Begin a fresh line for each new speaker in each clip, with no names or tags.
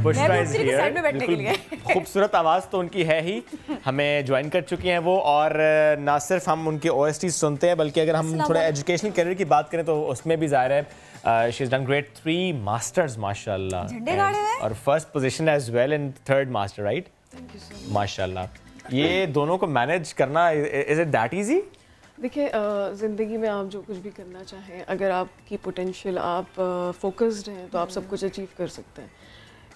Bushra is here. खूबसूरत आवाज़ तो उनकी है ही, हमें ज्वाइन कर चुकी हैं वो। और ना सिर्फ हम उनके OST सुनते हैं, बल्कि अगर हम थोड़ा एजुकेशनल करियर की बात करें तो उसमें भी ज़ाहिर है she is done great 3 masters माशाल्लाह, और first position as well in 3rd master, right? माशाल्लाह। ये दोनों को मैनेज करना, इज इट दैट ईजी?
देखिए, ज़िंदगी में आप जो कुछ भी करना चाहें, अगर आपकी पोटेंशियल, आप फोकस्ड हैं तो आप सब कुछ अचीव कर सकते हैं।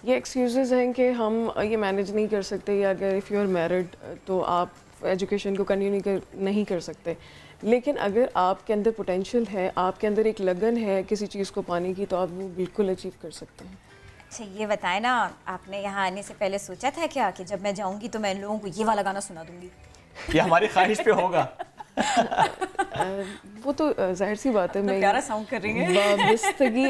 ये एक्सक्यूज़ेस हैं कि हम ये मैनेज नहीं कर सकते, या अगर इफ़ यू आर मैरिड तो आप एजुकेशन को कंटिन्यू नहीं कर सकते। लेकिन अगर आपके अंदर पोटेंशियल है, आपके अंदर एक लगन है किसी चीज़ को पाने की, तो आप वो बिल्कुल अचीव कर सकते हैं।
अच्छा, ये बताएं ना, आपने यहाँ आने से पहले सोचा था क्या कि जब मैं जाऊँगी तो मैं इन लोगों को ये वाला गाना सुना दूँगी?
ये हमारी ख्वाहिश पे होगा।
वो तो जाहिर सी बात है,
मैं प्यारा साउंड कर रही है।
वाबस्तगी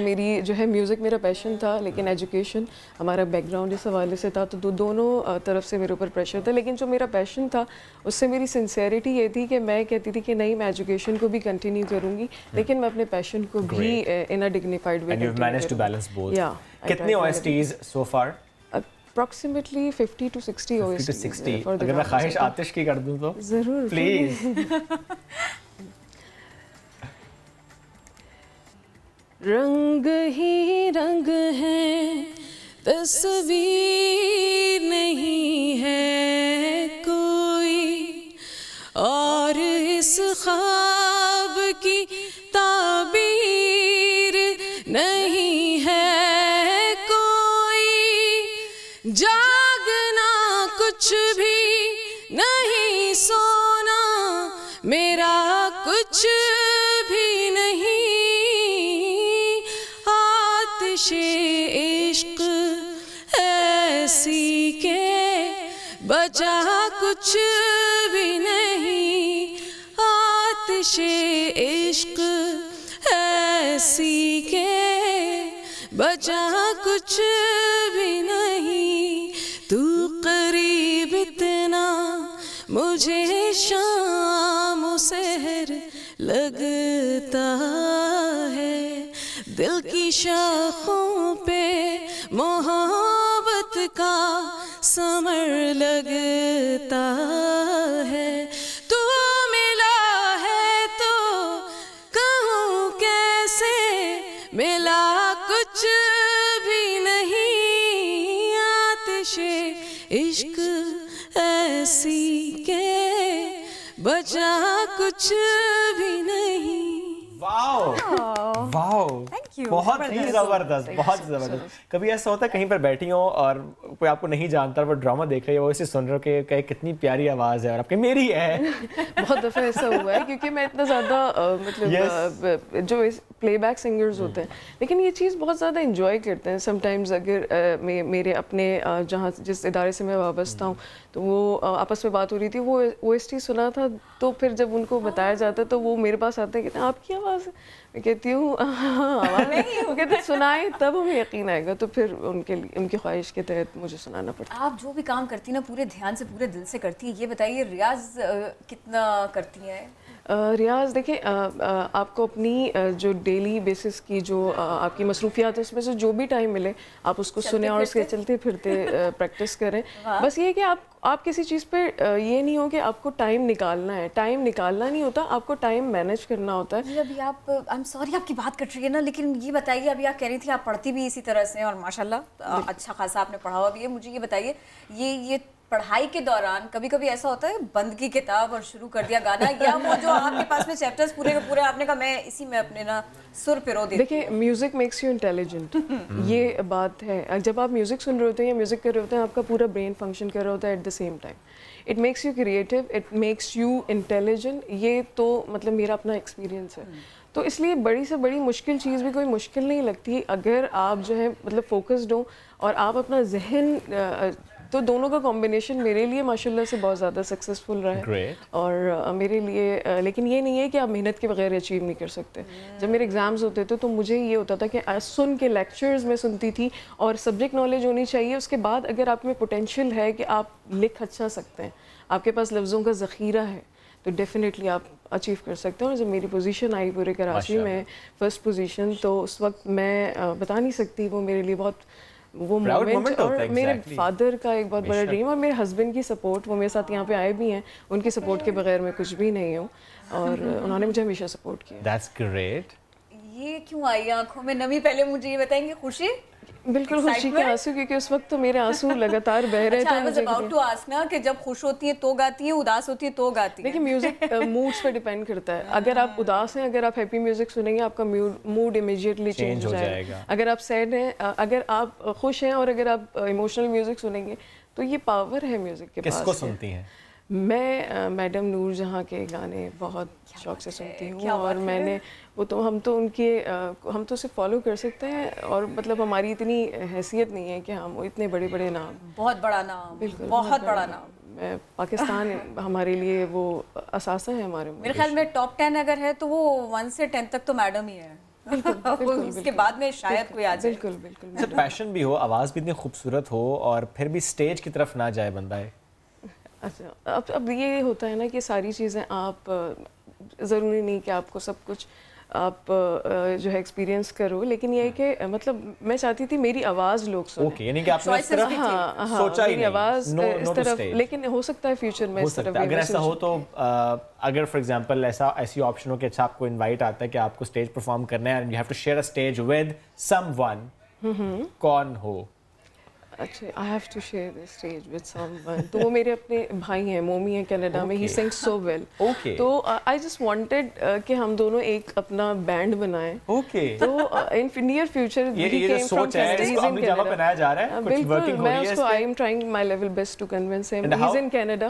मेरी जो है, म्यूज़िक मेरा पैशन था, लेकिन एजुकेशन हमारा बैकग्राउंड इस हवाले से था, तो दोनों तरफ से मेरे ऊपर प्रेशर था। लेकिन जो मेरा पैशन था उससे मेरी सिंसेरिटी ये थी कि मैं कहती थी कि नहीं, मैं एजुकेशन को भी कंटिन्यू करूँगी, लेकिन मैं अपने पैशन को भी इन अ डिग्निफाइड वे।
कितने OSTs so far?
Approximately 50 to 60 OSTs.
50 to 60. अगर मैं ख्वाहिश आतिश की कर दूं तो
ज़रूर,
प्लीज।
रंग ही रंग है, तस्वीर नहीं है कोई, और इस ख्वाब की ताबीर नहीं है कोई, जागना कुछ भी नहीं, सोना मेरा कुछ भी नहीं, आतिशे इश्क ऐसी के बचा कुछ भी नहीं, आतिशे इश्क ऐसी के बचा कुछ भी नहीं, तू करीब इतना मुझे शाम सहर लगता है, दिल की शाखों पे मोहब्बत का समर लगता है, तू मिला है तो कहूँ कैसे, मिला कुछ भी नहीं, आतिशे इश्क ऐसी के बचा कुछ भी नहीं।
वाओ वाओ, बहुत ही जबरदस्त, बहुत जबरदस्त। कभी ऐसा होता है कहीं पर बैठी हो और कोई आपको नहीं जानता, वो ड्रामा देख रही है, वो इसे सुन रहे हो कि कहे कितनी प्यारी आवाज़ है और आपके मेरी है।
बहुत दफ़ा ऐसा हुआ है, क्योंकि मैं इतना ज़्यादा मतलब जो प्लेबैक सिंगर्स होते हैं, लेकिन ये चीज़ बहुत ज़्यादा इंजॉय करते हैं। समटाइम्स अगर मेरे अपने जहाँ जिस इदारे से मैं वाबस्ता हूँ, तो वो आपस में बात हो रही थी, वो OST सुना था, तो फिर जब उनको बताया जाता है तो वो मेरे पास आते हैं, कहते हैं आपकी आवाज़ है। मैं कहती हूँ आवाज़ नहीं, वो कहते सुनाए तब हमें यकीन आएगा, तो फिर उनके लिए उनकी ख्वाहिश के तहत मुझे सुनाना पड़ता है।
आप जो भी काम करती ना पूरे ध्यान से, पूरे दिल से करती है। ये बताइए, रियाज कितना करती हैं?
रियाज़ देखिए, आपको अपनी जो डेली बेसिस की जो आपकी मसरूफियात है, उसमें से जो भी टाइम मिले आप उसको सुने और उसके चलते फिरते प्रैक्टिस करें। बस ये कि आप किसी चीज़ पे ये नहीं हो कि आपको टाइम निकालना है, टाइम निकालना नहीं होता, आपको टाइम मैनेज करना होता है।
अभी आप, आई एम सॉरी आपकी बात कट रही है ना, लेकिन ये बताइए, अभी आप कह रही थी आप पढ़ती भी इसी तरह से और माशाल्लाह अच्छा खासा आपने पढ़ा हुआ भी है। मुझे ये बताइए, ये पढ़ाई के दौरान कभी कभी ऐसा होता है बंद की किताब और शुरू कर दिया गाना, या वो जो आपके पास में चैप्टर्स पूरे के पूरे आपने कहा मैं इसी में अपने ना सुर पिरो देती हूं?
देखिए, म्यूज़िक मेक्स यू इंटेलिजेंट, ये बात है। जब आप म्यूज़िक सुन रहे होते हैं या म्यूज़िक कर रहे होते हैं, आपका पूरा ब्रेन फंक्शन कर रहा होता है at the same time. It makes you creative, it makes you intelligent. ये तो मतलब मेरा अपना एक्सपीरियंस है। तो इसलिए बड़ी से बड़ी मुश्किल चीज़ भी कोई मुश्किल नहीं लगती अगर आप जो है मतलब फोकस्ड हो और आप अपना जहन, तो दोनों का कॉम्बिनेशन मेरे लिए माशाल्लाह से बहुत ज़्यादा सक्सेसफुल रहा है। और मेरे लिए लेकिन ये नहीं है कि आप मेहनत के बगैर अचीव नहीं कर सकते। जब मेरे एग्ज़ाम्स होते थे तो मुझे ये होता था कि सुन के लेक्चर्स में सुनती थी और सब्जेक्ट नॉलेज होनी चाहिए। उसके बाद अगर आप में पोटेंशियल है कि आप लिख अच्छा सकते हैं, आपके पास लफ्ज़ों का ज़ख़ीरा है, तो डेफिनेटली आप अचीव कर सकते हो। और जब मेरी पोजीशन आई पूरे कराची में फर्स्ट पोजीशन, तो उस वक्त मैं बता नहीं सकती, वो मेरे लिए बहुत वो मोमेंट और मेरे फादर का एक बहुत बड़ा ड्रीम और मेरे हस्बैंड की सपोर्ट, वो मेरे साथ यहाँ पे आए भी हैं, उनकी सपोर्ट के बगैर मैं कुछ भी नहीं हूँ और उन्होंने मुझे हमेशा सपोर्ट किया।
That's great.
ये क्यों आई आंखों में नमी? पहले मुझे ये बताएंगे। खुशी?
बिल्कुल खुशी के आंसू, क्योंकि उस वक्त तो मेरे आंसू लगातार बह रहे थे।
I was about to ask ना कि जब खुश होती है तो गाती है, उदास होती है तो गाती है।
देखिए म्यूजिक मूड्स पे डिपेंड करता है। अगर आप उदास हैं, अगर आप हैप्पी म्यूजिक सुनेंगे आपका मूड इमीडिएटली चेंज हो जाएगा। अगर आप सैड हैं, अगर आप खुश हैं और अगर आप इमोशनल म्यूजिक सुनेंगे तो ये पावर है म्यूजिक के पास।
किसको सुनती हैं?
मैं मैडम नूर जहाँ के गाने बहुत शौक से सुनती हूँ और मैंने वो तो हम तो उसे फॉलो कर सकते हैं और मतलब हमारी इतनी हैसियत नहीं है कि हम इतने बड़े बड़े नाम,
बहुत बड़ा नाम, बिल्कुल बहुत बड़ा नाम,
पाकिस्तान हमारे लिए वो असासा है हमारे।
मेरे ख्याल में टॉप 10 अगर है तो वो 1 से 10 तक तो मैडम ही है। उसके बाद में शायद कोई आ जाए।
बिल्कुल बिल्कुल।
जब पैशन भी हो, आवाज़ भी इतनी खूबसूरत हो और फिर भी स्टेज की तरफ ना जाए बंदा है।
अच्छा, अब ये होता है ना कि सारी चीज़ें आप ज़रूरी नहीं कि आपको सब कुछ आप जो है एक्सपीरियंस करो, लेकिन ये है कि मतलब मैं चाहती थी मेरी आवाज़ लोग सुने।
ओके, यानी कि आपने इस तरफ सोचा ही नहीं,
आवाज़ इस तरफ, लेकिन हो सकता है फ्यूचर में इस तरफ।
अगर ऐसा हो तो अगर फॉर एग्जांपल ऐसी ऑप्शन हो कि अच्छा आपको इनवाइट आता है कि आपको स्टेज परफॉर्म करना है and you have to share a stage with someone, कौन हो?
अच्छा, I have to share the stage with someone, तो वो मेरे अपने भाई हैं, मोमी हैं कनाडा में, ही सिंग्स सो वेल। तो आई जस्ट वांटेड कि हम दोनों एक अपना बैंड बनाएं। तो इन नियर फ्यूचर
ये केम सोच है, इसको अपनी जगह बनाया जा रहा है, कुछ वर्किंग हो रही है।
मैं उसको I am trying my level best to convince him, he is in Canada.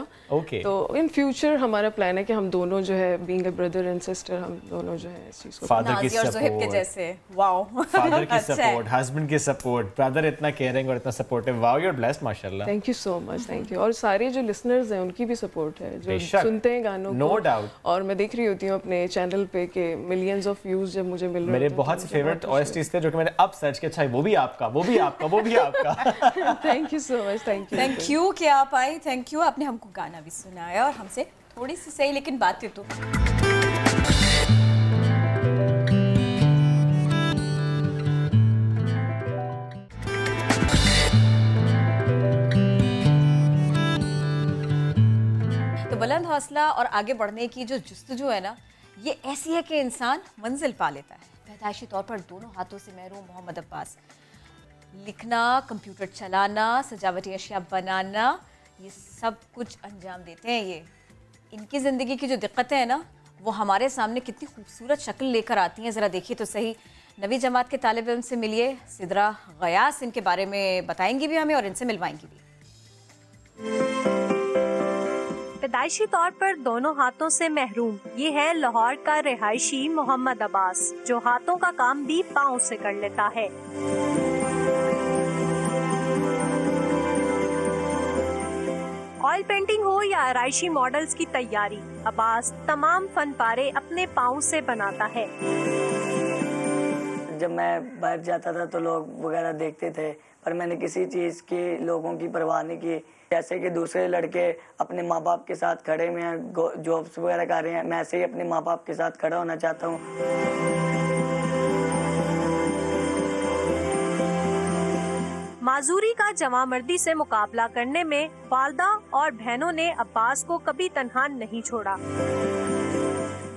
तो इन फ्यूचर हमारा प्लान है कि हम दोनों जो है being a brother and sister, हम दोनों जो है इस चीज को,
फादर की सपोर्ट
के जैसे, वाओ,
फादर की सपोर्ट, हस्बैंड की सपोर्ट, ब्रदर इतना केयरिंग और इतना supportive. Wow, you are blessed माशाल्लाह।
Thank you so much, thank you. और सारे जो लिसनर्स हैं उनकी भी सपोर्ट है जो सुनते हैं गानों को,
नो डाउट।
और मैं देख रही होती हूँ अपने चैनल पे कि मिलियंस ऑफ व्यूज जब मुझे मिल रहे हैं।
मेरे बहुत से फेवरेट ओएसटीज थे जो कि मैंने अब सर्च किया, अच्छा वो भी आपका, वो भी आपका, वो भी आपका।
Thank you so much,
thank you कि आप आई, थैंक यू, आपने हमको गाना भी सुनाया और हमसे थोड़ी सी सही लेकिन बातें तो। बुलंद हौसला और आगे बढ़ने की जो जुस्तजू है ना, ये ऐसी है कि इंसान मंजिल पा लेता है। पैदाइशी तौर पर दोनों हाथों से महरूम मोहम्मद अब्बास लिखना, कंप्यूटर चलाना, सजावटी अशिया बनाना, ये सब कुछ अंजाम देते हैं। ये इनकी ज़िंदगी की जो दिक्कतें हैं ना, वो हमारे सामने कितनी खूबसूरत शक्ल लेकर आती हैं। ज़रा देखिए तो सही। नवी जमात के तालिब इल्म से मिलिए, सिद्रा गयास इनके बारे में बताएंगी भी हमें और इनसे मिलवाएंगी भी।
पैदाइशी तौर पर दोनों हाथों से महरूम, ये है लाहौर का रिहायशी मोहम्मद अब्बास, जो हाथों का काम भी पाँव से कर लेता है। ऑयल पेंटिंग हो या आराइशी मॉडल्स की तैयारी, अब्बास तमाम फन पारे अपने पाँव से बनाता है।
जब मैं बाहर जाता था तो लोग वगैरह देखते थे, पर मैंने किसी चीज़ की लोगों की परवाह नहीं की। जैसे कि दूसरे लड़के अपने माँ बाप के साथ खड़े हुए हैं, जॉब्स वगैरह कर रहे हैं, मैं ऐसे ही अपने माँ बाप के साथ खड़ा होना चाहता हूँ।
माजूरी का जवामर्दी से मुकाबला करने में वालदा और बहनों ने अब्बास को कभी तन्हा नहीं छोड़ा।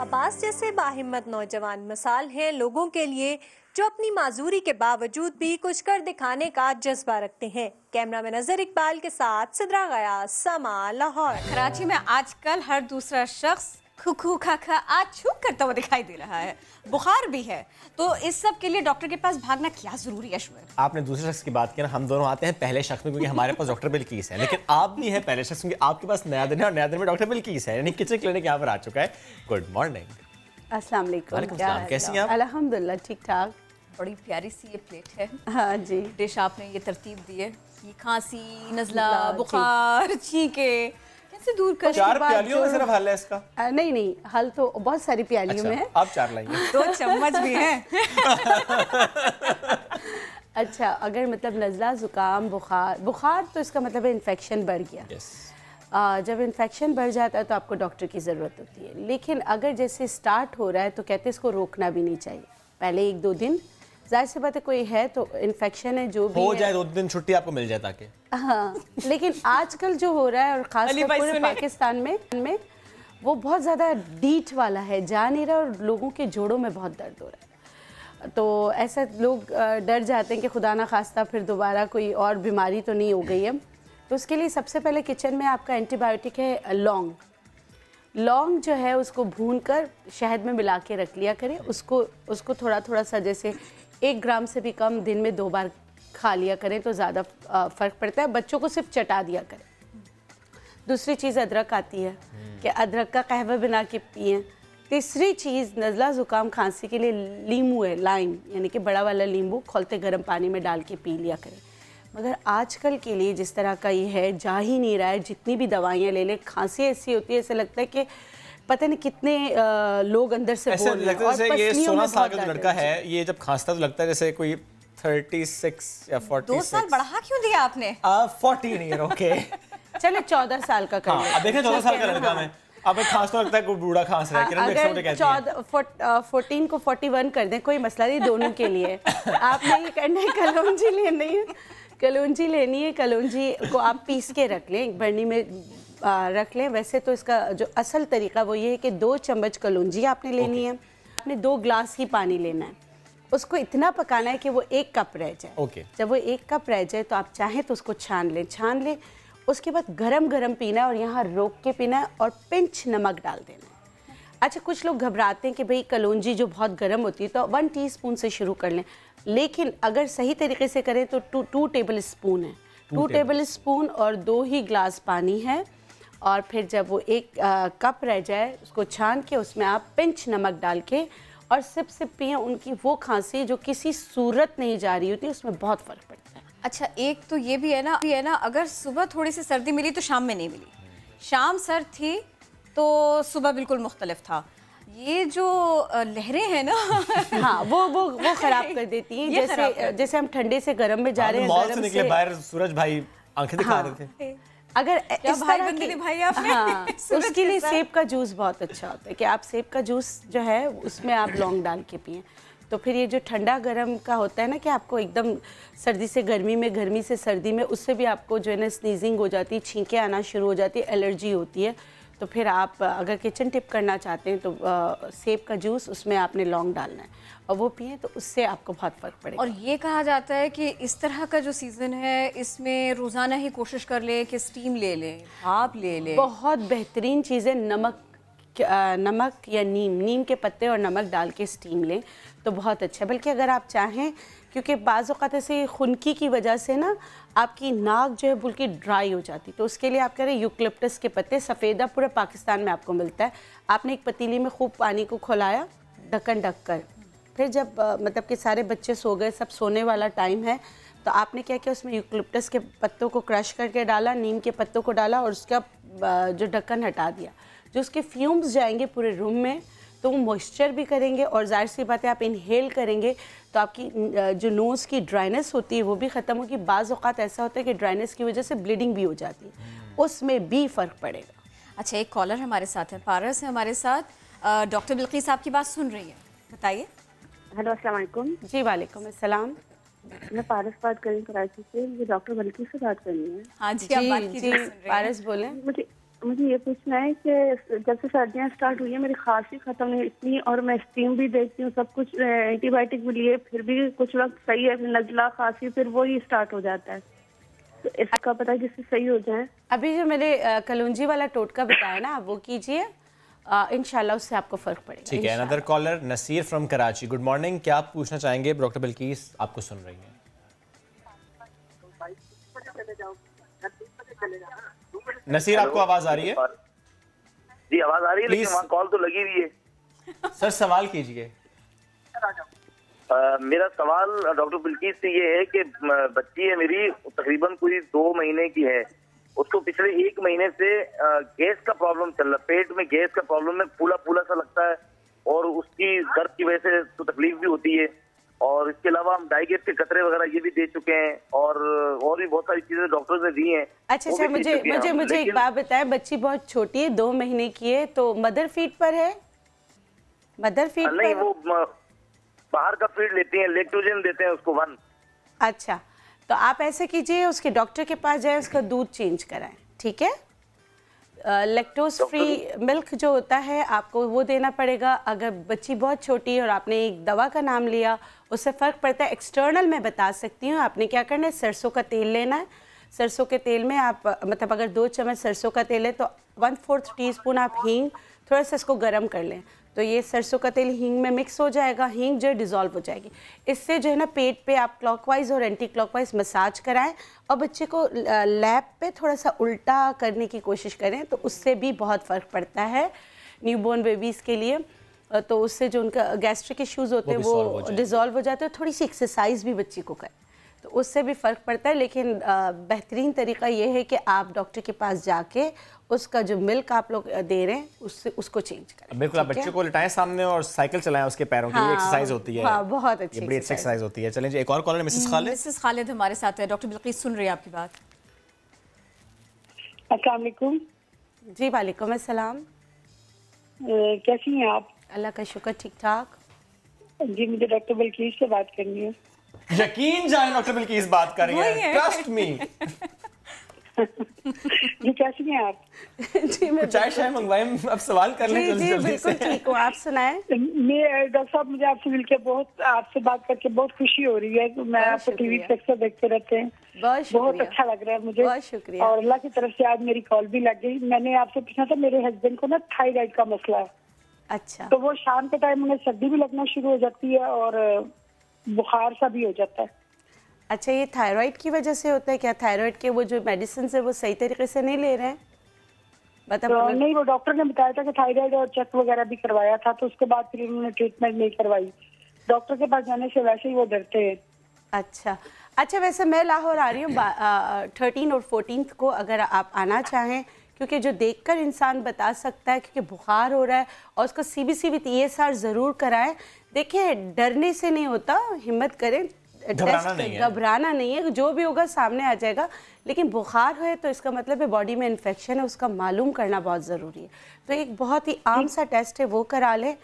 अब्बास जैसे बाहिम्मत नौजवान मिसाल हैं लोगों के लिए जो अपनी माजूरी के बावजूद भी कुछ कर दिखाने का जज्बा रखते हैं। कैमरा में नजर इकबाल के साथ सिद्रा गयास, समा, लाहौर।
कराची में आजकल हर दूसरा शख्स खुखू खाखा आछू करता हुआ दिखाई दे रहा है, बुखार भी है, तो इस सब के लिए डॉक्टर के पास भागना क्या जरूरी है? शुएब,
आपने दूसरे शख्स की बात की ना, हम दोनों आते हैं पहले शख्स में क्योंकि हमारे पास डॉक्टर बिल्कीस है, लेकिन आप भी है पहले शख्स क्योंकि आपके पास नया दिन है और नया दिन में डॉक्टर बिल्कीस है, यानी किचन क्लिनिक यहाँ पर आ चुका है। Good morning.
अस्सलाम वालेकुम,
कैसी हैं आप?
अल्हम्दुलिल्लाह ठीक ठाक।
बड़ी प्यारी सी ये प्लेट है।
हाँ जी,
डिश आपने ये तरतीब दी है कि खांसी, नज़ला, बुखार, छींके कैसे दूर कर।
4 प्यालियों में सिर्फ हल है इसका?
नहीं, हल तो बहुत सारी प्यालियों में है।
आप 4 लाइए।
2 चम्मच भी हैं।
अच्छा, अगर मतलब नज़ला, ज़ुकाम, बुखार तो इसका मतलब है इन्फेक्शन बढ़ गया। जब इन्फेक्शन बढ़ जाता है तो आपको डॉक्टर की ज़रूरत होती है, लेकिन अगर जैसे स्टार्ट हो रहा है तो कहते हैं इसको रोकना भी नहीं चाहिए। पहले 1-2 दिन जाहिर सी बात है कोई है तो इन्फेक्शन है जो भी
हो
है।
जाए 2 दिन छुट्टी आपको मिल जाए ताकि।
हाँ, लेकिन आजकल जो हो रहा है और खासकर पूरे पाकिस्तान में वो बहुत ज़्यादा डीठ वाला है, जा नहीं रहा और लोगों के जोड़ों में बहुत दर्द हो रहा है। तो ऐसा लोग डर जाते हैं कि खुदा ना खास्ता फिर दोबारा कोई और बीमारी तो नहीं हो गई है। तो उसके लिए सबसे पहले किचन में आपका एंटीबायोटिक है लौंग जो है उसको भूनकर शहद में मिला के रख लिया करें। उसको थोड़ा थोड़ा सा जैसे 1 ग्राम से भी कम दिन में 2 बार खा लिया करें तो ज़्यादा फ़र्क पड़ता है। बच्चों को सिर्फ चटा दिया करें। दूसरी चीज़ अदरक आती है कि अदरक का कहवा बना के पिएं। तीसरी चीज़ नज़ला ज़ुकाम खांसी के लिए नींबू है, लाइम यानी कि बड़ा वाला नींबू खौलते गर्म पानी में डाल के पी लिया करें। मगर आजकल के लिए जिस तरह का ये है जा ही नहीं रहा है। जितनी भी दवाइयाँ ले लें खांसी ऐसी होती है ऐसा लगता है कि पता नहीं कितने लोग अंदर से बोल रहे हैं। और
ये 16 साल का जो लड़का है ये जब खांसता तो लगता है जैसे कोई 36 या 46।
2 साल बढ़ा क्यों दिया आपने?
14 ईयर ओके।
चले 14 साल का कर
हाँ, अब देखें 14 साल का लड़का मैं अब खांसता लगता है कोई बूढ़ा खांस रहा है।
अगर 14 को 41 कर दें कोई मसला नहीं दोनों के लिए। आपने ये करना है कलौंजी लेनी है। कलौंजी को आप पीस के रख लें, एक बर्नी में रख लें। वैसे तो इसका जो असल तरीका वो ये है कि 2 चम्मच कलौंजी आपने लेनी है। आपने 2 ग्लास ही पानी लेना है। उसको इतना पकाना है कि वो 1 कप रह जाए। जब वो 1 कप रह जाए तो आप चाहें तो उसको छान लें। उसके बाद गरम पीना है और यहाँ रोक के पीना है और पिंच नमक डाल देना है। अच्छा, कुछ लोग घबराते हैं कि भाई कलौंजी जो बहुत गर्म होती है तो 1 टीस्पून से शुरू कर लें, लेकिन अगर सही तरीके से करें तो 2 टेबल स्पून है। 2 टेबल स्पून और 2 ही ग्लास पानी है। और फिर जब वो 1 कप रह जाए उसको छान के उसमें आप पिंच नमक डाल के और सिप पिए। उनकी वो खांसी जो किसी सूरत नहीं जा रही होती उसमें बहुत फ़र्क पड़ता है।
अच्छा, एक तो ये भी है ना अगर सुबह थोड़ी सी सर्दी मिली तो शाम में नहीं मिली, शाम सर्द थी तो सुबह बिल्कुल मुख्तलिफ था। ये जो लहरें हैं ना
हाँ वो खराब कर देती हैं। जैसे हम ठंडे से गर्म में जा रहे हैं,
मॉल से निकले बाहर सूरज भाई आंखें दिखा रहे थे।
अगर इस तरह की भाई आपने
हाँ, उसके लिए सेब का जूस बहुत अच्छा होता है कि आप सेब का जूस जो है उसमें आप लौंग डाल के पिएं। तो फिर ये जो ठंडा गर्म का होता है ना कि आपको एकदम सर्दी से गर्मी में, गर्मी से सर्दी में, उससे भी आपको जो है ना स्नीजिंग हो जाती है, छींकें आना शुरू हो जाती है, एलर्जी होती है। तो फिर आप अगर किचन टिप करना चाहते हैं तो सेब का जूस उसमें आपने लौंग डालना है और वो पिए तो उससे आपको बहुत फ़र्क पड़ेगा।
और ये कहा जाता है कि इस तरह का जो सीज़न है इसमें रोज़ाना ही कोशिश कर लें कि स्टीम ले लें, भाप ले लें।
बहुत बेहतरीन चीज़ है नमक या नीम के पत्ते और नमक डाल के स्टीम लें तो बहुत अच्छा है। बल्कि अगर आप चाहें, क्योंकि बाज़ औक़ात ऐसे खुनकी की वजह से ना आपकी नाक जो है बिल्कुल ड्राई हो जाती, तो उसके लिए आप कह रहे हैं यूकलिप्टस के पत्ते, सफ़ेदा पूरे पाकिस्तान में आपको मिलता है। आपने एक पतीली में खूब पानी को खौलाया ढक्कन ढक कर, फिर जब मतलब कि सारे बच्चे सो गए, सब सोने वाला टाइम है, तो आपने क्या किया उसमें यूकलिप्टस के पत्तों को क्रश करके डाला, नीम के पत्तों को डाला और उसका जो ढक्कन हटा दिया। जो उसके फ्यूम्स जाएंगे पूरे रूम में तो वो मॉइस्चर भी करेंगे और जाहिर सी बात है आप इनहेल करेंगे तो आपकी जो नोज़ की ड्राइनेस होती है वो भी ख़त्म होगी। बाज़ औक़ात ऐसा होता है कि ड्राइनेस की वजह से ब्लीडिंग भी हो जाती है, उसमें भी फ़र्क पड़ेगा।
अच्छा, एक कॉलर हमारे साथ है, पारस है हमारे साथ। डॉक्टर बिल्कीस आपकी बात सुन रही है, बताइए।
हेलो, अस्सलाम वालेकुम।
जी वालेकुम अस्सलाम।
मैं पारस बात कर रही हूँ कराची से, मुझे डॉक्टर बिल्कीस से बात करनी है।
हाँ जी, आप बात कीजिए।
पारस बोलें।
मुझे ये पूछना है कि जब से सर्दियाँ स्टार्ट हुई है मेरी खांसी ख़त्म नहीं इतनी, और मैं स्टीम भी देखती हूँ, सब कुछ एंटीबायोटिक भी लिए, फिर भी कुछ वक्त सही है, फिर नज़ला खांसी फिर वो ही स्टार्ट हो जाता है। तो इसका पता है जिससे सही हो जाए।
अभी जो मैंने कलौंजी वाला टोटका बताया ना आप वो कीजिए, इंशाल्लाह उससे आपको फ़र्क पड़ेगा।
ठीक है। Another caller Naseer from Karachi. Good morning, क्या आप पूछना चाहेंगे? डॉक्टर बिल्कीस आपको सुन रही है। नसीर, आपको आवाज आ रही है?
जी आवाज आ रही है, लेकिन वहाँ कॉल तो लगी हुई है।
सर सवाल कीजिए।
मेरा सवाल डॉक्टर बिल्कीस से ये है कि बच्ची है मेरी, तकरीबन कोई 2 महीने की है, उसको पिछले 1 महीने से गैस का प्रॉब्लम चल रहा है, पेट में गैस का प्रॉब्लम है, फूला फूला सा लगता है और उसकी दर्द की वजह से तो तकलीफ भी होती है। और इसके अलावा हम डाइगेट के कतरे वगैरह ये भी दे चुके हैं और भी बहुत सारी चीजें डॉक्टर्स ने दी हैं।
अच्छा, मुझे एक बात बताएं, बच्ची बहुत छोटी है, 2 महीने की है, तो मदर फीड पर है? मदर फीड
नहीं, वो बाहर का फीड लेती हैं, लैक्टोजन देते हैं उसको 1।
अच्छा, तो आप ऐसे कीजिए, उसके डॉक्टर के पास जाए, उसका दूध चेंज कराएं, ठीक है। लैक्टोज फ्री मिल्क जो होता है आपको वो देना पड़ेगा। अगर बच्ची बहुत छोटी है और आपने एक दवा का नाम लिया, उससे फ़र्क पड़ता है। एक्सटर्नल मैं बता सकती हूँ, आपने क्या करना है, सरसों का तेल लेना है। सरसों के तेल में आप मतलब अगर 2 चम्मच सरसों का तेल है तो 1/4 टीस्पून आप हींग, थोड़ा सा इसको गर्म कर लें, तो ये सरसों का तेल हींग में मिक्स हो जाएगा, हींग जो डिज़ोल्व हो जाएगी। इससे जो है ना पेट पे आप क्लॉकवाइज और एंटी क्लॉकवाइज मसाज कराएं और बच्चे को लैप पे थोड़ा सा उल्टा करने की कोशिश करें, तो उससे भी बहुत फ़र्क पड़ता है न्यूबॉर्न बेबीज़ के लिए। तो उससे जो उनका गैस्ट्रिक इश्यूज़ होते हैं वो डिज़ोल्व हो जाते हैं। थोड़ी सी एक्सरसाइज भी बच्ची को करें तो उससे भी फ़र्क पड़ता है। लेकिन बेहतरीन तरीका ये है कि आप डॉक्टर के पास जाके उसका जो मिल्क आप लोग दे रहे हैं उसको चेंज करें।
बिल्कुल, आप बच्चे को लिटाएं सामने और साइकिल चलाएं उसके पैरों की, एक्सरसाइज होती है।
हाँ, बहुत अच्छी,
ये बड़ी अच्छी एक्सरसाइज होती है। चलें जी, एक और कॉलर है, मिसेस खालिद।
मिसेस खालिद हमारे साथ है। डॉक्टर बिल्किस सुन रही है आपकी बात।
अस्सलाम वालेकुम।
जी वालेकुम अस्सलाम।
कैसी हैं आप?
अल्लाह का शुक्र, ठीक ठाक।
जी, मुझे डॉक्टर बिल्किस से बात करनी है।
यकीन जाए डॉक्टर बिल्किस बात कर रही है, ट्रस्ट मी।
जी, कैसी हैं आप?
जी मैं
चाय शाय मंगवाएं, अब सवाल कर लें जल्दी जल्दी
बिल्कुल ठीक हूँ, आप सुनाएं।
मैं डॉक्टर साहब, मुझे आपसे मिलकर बहुत, आपसे बात करके बहुत खुशी हो रही है। तो मैं आपको टीवी पे अक्सर देखते रहते हैं, बहुत अच्छा लग रहा है मुझे।
बहुत शुक्रिया।
और अल्लाह की तरफ से आज मेरी कॉल भी लग गई। मैंने आपसे पूछना था, मेरे हस्बैंड को ना थायराइड का मसला है।
अच्छा।
तो वो शाम के टाइम उन्हें सर्दी भी लगना शुरू हो जाती है और बुखार सा भी हो जाता है।
अच्छा, ये थायराइड की वजह से होता है क्या? थायराइड के वो जो मेडिसिन है वो सही तरीके से नहीं ले रहे हैं?
तो नहीं, वो डॉक्टर ने बताया था कि थायराइड और चेक वगैरह भी करवाया था, तो उसके बाद फिर उन्होंने ट्रीटमेंट नहीं करवाई। डॉक्टर के पास जाने से वैसे ही वो डरते हैं।
अच्छा, वैसे मैं लाहौर आ रही हूँ 13 और 14 को, अगर आप आना चाहें, क्योंकि जो देखकर इंसान बता सकता है, क्योंकि बुखार हो रहा है और उसको CBC विद ESR ज़रूर कराएं। देखिए, डरने से नहीं होता, हिम्मत करें, घबराना नहीं है, जो भी होगा सामने आ जाएगा। लेकिन बुखार है तो इसका मतलब है बॉडी में इन्फेक्शन है, उसका मालूम करना बहुत ज़रूरी है। तो एक बहुत ही आम सा टेस्ट है, वो करा लें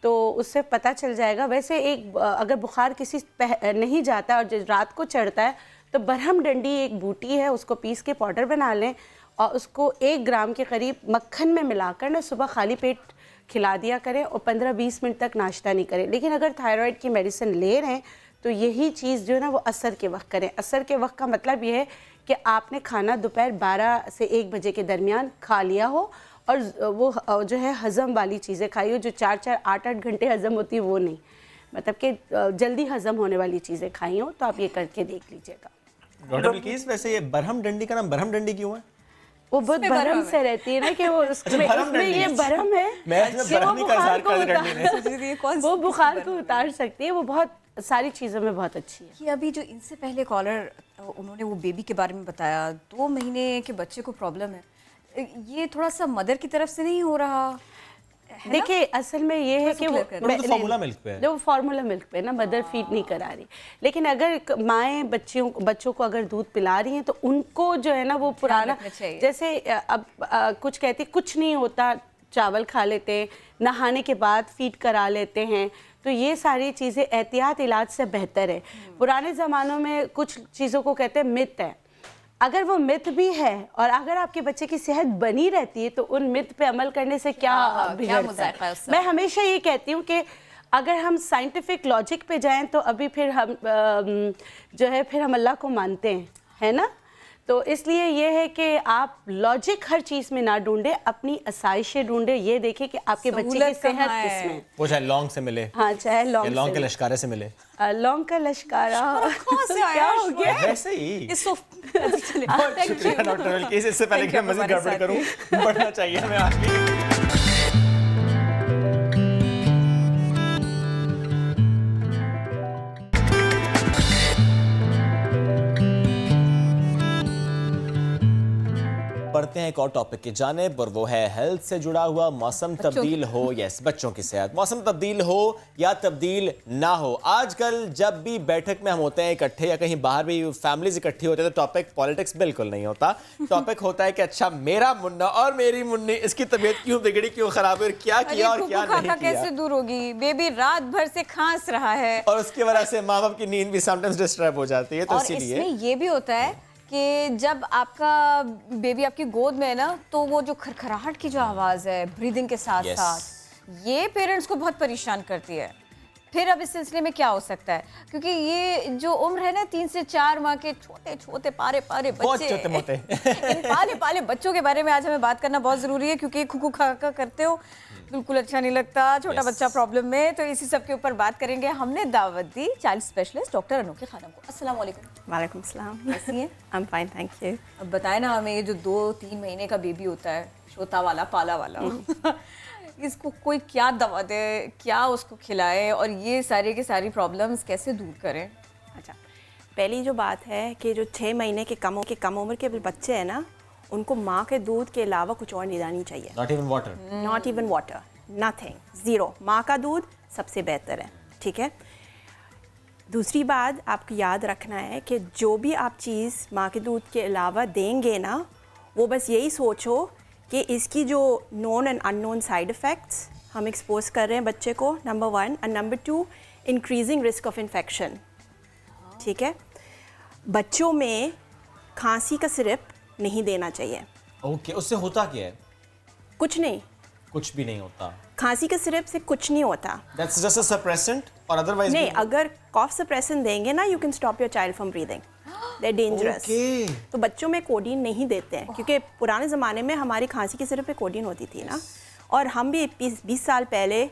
तो उससे पता चल जाएगा। वैसे एक अगर बुखार किसी नहीं जाता और रात को चढ़ता है तो बरहम डंडी एक बूटी है, उसको पीस के पाउडर बना लें और उसको 1 ग्राम के करीब मक्खन में मिलाकर ना सुबह खाली पेट खिला दिया करें और 15-20 मिनट तक नाश्ता नहीं करें। लेकिन अगर थायराइड की मेडिसिन ले रहे हैं तो यही चीज़ जो है ना वो असर के वक्त करें। असर के वक्त का मतलब ये है कि आपने खाना दोपहर 12 से 1 बजे के दरमियान खा लिया हो और वो जो है हज़म वाली चीज़ें खाई हो, जो 4-4, 8-8 घंटे हज़म होती है वो नहीं, मतलब कि जल्दी हज़म होने वाली चीज़ें खाई हो। तो आप ये करके देख लीजिएगा।
डॉक्टर बिल्किस, वैसे ये बरहम डंडी का नाम बरहम डंडी क्यों है?
वो बहुत बरहम से रहती है ना कि वो उसमें ये बरहम है, वो बुखार को उतार सकती है, वो बहुत सारी चीज़ों में बहुत अच्छी है।
कि अभी जो इनसे पहले कॉलर उन्होंने वो बेबी के बारे में बताया, 2 महीने के बच्चे को प्रॉब्लम है, ये थोड़ा सा मदर की तरफ से नहीं हो रहा?
देखिए, असल में ये है कि वो
फार्मूला मिल्क पे है,
जो फार्मूला मिल्क पे ना मदर फीड नहीं करा रही। लेकिन अगर माएँ बच्चों को अगर दूध पिला रही हैं तो उनको जो है ना वो पुराना, जैसे अब कुछ कहती कुछ नहीं होता, चावल खा लेते हैं, नहाने के बाद फीड करा लेते हैं, तो ये सारी चीज़ें एहतियात इलाज से बेहतर है। पुराने ज़मानों में कुछ चीज़ों को कहते हैं मिथ है, अगर वो मिथ भी है और अगर आपके बच्चे की सेहत बनी रहती है तो उन मिथ पे अमल करने से क्या बिगड़ता है। मैं हमेशा ये कहती हूँ कि अगर हम साइंटिफिक लॉजिक पे जाएं तो अभी फिर हम जो है फिर हम अल्लाह को मानते हैं, है ना। तो इसलिए ये है कि आप लॉजिक हर चीज़ में ना ढूंढे, अपनी आसाइशें ढूंढे। ये देखें कि आपके बच्चे की सेहत किसमें,
वो चाहे लौंग से मिले,
हाँ चाहे लौंग
के लश्कारे से मिले,
लौंग का लश्कारा
क्या हो गया
वैसे ही। बहुत शुक्रिया डॉक्टर बिल्किस। इससे पहले कि मैं मज़ीद गड़बड़ करूं, बढ़ना चाहिए हमें आगे। बढ़ते हैं एक और टॉपिक की जानिब और वो है हेल्थ से जुड़ा हुआ। मौसम तब्दील हो, यस, बच्चों की सेहत, मौसम तब्दील हो या तब्दील ना हो, आजकल जब भी बैठक में हम होते हैं इकट्ठे या कहीं बाहर भी फैमिलीज इकट्ठी होते हैं तो टॉपिक पॉलिटिक्स बिल्कुल नहीं होता। टॉपिक होता है कि अच्छा मेरा मुन्ना और मेरी मुन्नी, इसकी तबीयत क्यों बिगड़ी, क्यों खराब हुई, क्या किया और क्या नहीं किया,
कैसे दूर होगी, बेबी रात भर से खांस रहा है
और उसकी वजह से माँ बाप की नींद भी समटाइम्स डिस्टर्ब हो जाती है। तो इसीलिए
इसमें ये भी होता है कि जब आपका बेबी आपकी गोद में है ना, तो वो जो खरखराहट की जो आवाज़ है ब्रीदिंग के साथ साथ, ये पेरेंट्स को बहुत परेशान करती है। फिर अब इस सिलसिले में क्या हो सकता है, क्योंकि ये जो उम्र है ना 3 से 4 माह के छोटे छोटे पारे पारे बच्चे,
छोटे मोटे
इन पाले पाले बच्चों के बारे में आज हमें बात करना बहुत ज़रूरी है, क्योंकि खुखू खाका करते हो बिल्कुल अच्छा नहीं लगता, छोटा बच्चा प्रॉब्लम में। तो इसी सब के ऊपर बात करेंगे। हमने दावत दी चाइल्ड स्पेशलिस्ट डॉक्टर अनोखे खानम को। अस्सलाम वालेकुम।
वालेकुम सलाम।
कैसी हैं?
I am fine, thank you.
अब बताएं ना हमें, ये जो 2-3 महीने का बेबी होता है, छोटा वाला पाला वाला इसको कोई क्या दवा दे, क्या उसको खिलाए और ये सारी की सारी प्रॉब्लम्स कैसे दूर करें?
अच्छा, पहली जो बात है कि जो 6 महीने के कम उम्र के बच्चे हैं ना, उनको माँ के दूध के अलावा कुछ और नहीं देनी चाहिए।
Not even water,
nothing, zero. माँ का दूध सबसे बेहतर है, ठीक है। दूसरी बात आपको याद रखना है कि जो भी आप चीज़ माँ के दूध के अलावा देंगे ना, वो बस यही सोचो कि इसकी जो known and unknown side effects हम एक्सपोज कर रहे हैं बच्चे को, number 1, and number 2, increasing risk of infection, ठीक है। बच्चों में खांसी का सिरप नहीं देना चाहिए।
ओके, उससे होता क्या है?
कुछ नहीं,
कुछ भी नहीं होता।
खांसी के सिरप से कुछ नहीं होता।
That's just a suppressant और otherwise
नहीं, अगर कॉफ सप्रेसेंट देंगे ना, you can stop your child from breathing, they dangerous. तो बच्चों में कोडीन नहीं देते हैं, क्योंकि पुराने ज़माने में हमारी खांसी के सिरप पे कोडीन होती थी ना, और हम भी 20 साल पहले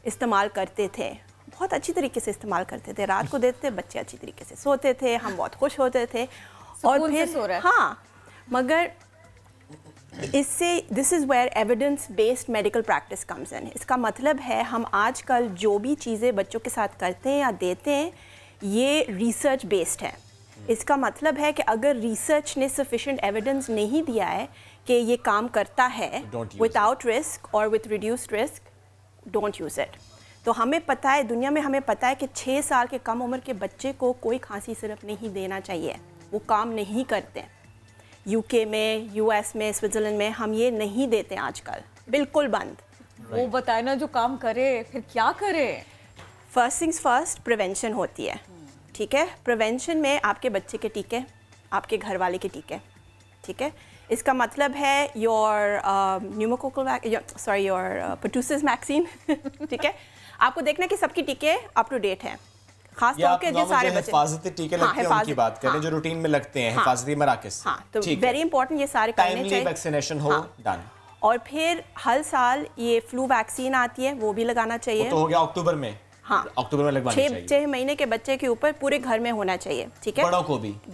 इस्तेमाल करते थे, बहुत अच्छी तरीके से इस्तेमाल करते थे। रात को देते, बच्चे अच्छी तरीके से सोते थे, हम बहुत खुश होते थे। और फिर हाँ, मगर इससे this is where evidence based medical practice comes in. इसका मतलब है हम आजकल जो भी चीज़ें बच्चों के साथ करते हैं या देते हैं, ये रिसर्च बेस्ड है। इसका मतलब है कि अगर रिसर्च ने सफिशिएंट एविडेंस नहीं दिया है कि ये काम करता है विदाउट रिस्क और with reduced risk, don't use it. तो हमें पता है, दुनिया में हमें पता है कि 6 साल के कम उम्र के बच्चे को कोई खांसी सिरप नहीं देना चाहिए, वो काम नहीं करते। यूके में, यूएस में, स्विट्ज़रलैंड में हम ये नहीं देते आजकल, बिल्कुल बंद।
वो बताए ना जो काम करे, फिर क्या करे?
फर्स्ट थिंग्स फर्स्ट, प्रिवेंशन होती है, ठीक है। प्रिवेंशन में आपके बच्चे के टीके, आपके घर वाले के टीके, ठीक है। इसका मतलब है your pneumococcal your pertussis vaccine, ठीक है। आपको देखना कि सबकी टीके अप टू डेट हैं, खास तौर के जो सारे बच्चे
हिफाजती टीके लगते हैं उनकी बात करें, जो रूटीन में लगते हैं, हिफाजती मराकज़।
हाँ, तो वेरी इंपॉर्टेंट ये सारे करने चाहिए।
टाइमली वैक्सीनेशन हो, डन।
और फिर हर साल ये फ्लू वैक्सीन आती है, वो भी लगाना चाहिए।
तो हो गया अक्टूबर में।
हाँ,
अक्टूबर में लगवानी चाहिए।
6 महीने के बच्चे के ऊपर पूरे घर में होना चाहिए, ठीक है।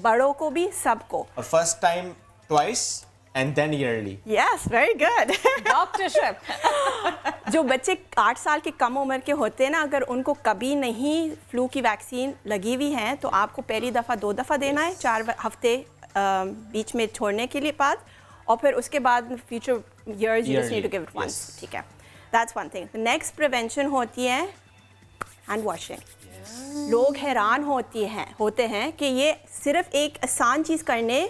बड़ों को भी सबको।
और first time twice and then yearly.
Yes, very good.
डॉक्टरशिप।
जो बच्चे 8 साल के कम उम्र के होते हैं ना, अगर उनको कभी नहीं फ्लू की वैक्सीन लगी हुई है, तो आपको पहली दफ़ा 2 दफ़ा देना है, 4 हफ्ते बीच में छोड़ने के लिए बाद, और फिर उसके बाद future years you just need to give it once, ठीक है। That's one thing. The next prevention होती है हैंड वॉशिंग। लोग हैरान होते हैं कि ये सिर्फ एक आसान चीज़ करने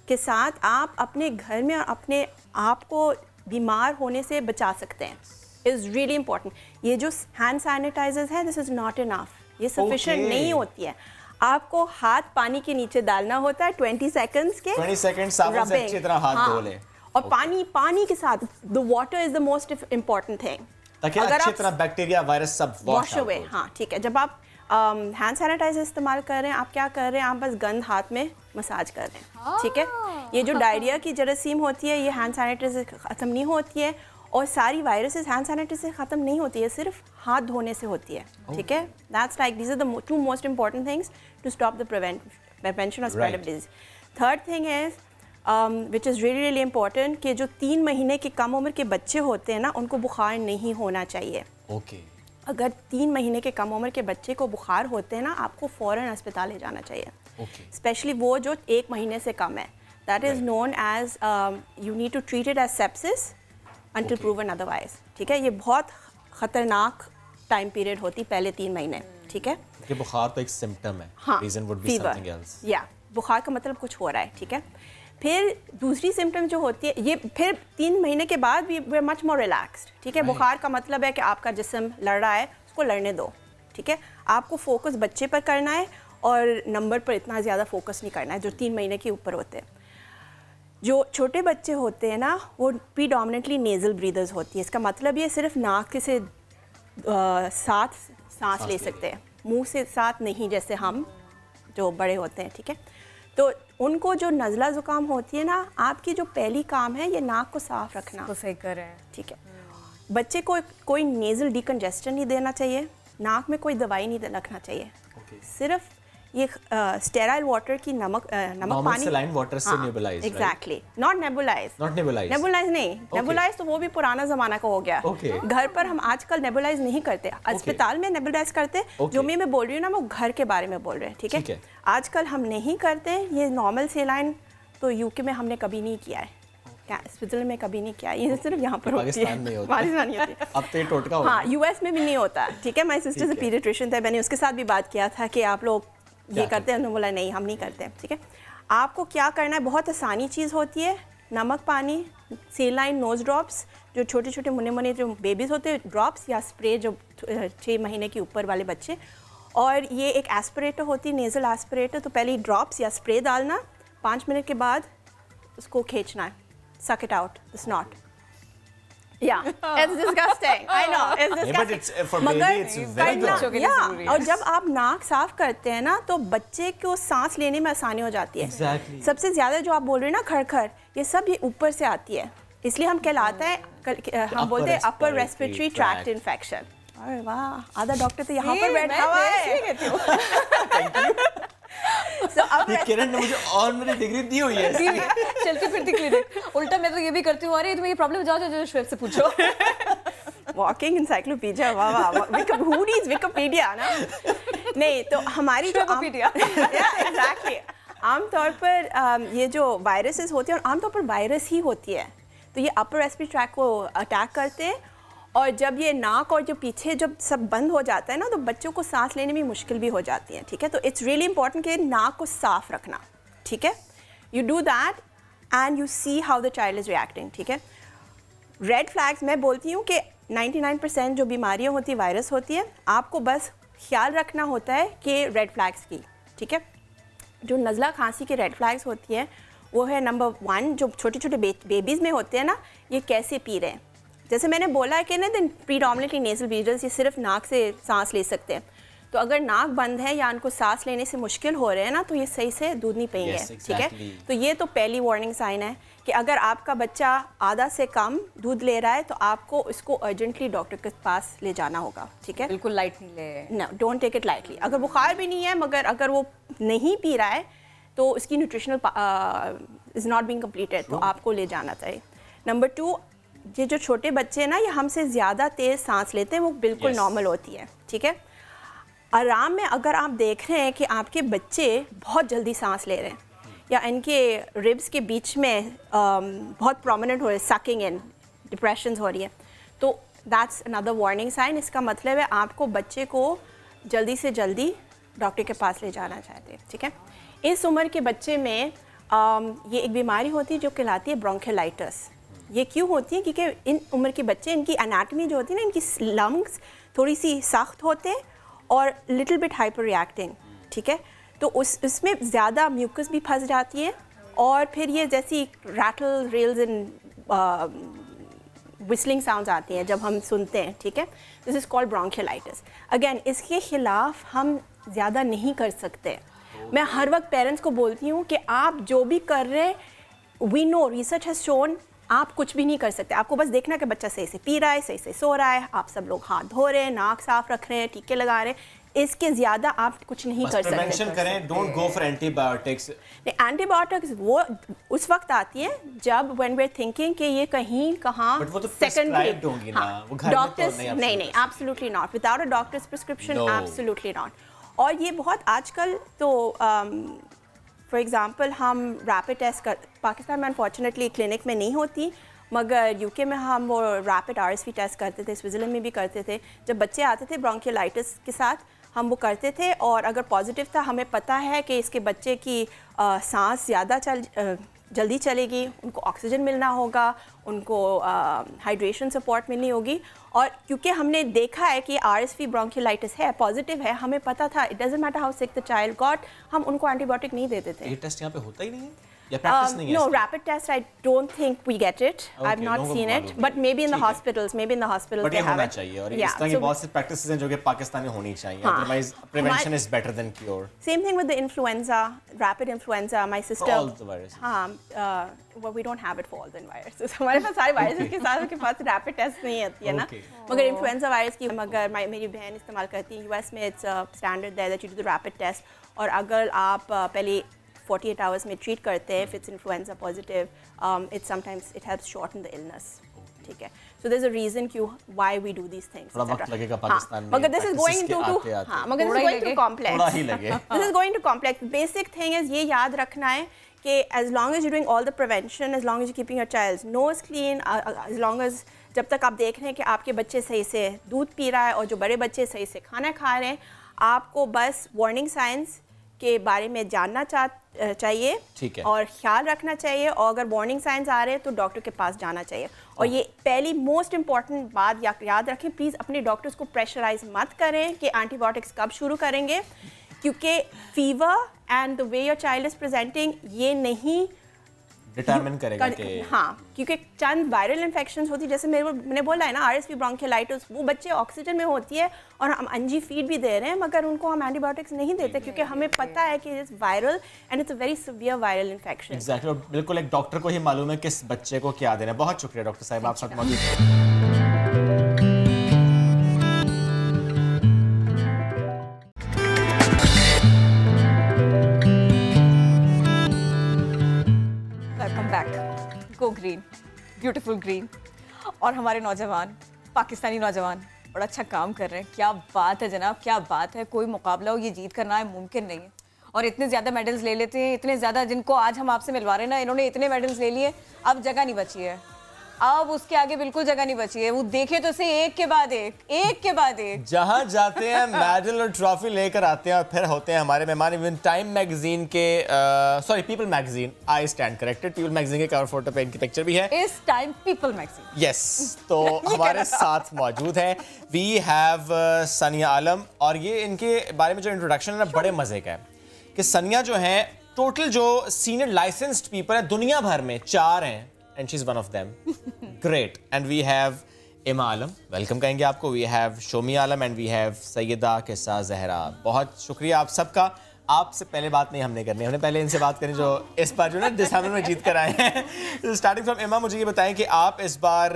के साथ आप अपने घर में और अपने आप को बीमार होने से बचा सकते हैं। Is really important. ये जो हैंड सैनिटाइजर्स है, दिस इज़ नॉट इनफ, ये सफिशिएंट नहीं होती है। आपको हाथ पानी के नीचे डालना होता है 20 सेकंड्स के,
20 सेकंड साबुन से अच्छी तरह हाथ धो लें।
और पानी के साथ the water is the most important thing,
ताकि अच्छी तरह बैक्टीरिया वायरस सब वॉश
अवे। हाँ, ठीक है। जब आप हैंड सैनिटाइजर इस्तेमाल कर रहे हैं, आप क्या कर रहे हैं, आप बस गंद हाथ में मसाज कर रहे हैं, ठीक है। ये जो डायरिया की जरासीम होती है, ये हैंड सैनिटाइजर से ख़त्म नहीं होती है, और सारी वायरसेस हैंड सैनिटाइजर से ख़त्म नहीं होती है, सिर्फ हाथ धोने से होती है, ठीक है। That's like these are the 2 most important things to stop the prevention of spread of disease. Third thing is which is really really important कि जो 3 महीने के कम उम्र के बच्चे होते हैं ना, उनको बुखार नहीं होना चाहिए। अगर 3 महीने के कम उम्र के बच्चे को बुखार होते हैं ना, आपको फ़ौरन अस्पताल ले जाना चाहिए, स्पेशली वो जो 1 महीने से कम है। That is known as you need to treat it as sepsis until proven otherwise, ठीक है। ये बहुत ख़तरनाक टाइम पीरियड होती पहले 3 महीने, ठीक है।
कि बुखार तो एक सिम्टम है,
हाँ,
reason would be something else.
या बुखार का मतलब कुछ हो रहा है, ठीक है। फिर दूसरी सिम्टम जो होती है, ये फिर 3 महीने के बाद we are much more relaxed, ठीक है। बुखार का मतलब है कि आपका जिस्म लड़ रहा है, उसको लड़ने दो, ठीक है। आपको फोकस बच्चे पर करना है और नंबर पर इतना ज़्यादा फोकस नहीं करना है जो 3 महीने के ऊपर होते हैं। जो छोटे बच्चे होते हैं ना, वो प्रीडोमिनेंटली नेज़ल ब्रीदर्स होती है। इसका मतलब ये सिर्फ नाक से साथ सांस ले सकते हैं, मुंह से साथ नहीं, जैसे हम जो बड़े होते हैं, ठीक है। तो उनको जो नज़ला ज़ुकाम होती है ना, आपकी जो पहली काम है ये नाक को साफ रखना,
तो सही कर रहे हैं,
ठीक है। बच्चे को कोई नेज़ल डिकंजेस्शन नहीं देना चाहिए, नाक में कोई दवाई नहीं रखना चाहिए, सिर्फ ये स्टेराइल वाटर की नमक पानी,
सलाइन वाटर से nebulize,
exactly, not nebulize, nebulize नहीं, नेबुलाइज तो वो भी पुराना जमाना का हो गया। घर पर हम आजकल नेबुलाइज नहीं करते, अस्पताल में नेबुलाइज करते। जो मैं बोल रही हूँ ना, वो घर के बारे में बोल रहे हैं, ठीक है। आजकल हम नहीं करते ये नॉर्मल सलाइन, तो यूके में हमने कभी नहीं किया है, स्विट्जरलैंड में कभी नहीं किया, ये सिर्फ यहाँ पर होती है, पाकिस्तान नहीं होती।
अब तो ये टोटका होगा।
हाँ, यूएस में भी नहीं होता, ठीक है। माय सिस्टर से पीडियाट्रिशियन थे, मैंने उसके साथ भी बात किया था कि आप लोग ये करते हैं, उन्होंने बोला नहीं हम नहीं करते, ठीक है। आपको क्या करना है, बहुत आसानी चीज़ होती है, नमक पानी, सेलाइन नोज ड्रॉप्स, जो छोटे छोटे मुन्ने मुन्ने जो बेबीज़ होते हैं, ड्रॉप्स या स्प्रे जो 6 महीने के ऊपर वाले बच्चे, और ये एक एस्पिरेटर होती है, नेज़ल एस्पिरेटर। तो पहले ड्रॉप्स या स्प्रे डालना, 5 मिनट के बाद उसको खींचना है, suck it out, the snot. Yeah, it's disgusting. I know, it's disgusting.
But it's for baby, it's very good.
Yeah, और जब आप नाक साफ करते हैं ना, तो बच्चे को सांस लेने में आसानी हो जाती है।
Exactly.
सबसे ज़्यादा जो आप बोल रहे हैं ना, खड़खड़, ये सब ये ऊपर से आती है, इसलिए हम कहलाता है, हम बोलते हैं अपर रेस्पिरेटरी ट्रैक्ट इन्फेक्शन। अरे वाह, आधा डॉक्टर तो यहाँ पर बैठा हुआ है।
किरण ने मुझे ऑनरी डिग्री दी हुई है,
चलती फिरती क्लिनिक। उल्टा मैं तो ये भी करती हूँ, अरे तुम्हें ये प्रॉब्लम, जाओ जाओ शुएब से पूछो।
वॉकिंग इंसाइक्लोपीडिया, वाह वाह, हू नीड्स विकिपीडिया ना। नहीं तो हमारी जो एग्जैक्टली आमतौर पर ये जो वायरसेस होते हैं, और आमतौर पर वायरस ही होती है, तो ये अपर रेस्पिरेटरी ट्रैक्ट को अटैक करते हैं, और जब ये नाक और जो पीछे जब सब बंद हो जाता है ना, तो बच्चों को सांस लेने में मुश्किल भी हो जाती है, ठीक है। तो इट्स रियली इंपॉर्टेंट कि नाक को साफ रखना, ठीक है। You do that and you see how the child is reacting, ठीक है। रेड फ्लैग्स, मैं बोलती हूँ कि 99% जो बीमारियाँ होती, वायरस होती है, आपको बस ख्याल रखना होता है कि रेड फ्लैग्स की, ठीक है। जो नज़ला खांसी की रेड फ्लैग्स होती है, वो है नंबर 1, जो छोटे छोटे बेबीज़ में होते हैं ना, ये कैसे पी रहे हैं। जैसे मैंने बोला है कि ना, दिन प्रीडोमिनेटली नेज़ल ब्रीदर्स, ये सिर्फ नाक से सांस ले सकते हैं। तो अगर नाक बंद है या उनको सांस लेने से मुश्किल हो रहे हैं ना, तो ये सही से दूध नहीं पिएंगे, ठीक है। तो ये तो पहली वार्निंग साइन है कि अगर आपका बच्चा आधा से कम दूध ले रहा है, तो आपको इसको अर्जेंटली डॉक्टर के पास ले जाना होगा, ठीक है।
बिल्कुल लाइट नहीं ले,
no, don't take it lightly. अगर बुखार भी नहीं है, मगर अगर वो नहीं पी रहा है, तो उसकी nutritional is not being completed, तो आपको ले जाना चाहिए। नंबर 2, ये जो छोटे बच्चे हैं ना, ये हमसे ज़्यादा तेज़ सांस लेते हैं, वो बिल्कुल नॉर्मल होती है, ठीक है। आराम में अगर आप देख रहे हैं कि आपके बच्चे बहुत जल्दी सांस ले रहे हैं, या इनके रिब्स के बीच में बहुत प्रोमिनेंट हो रहे हैं, सकिंग इन, डिप्रेशंस हो रही है, तो दैट्स अनदर वार्निंग साइन। इसका मतलब है आपको बच्चे को जल्दी से जल्दी डॉक्टर के पास ले जाना चाहते हैं, ठीक है। इस उम्र के बच्चे में ये एक बीमारी होती है जो कहलाती है ब्रोंकियोलाइटिस। ये क्यों होती है? क्योंकि इन उम्र के बच्चे, इनकी एनाटमी जो होती है ना, इनकी लंग्स थोड़ी सी सख्त होते हैं और लिटिल बिट हाइपर रिएक्टिंग, ठीक है। तो उसमें ज़्यादा म्यूकस भी फंस जाती है, और फिर ये जैसी rattle rales and whistling sounds आती हैं जब हम सुनते हैं, ठीक है। This is called bronchiolitis. Again, इसके ख़िलाफ़ हम ज़्यादा नहीं कर सकते। मैं हर वक्त पेरेंट्स को बोलती हूँ कि आप जो भी कर रहे हैं, we know, research has shown, आप कुछ भी नहीं कर सकते। आपको बस देखना कि बच्चा सही से पी रहा है, सही से सो रहा है, आप सब लोग हाथ धो रहे हैं, नाक साफ रख रहे हैं, टीके लगा रहे हैं, इसके ज़्यादा आप कुछ नहीं कर सकते।
प्रिवेंशन करें, don't go for antibiotics.
Antibiotics वो उस वक्त आती है जब व्हेन वी आर थिंकिंग कि ये कहीं कहाँ
सेकंडरी होंगी ना, वो घर में
डॉक्टर्स नहीं, absolutely not, without a doctor's prescription, absolutely not. और ये बहुत आजकल तो फॉर एग्ज़ाम्पल हम रैपिड टेस्ट कर, पाकिस्तान में अनफॉर्चुनेटली क्लिनिक में नहीं होती, मगर यूके में हम वो रैपिड RSV टेस्ट करते थे, स्विट्ज़रलैंड में भी करते थे। जब बच्चे आते थे ब्रोंकियोलाइटिस के साथ हम वो करते थे, और अगर पॉजिटिव था हमें पता है कि इसके बच्चे की सांस ज़्यादा जल्दी चलेगी, उनको ऑक्सीजन मिलना होगा, उनको हाइड्रेशन सपोर्ट मिलनी होगी। और क्योंकि हमने देखा है कि RSV ब्रोंकियोलाइटिस है, पॉजिटिव है, हमें पता था it doesn't matter how sick the child got, हम उनको एंटीबायोटिक नहीं देते थे।
ये टेस्ट यहाँ पे होता ही नहीं है या प्रैक्टिस नहीं है?
No, rapid test I don't think we get it. I've not seen it, but maybe in the hospitals, maybe in the hospitals
they have it. चाहिए और इस तरह की बहुत सी practices हैं जो कि पाकिस्तान में होनी चाहिए. Otherwise, prevention is better than cure.
Same thing with the influenza, rapid influenza. My sister.
For all the viruses.
हाँ, well we don't have it for all the viruses. हमारे पास सारे viruses के साथ उनके पास rapid test नहीं आती है ना. मगर influenza virus की मगर मेरी बहन इस्तेमाल करती है. US में it's standard there that you do the rapid test. और अगर आप पहले 48 hours में ट्रीट करते हैं, if it's influenza positive, it sometimes it helps shorten the illness. ठीक है, so there's a reason why we do these things.
थोड़ा वक्त लगेगा पाकिस्तान में.
मगर this is going into हाँ, मगर this is going to complex.
थोड़ा ही लगे.
This is going to complex. Basic thing is ये याद रखना है कि as long as you're doing all the prevention, as long as you're keeping your child's nose clean, as long as जब तक आप देख रहे हैं कि आपके बच्चे सही से दूध पी रहा है और जो बड़े बच्चे सही से खाना खा रहे हैं, आपको बस वार्निंग साइंस के बारे में जानना चाहिए और ख्याल रखना चाहिए, और अगर वार्निंग साइंस आ रहे हैं तो डॉक्टर के पास जाना चाहिए। और ये पहली मोस्ट इंपॉर्टेंट बात याद रखें, प्लीज़ अपने डॉक्टर्स को प्रेशराइज मत करें कि एंटीबायोटिक्स कब शुरू करेंगे, क्योंकि fever and the way your child is presenting ये नहीं
डिटरमिन करेगा कि
हाँ, क्योंकि चंद वायरल इन्फेक्शंस होती है, जैसे मैंने बोला है ना RSV ब्रोंकियोलाइटिस, वो बच्चे ऑक्सीजन में होती है और हम अंजी फीड भी दे रहे हैं, मगर उनको हम एंटीबायोटिक्स नहीं देते क्योंकि हमें पता है कि it's viral and it's a very severe viral infection.
Exactly, और बिल्कुल एक डॉक्टर को ही मालूम है किस बच्चे को क्या देना है। बहुत शुक्रिया डॉक्टर साहब, आप साथ मौजूद हैं।
Go green, beautiful green. और हमारे नौजवान, पाकिस्तानी नौजवान बड़ा अच्छा काम कर रहे हैं। क्या बात है जनाब, क्या बात है। कोई मुकाबला हो, ये जीत करना है मुमकिन नहीं है। और इतने ज़्यादा मेडल्स ले लेते हैं, इतने ज़्यादा, जिनको आज हम आपसे मिलवा रहे हैं ना, इन्होंने इतने मेडल्स ले लिए, अब जगह नहीं बची है, अब उसके आगे बिल्कुल जगह नहीं बची है। वो देखे तो सही, एक के बाद एक
जहां जाते हैं मेडल और ट्रॉफी लेकर आते हैं और फिर होते हैं हमारे मेहमान। इवन टाइम मैगजीन के people magazine, I stand corrected, people magazine के कवर फोटो पे इनकी पिक्चर भी है
इस टाइम पीपल मैगजीन।
यस, तो हमारे साथ मौजूद हैं वी हैव सनिया आलम। और ये इनके बारे में जो इंट्रोडक्शन है ना, बड़े मजे का है कि सनिया जो है, टोटल जो सीनियर लाइसेंस्ड पीपल है दुनिया भर में 4 हैं, and she's one of them. Great. And we have Ima Alam, welcome कहेंगे आपको, we have Shomi Alam and we have Syeda किस्सा ज़हरा। बहुत शुक्रिया आप सबका। आपसे पहले बात नहीं हमने करनी, हमने पहले इनसे बात करनी जो इस बार जो ना दिसंबर में जीत कर आए हैं। स्टार्टिंग फ्रॉम इमा, मुझे ये बताएं कि आप इस बार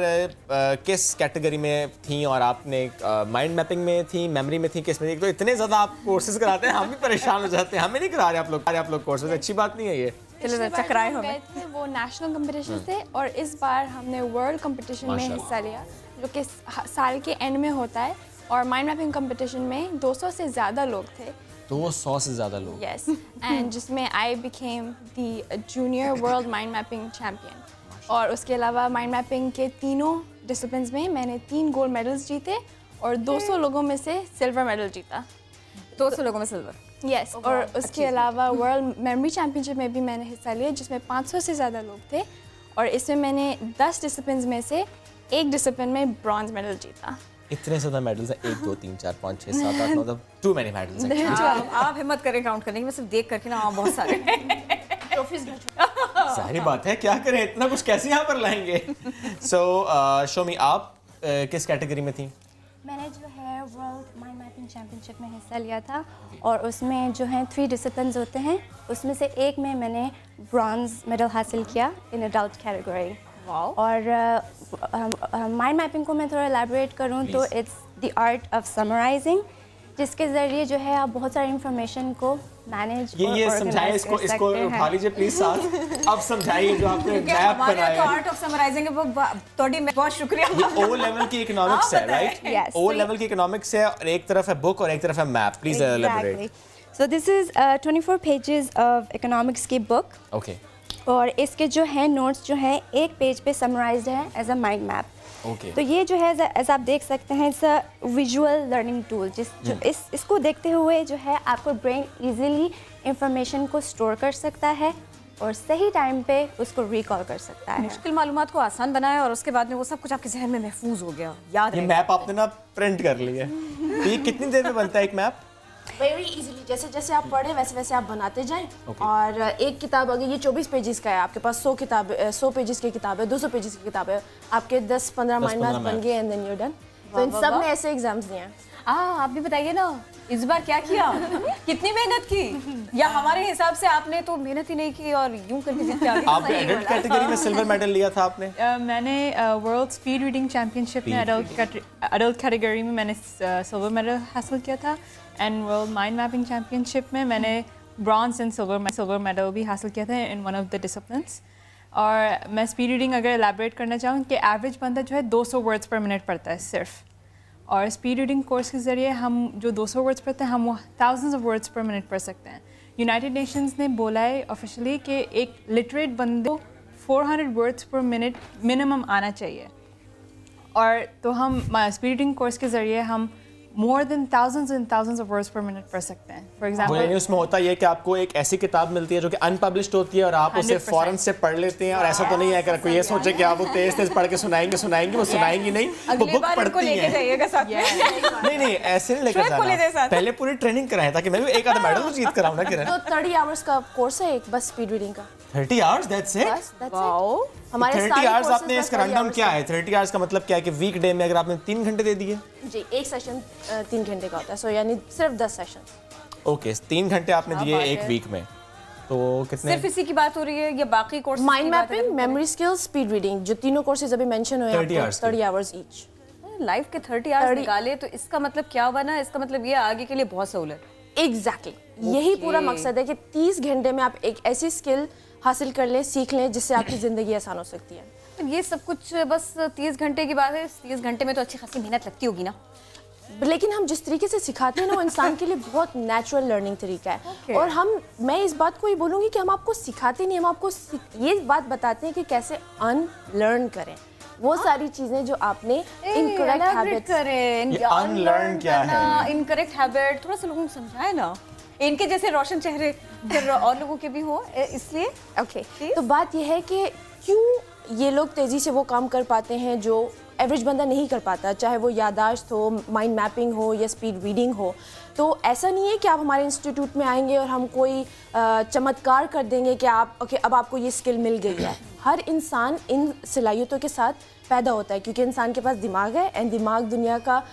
किस कैटेगरी में थी, और आपने माइंड मैपिंग में थी, मेमोरी में थी, किस में थी? तो इतने ज़्यादा आप कोर्सेज कराते हैं, हम भी परेशान हो जाते हैं, हमें नहीं करा रहे आप लोग कोर्सेज, अच्छी बात नहीं है ये।
चकराए हमें
थे, वो नेशनल कंपटीशन थे, और इस बार हमने वर्ल्ड कंपटीशन में हिस्सा लिया जो कि साल के एंड में होता है। और माइंड मैपिंग कंपटीशन में 200 से ज़्यादा लोग थे,
200 से ज़्यादा लोग।
यस, एंड जिसमें I became the junior world mind mapping champion. और उसके अलावा माइंड मैपिंग के तीनों डिसिप्लिन्स में मैंने 3 गोल्ड मेडल्स जीते और 200 लोगों में से सिल्वर मेडल जीता।
200 लोगों में सिल्वर,
यस। और उसके अलावा वर्ल्ड मेमोरी चैम्पियनशिप में भी मैंने हिस्सा लिया जिसमें 500 से ज़्यादा लोग थे, और इसमें मैंने 10 डिसिप्लिन्स में से एक डिसिप्लिन में ब्रॉन्ज मेडल जीता।
इतने ज़्यादा मेडल्स हैं, 1 2 3 4 5 6 7 8 9, टू मेनी मेडल्स हैं।
आप हिम्मत करें काउंट करने की, मैं सिर्फ देख करके ना बहुत सारे ट्रॉफीज।
सारी बात है, क्या करें, इतना कुछ कैसे यहाँ पर लाएंगे। सो शोमी, आप किस कैटेगरी में थी?
मैंने जो है वर्ल्ड माइंड मैपिंग चैम्पियनशिप में हिस्सा लिया था, और उसमें जो है 3 डिसिप्लिन्स होते हैं, उसमें से एक में मैंने ब्रॉन्ज मेडल हासिल किया इन एडल्ट कैटेगरी। और माइंड मैपिंग को मैं थोड़ा एलैबोरेट करूँ तो it's the art of summarising, जिसके ज़रिए जो है आप बहुत सारी इंफॉर्मेशन को मैनेज
ये समझाइए, इसको उठा लीजिए प्लीज साथ। अब समझाइए जो आपने मैप बनाया है।
आर्ट ऑफ समराइजिंग वो तोड़ी में बहुत शुक्रिया।
ये ओ लेवल की इकोनॉमिक्स है, राइट? ओ लेवल की इकोनॉमिक्स है, और एक तरफ है बुक और एक तरफ है map. Please elaborate.
So this is 24 pages of economics की book.
Okay.
और इसके जो है नोट्स जो हैं एक पेज पे समराइज्ड है as a mind map.
Okay.
तो ये जो है एज आप देख सकते हैं it's a visual learning tool इसको देखते हुए जो है आपको ब्रेन इजीली इंफॉर्मेशन को स्टोर कर सकता है और सही टाइम पे उसको रिकॉल कर सकता है.
मुश्किल मालूमात को आसान बनाया और उसके बाद में वो सब कुछ आपके जहन में महफूज हो गया, याद
ये मैप आपने ना प्रिंट कर लिया है. तो ये कितनी देर में बनता है एक मैप?
वेरी इजीली, जैसे जैसे आप पढ़ें वैसे वैसे आप बनाते जाएं. और एक किताब अगर ये 24 पेजेस का है, आपके पास 100 पेजेस की किताब है, 200 पेजेस की किताब है, आपके 10-15 माइंड मैप बन गए एंड देन यू डन. तो इन सब ने ऐसे एग्जाम्स दिए हैं.
आप भी बताइए ना इस बार क्या किया, कितनी मेहनत की, या हमारे हिसाब से आपने तो मेहनत ही नहीं की और यूं करके जीत के आ गए.
आपने एडल्ट कैटेगरी में सिल्वर मेडल लिया था आपने?
मैंने वर्ल्ड स्पीड रीडिंग चैंपियनशिप में एडल्ट कैटेगरी में मैंने सिल्वर मेडल हासिल किया था and world mind mapping championship में मैंने ब्रॉन्ज एंड सिल्वर मेडल भी हासिल किया था in one of the disciplines. और मैं स्पीड रीडिंग अगर एलैबोरेट करना चाहूँ कि एवरेज बंदा जो है 200 वर्ड्स पर मिनट पढ़ता है सिर्फ. और स्पीड रीडिंग कोर्स के ज़रिए हम जो 200 वर्ड्स पढ़ते हैं हम वो थाउजेंड्स ऑफ वर्ड्स पर मिनट पढ़ सकते हैं. यूनाइटेड नेशंस ने बोला है ऑफिशियली कि एक लिटरेट बंदे को 400 वर्ड्स पर मिनट मिनिमम आना चाहिए. और तो हम स्पीड रीडिंग कोर्स के ज़रिए हम more than thousands and thousands of words per minute पढ़ सकते हैं. For example,
उसमें होता ये कि आपको एक ऐसी किताब मिलती है जो कि अनपब्लिश्ड होती है और आप उसे फौरन से पढ़ लेते हैं. और ऐसा तो नहीं है कि कोई ये सोचे कि आप वो तेज पढ़ के सुनाएंगे वो सुनाएंगे नहीं, वो बुक पढ़ती हैं. नहीं ऐसे नहीं लेकर जाना, पहले पूरी ट्रेनिंग कराएं ताकि मैं भी एक आधा मेडल जीत कर आऊं ना. किरण,
तो 30 आवर्स का कोर्स है एक बस स्पीड रीडिंग का.
30 आवर्स, दैट्स इट.
वाओ. हमारे
30 आवर्स आपने इसका रनडाउन क्या है? 30 आवर्स का मतलब क्या है कि वीक डे में अगर आपने 3 घंटे दे दिए
जी, एक सेशन 3 घंटे का होता है, सो यानी सिर्फ 10 सेशन.
ओके, 3 घंटे आपने दिए एक वीक में, तो कितने?
सिर्फ इसी की बात हो रही है या बाकी course?
Mind mapping, memory skills, speed reading, जो तीनों कोर्सेज अभी मेंशन हुए हैं, 30 आवर्स ईच.
लाइफ के 30 आवर्स निकाले तो इसका मतलब क्या हुआ ना, इसका मतलब ये आगे के लिए बहुत सहूलत.
एग्जैक्टली, यही पूरा मकसद है कि 30 घंटे में आप एक ऐसी स्किल हासिल कर लें, सीख लें, जिससे आपकी ज़िंदगी आसान हो सकती है.
ये सब कुछ बस 30 घंटे की बात है. 30 घंटे में तो अच्छी खासी मेहनत लगती होगी ना.
लेकिन हम जिस तरीके से सिखाते हैं ना वो इंसान के लिए बहुत नेचुरल लर्निंग तरीका है. और मैं इस बात को ही बोलूँगी कि हम आपको सिखाते नहीं, हम आपको ये बात बताते हैं कि कैसे अनलर्न करें वो सारी चीजें जो आपने इनकरेक्ट हैबिट्स
करें.
अनलर्न क्या है?
इनकरेक्ट हैबिट थोड़ा सा लोगों को समझाए ना, इनके जैसे रोशन चेहरे फिर और लोगों के भी हो, इसलिए.
ओके, तो बात यह है कि क्यों ये लोग तेज़ी से वो काम कर पाते हैं जो एवरेज बंदा नहीं कर पाता, चाहे वो यादाश्त हो, माइंड मैपिंग हो या स्पीड रीडिंग हो. तो ऐसा नहीं है कि आप हमारे इंस्टीट्यूट में आएंगे और हम कोई चमत्कार कर देंगे कि अब आपको ये स्किल मिल गई है. हर इंसान इन सलाहियतों के साथ पैदा होता है क्योंकि इंसान के पास दिमाग है एंड दिमाग दुनिया का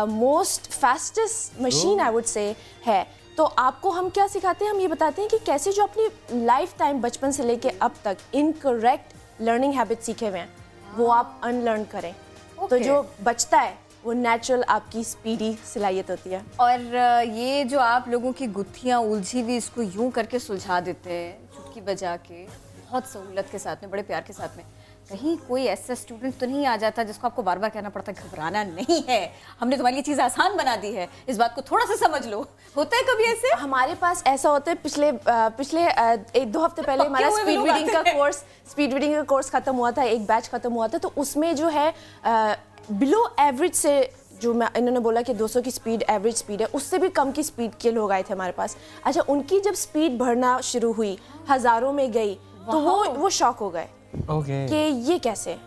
most fastest machine I would say है. तो आपको हम क्या सिखाते हैं, हम ये बताते हैं कि कैसे जो अपनी लाइफ टाइम बचपन से लेके अब तक इनकरेक्ट लर्निंग हैबिट सीखे हुए हैं वो आप अनलर्न करें. तो जो बचता है वो नेचुरल आपकी स्पीडी सलाहियत होती है.
और ये जो आप लोगों की गुत्थियाँ उलझी हुई इसको यूं करके सुलझा देते हैं चुटकी बजा के, बहुत सहूलत के साथ में, बड़े प्यार के साथ में. कहीं कोई ऐसा स्टूडेंट तो नहीं आ जाता जिसको आपको बार बार कहना पड़ता है घबराना नहीं है, हमने तुम्हारी ये चीज़ आसान बना दी है, इस बात को थोड़ा सा समझ लो. होता है कभी ऐसे?
हमारे पास ऐसा होता है. पिछले 1-2 हफ्ते पहले हमारा स्पीड रीडिंग का कोर्स खत्म हुआ था, एक बैच खत्म हुआ था. तो उसमें जो है बिलो एवरेज से जो इन्होंने बोला कि 200 की स्पीड एवरेज स्पीड है, उससे भी कम की स्पीड के लोग आए थे हमारे पास. अच्छा, उनकी जब स्पीड बढ़ना शुरू हुई, हज़ारों में गई, तो वो शॉक हो गए कि ये कैसे.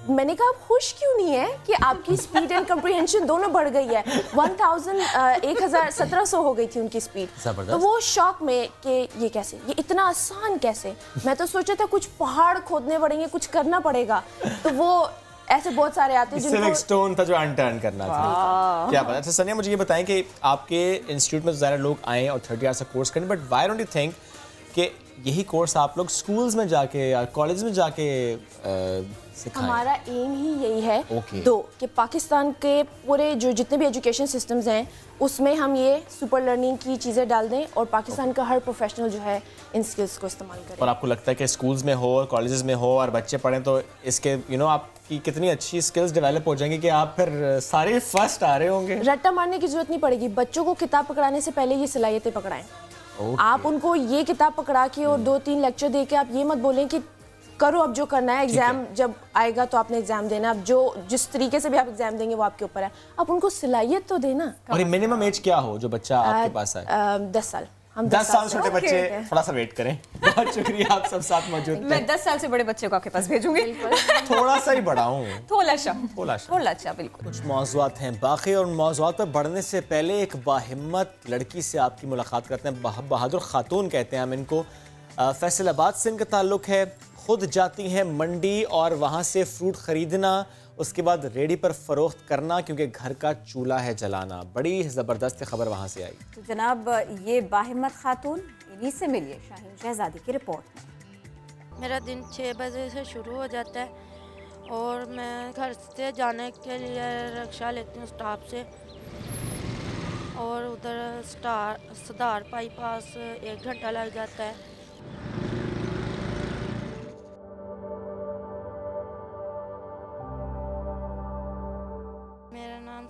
मैंने कहा आप खुश क्यों नहीं है कि आपकी स्पीड एंड कम्प्रीहेंशन दोनों बढ़ गई है. 1700 हो गई थी उनकी स्पीड. तो वो शॉक में कि ये कैसे, ये इतना आसान कैसे. मैं तो सोचा था कुछ पहाड़ खोदने पड़ेंगे, कुछ करना पड़ेगा. तो वो ऐसे बहुत सारे आते हैं
जिनको स्टोन था जो अनटर्न करना था. क्या बात है. अच्छा सनिया, मुझे ये बताएं कि आपके इंस्टीट्यूट में ज़्यादा लोग आए और 30 आवर्स का कोर्स करें, but why don't you think कि यही कोर्स आप लोग स्कूल्स में जाके या कॉलेज में जाके सिखाएं?
हमारा एम ही यही है
दो
कि पाकिस्तान के पूरे जो जितने भी एजुकेशन सिस्टम्स हैं उसमें हम ये सुपर लर्निंग की चीज़ें डाल दें और पाकिस्तान का हर प्रोफेशनल जो है इन स्किल्स को इस्तेमाल करे।
और आपको लगता है कि स्कूल्स में हो और कॉलेजेस में हो और बच्चे पढ़ें तो इसके आपकी कितनी अच्छी स्किल्स डेवलप हो जाएंगी कि आप फिर सारे फर्स्ट आ रहे होंगे?
रट्टा मारने की जरूरत नहीं पड़ेगी। बच्चों को किताब पकड़ाने से पहले ये सलाहियतें पकड़ाएं। आप उनको ये किताब पकड़ा के और 2-3 लेक्चर दे के आप ये मत बोलें कि करो अब जो करना है, एग्जाम जब आएगा तो आपने एग्जाम देना। अब जो जिस तरीके से भी आप एग्जाम देंगे वो आपके ऊपर है। आप उनको सलाहियत तो देना।
और मिनिमम एज क्या हो जो बच्चा आपके पास आए?
10 साल। हम
10 साल छोटे बच्चे थोड़ा सा वेट करें। बहुत शुक्रिया आप सब साथ मौजूद थे।
मैं 10 साल से बड़े बच्चे को आपके पास भेजूंगी।
थोड़ा सा ही बड़ा हूँ।
थोड़ा सा बिल्कुल।
कुछ मौज़ूआत हैं बाकी और मौज़ूआत पर बढ़ने से पहले एक बाहिम्मत लड़की से आपकी मुलाकात करते हैं। बहादुर खातून कहते हैं हम इनको। फैसलाबाद से इनका ताल्लुक़ है। खुद जाती हैं मंडी और वहाँ से फ्रूट ख़रीदना, उसके बाद रेडी पर फ़रोख्त करना क्योंकि घर का चूल्हा है जलाना। बड़ी ज़बरदस्त खबर वहाँ से आई।
तो जनाब ये बाहिम्मत खातून, इन्हीं से मिलिए शाहीन शहजादी की रिपोर्ट में।
मेरा दिन 6 बजे से शुरू हो जाता है और मैं घर से जाने के लिए रिक्शा लेती हूँ स्टॉप से और उधर सदार बाईपास 1 घंटा लग जाता है।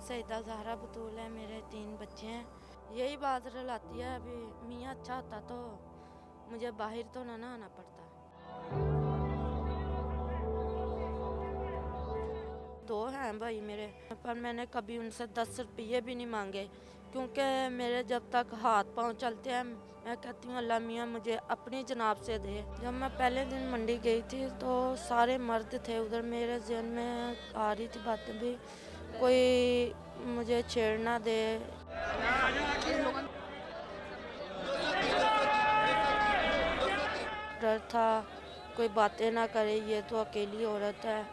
सईदा ज़हरा बतूल है, मेरे 3 बच्चे हैं। यही बात रलाती है अभी मियाँ अच्छा होता तो मुझे बाहर तो ना आना पड़ता। 2 हैं भाई मेरे, पर मैंने कभी उनसे 10 रुपये भी नहीं मांगे क्योंकि मेरे जब तक हाथ पाँव चलते हैं मैं कहती हूँ अल्लाह मियाँ मुझे अपनी जनाब से दे। जब मैं पहले दिन मंडी गई थी तो सारे मर्द थे उधर। मेरे ज़हन में आ रही थी बातें भी, कोई मुझे छेड़ना दे। डर था कोई बातें ना करे, ये तो अकेली औरत है,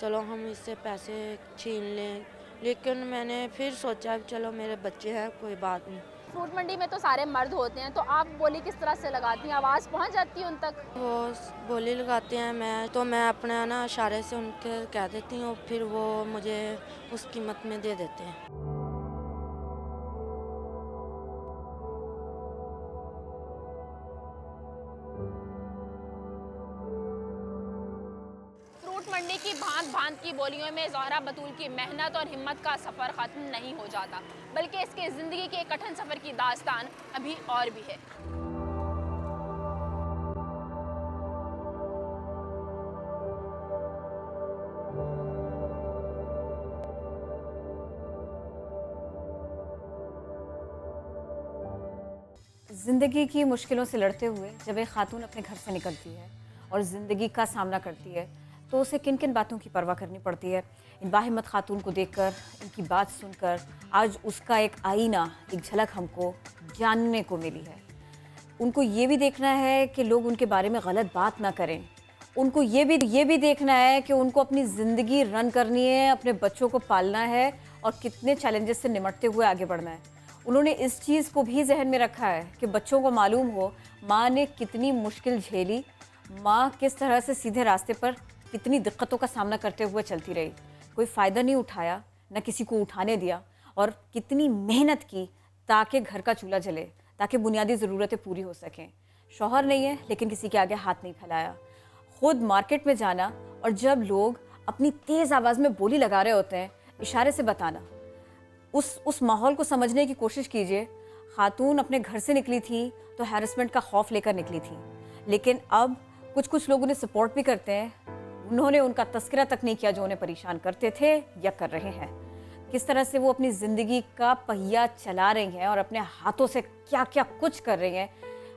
चलो हम इससे पैसे छीन लें। लेकिन मैंने फिर सोचा चलो मेरे बच्चे हैं, कोई बात नहीं।
फ्रूट मंडी में तो सारे मर्द होते हैं, तो आप बोली किस तरह से लगाती हैं? आवाज़ पहुंच जाती है उन तक?
वो बोली लगाते हैं, मैं अपने ना इशारे से उनके कह देती हूँ, फिर वो मुझे उस कीमत में दे देते हैं।
मंडी की भांत की बोलियों में ज़हरा बतूल की मेहनत और हिम्मत का सफ़र ख़त्म नहीं हो जाता, बल्कि इसके ज़िंदगी के कठिन सफ़र की दास्तान अभी और भी है।
ज़िंदगी की मुश्किलों से लड़ते हुए जब एक खातून अपने घर से निकलती है और ज़िंदगी का सामना करती है तो उसे किन किन बातों की परवाह करनी पड़ती है। इन बाहिम्मत खातून को देखकर, इनकी बात सुनकर आज उसका एक आईना, एक झलक हमको जानने को मिली है। उनको ये भी देखना है कि लोग उनके बारे में गलत बात ना करें। उनको ये भी देखना है कि उनको अपनी ज़िंदगी रन करनी है, अपने बच्चों को पालना है और कितने चैलेंजेस से निमटते हुए आगे बढ़ना है। उन्होंने इस चीज़ को भी जहन में रखा है कि बच्चों को मालूम हो माँ ने कितनी मुश्किल झेली, माँ किस तरह से सीधे रास्ते पर कितनी दिक्कतों का सामना करते हुए चलती रही, कोई फ़ायदा नहीं उठाया, न किसी को उठाने दिया, और कितनी मेहनत की ताकि घर का चूल्हा जले, ताकि बुनियादी ज़रूरतें पूरी हो सकें। शौहर नहीं है लेकिन किसी के आगे हाथ नहीं फैलाया। ख़ुद मार्केट में जाना और जब लोग अपनी तेज़ आवाज़ में बोली लगा रहे होते हैं, इशारे से बताना, उस माहौल को समझने की कोशिश कीजिए। खातून अपने घर से निकली थी तो हैरेसमेंट का खौफ लेकर निकली थी, लेकिन अब कुछ लोग उन्हें सपोर्ट भी करते हैं। उन्होंने उनका तस्करा तक नहीं किया जो उन्हें परेशान करते थे या कर रहे हैं। किस तरह से वो अपनी ज़िंदगी का पहिया चला रही हैं और अपने हाथों से क्या क्या कुछ कर रही हैं।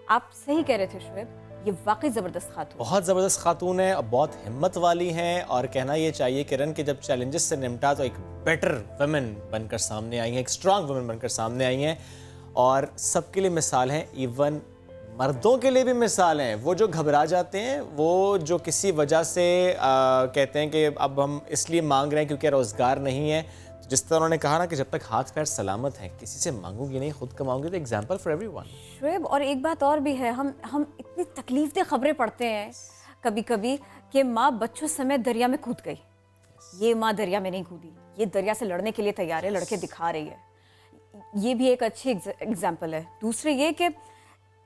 आप सही कह रहे थे शुएब, ये वाकई ज़बरदस्त खातून,
बहुत ज़बरदस्त खातून है और बहुत हिम्मत वाली हैं। और कहना ये चाहिए किरण कि जब चैलेंजेस से निपटा तो एक बेटर वुमेन बनकर सामने आई हैं, एक स्ट्रॉन्ग वुमेन बनकर सामने आई हैं और सबके लिए मिसाल हैं। इवन मर्दों के लिए भी मिसाल हैं। वो जो घबरा जाते हैं, वो जो किसी वजह से कहते हैं कि अब हम इसलिए मांग रहे हैं क्योंकि रोज़गार नहीं है। तो जिस तरह उन्होंने कहा ना कि जब तक हाथ पैर सलामत हैं किसी से मांगूंगी नहीं, खुद कमाऊंगी। तो एग्जाम्पल फॉर एवरीवन।
शुएब, और एक बात और भी है, हम इतनी तकलीफदेह खबरें पढ़ते हैं कभी कभी कि माँ बच्चों समेत दरिया में कूद गई। ये माँ दरिया में नहीं कूदी, ये दरिया से लड़ने के लिए तैयार है, लड़के दिखा रही है। ये भी एक अच्छी एग्जाम्पल है। दूसरे ये कि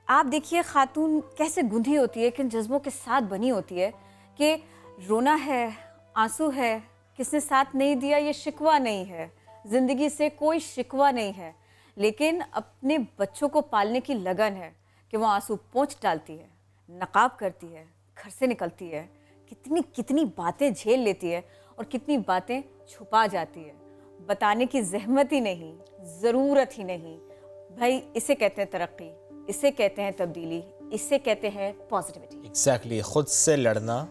आप देखिए खातून कैसे गुंधी होती है, किन जज्बों के साथ बनी होती है कि रोना है, आंसू है, किसने साथ नहीं दिया ये शिकवा नहीं है, ज़िंदगी से कोई शिकवा नहीं है, लेकिन अपने बच्चों को पालने की लगन है कि वो आंसू पोंछ डालती है, नकाब करती है, घर से निकलती है, कितनी कितनी बातें झेल लेती है और कितनी बातें छुपा जाती है। बताने की ज़हमत ही नहीं, ज़रूरत ही नहीं। भाई इसे कहते हैं तरक्की, इसे कहते हैं तब्दीली, इसे कहते हैं पॉजिटिविटी।
एग्जैक्टली, खुद से लड़ना,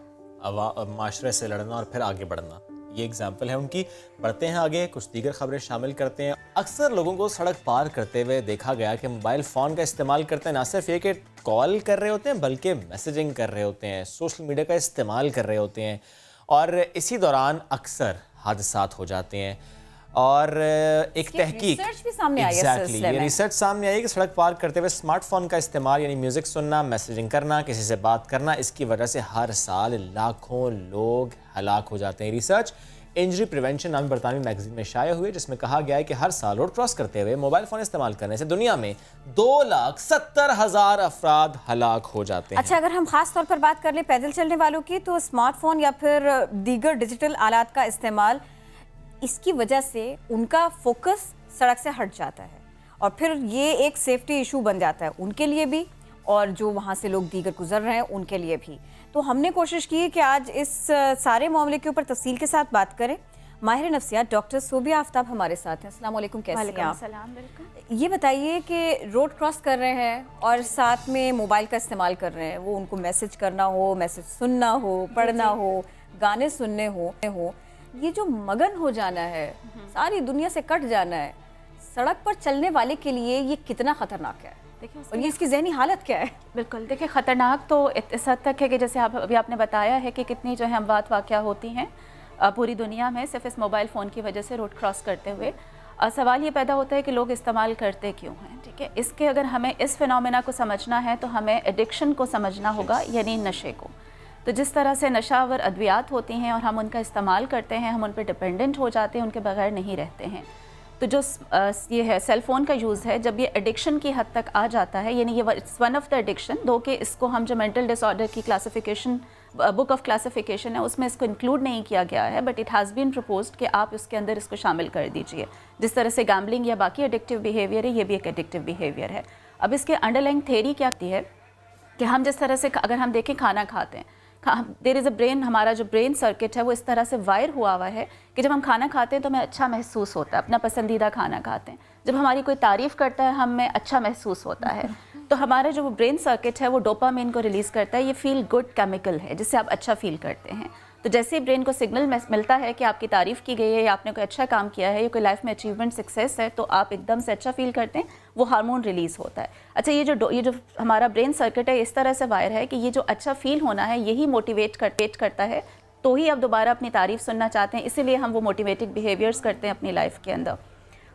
माशरे से लड़ना और फिर आगे बढ़ना, ये एग्जाम्पल है उनकी। बढ़ते हैं आगे, कुछ दीगर खबरें शामिल करते हैं। अक्सर लोगों को सड़क पार करते हुए देखा गया कि मोबाइल फ़ोन का इस्तेमाल करते हैं, ना सिर्फ ये कि कॉल कर रहे होते हैं बल्कि मैसेजिंग कर रहे होते हैं, सोशल मीडिया का इस्तेमाल कर रहे होते हैं और इसी दौरान अक्सर हादसात हो जाते हैं। और एक तहकीक
भी सामने आई है,
ये रिसर्च सामने आई कि सड़क पार करते हुए स्मार्टफोन का इस्तेमाल यानी म्यूज़िक सुनना, मैसेजिंग करना, किसी से बात करना, इसकी वजह से हर साल लाखों लोग हलाक हो जाते हैं। रिसर्च इंजरी प्रिवेंशन नामी बरतानवी मैगजीन में शाया हुई, जिसमें कहा गया है कि हर साल रोड क्रॉस करते हुए मोबाइल फ़ोन इस्तेमाल करने से दुनिया में 2,70,000 अफराद हलाक हो जाते हैं।
अच्छा, अगर हम खास तौर पर बात कर लें पैदल चलने वालों की, तो स्मार्टफोन या फिर दीगर डिजिटल आलात का इस्तेमाल, इसकी वजह से उनका फोकस सड़क से हट जाता है और फिर ये एक सेफ्टी इशू बन जाता है उनके लिए भी और जो वहाँ से लोग दीगर गुजर रहे हैं उनके लिए भी। तो हमने कोशिश की कि आज इस सारे मामले के ऊपर तफसील के साथ बात करें। माहिर नफ्सियात डॉक्टर सोबिया आफ्ताब हमारे साथ हैं। अस्सलाम वालेकुम, कैसे हैं आप? ये बताइए कि रोड क्रॉस कर रहे हैं और साथ में मोबाइल का इस्तेमाल कर रहे हैं, वो उनको मैसेज करना हो, मैसेज सुनना हो, पढ़ना हो, गाने सुनने हो, ये जो मगन हो जाना है, सारी दुनिया से कट जाना है, सड़क पर चलने वाले के लिए ये कितना ख़तरनाक है? देखिए, और ये इसकी जहनी हालत क्या है?
बिल्कुल, देखिए ख़तरनाक तो इस हद तक है कि जैसे अभी आपने बताया है कि कितनी जो है अमवात वाक़या होती हैं पूरी दुनिया में सिर्फ इस मोबाइल फ़ोन की वजह से रोड क्रॉस करते हुए। सवाल ये पैदा होता है कि लोग इस्तेमाल करते क्यों हैं, ठीक है? इसके अगर हमें इस फिनोमेना को समझना है तो हमें एडिक्शन को समझना होगा, यानी नशे को। तो जिस तरह से नशावर अद्वियात होती हैं और हम उनका इस्तेमाल करते हैं, हम उन पर डिपेंडेंट हो जाते हैं, उनके बगैर नहीं रहते हैं। तो जो ये है सेल फ़ोन का यूज़ है, जब ये एडिक्शन की हद तक आ जाता है, यानी ये it's one of the addiction, though कि इसको हम जो मेंटल डिसऑर्डर की क्लासिफिकेशन बुक ऑफ क्लासिफिकेशन है उसमें इसको इंक्लूड नहीं किया गया है, but it has been proposed कि आप इसके अंदर इसको शामिल कर दीजिए। जिस तरह से गैम्बलिंग या बाकी एडिक्टिव बिहेवियर है, ये भी एक एडिक्टिव बिहेवियर है। अब इसके अंडरलाइंग थ्योरी क्या होती है कि हम जिस तरह से अगर हम देखें खाना खाते हैं, देयर इज़ अ ब्रेन, हमारा जो ब्रेन सर्किट है वो इस तरह से वायर हुआ हुआ है कि जब हम खाना खाते हैं तो हमें अच्छा महसूस होता है, अपना पसंदीदा खाना खाते हैं। जब हमारी कोई तारीफ़ करता है हमें अच्छा महसूस होता है, तो हमारा जो ब्रेन सर्किट है वो डोपामाइन को रिलीज़ करता है। ये फील गुड केमिकल है जिससे आप अच्छा फील करते हैं। तो जैसे ही ब्रेन को सिग्नल मिलता है कि आपकी तारीफ़ की गई है या आपने कोई अच्छा काम किया है या कोई लाइफ में अचीवमेंट सक्सेस है, तो आप एकदम से अच्छा फील करते हैं, वो हार्मोन रिलीज़ होता है। अच्छा, ये जो हमारा ब्रेन सर्किट है इस तरह से वायर है कि ये जो अच्छा फील होना है यही मोटिवेट करता है, तो ही आप दोबारा अपनी तारीफ़ सुनना चाहते हैं, इसीलिए हम वो मोटिवेटिंग बिहेवियर्स करते हैं अपनी लाइफ के अंदर।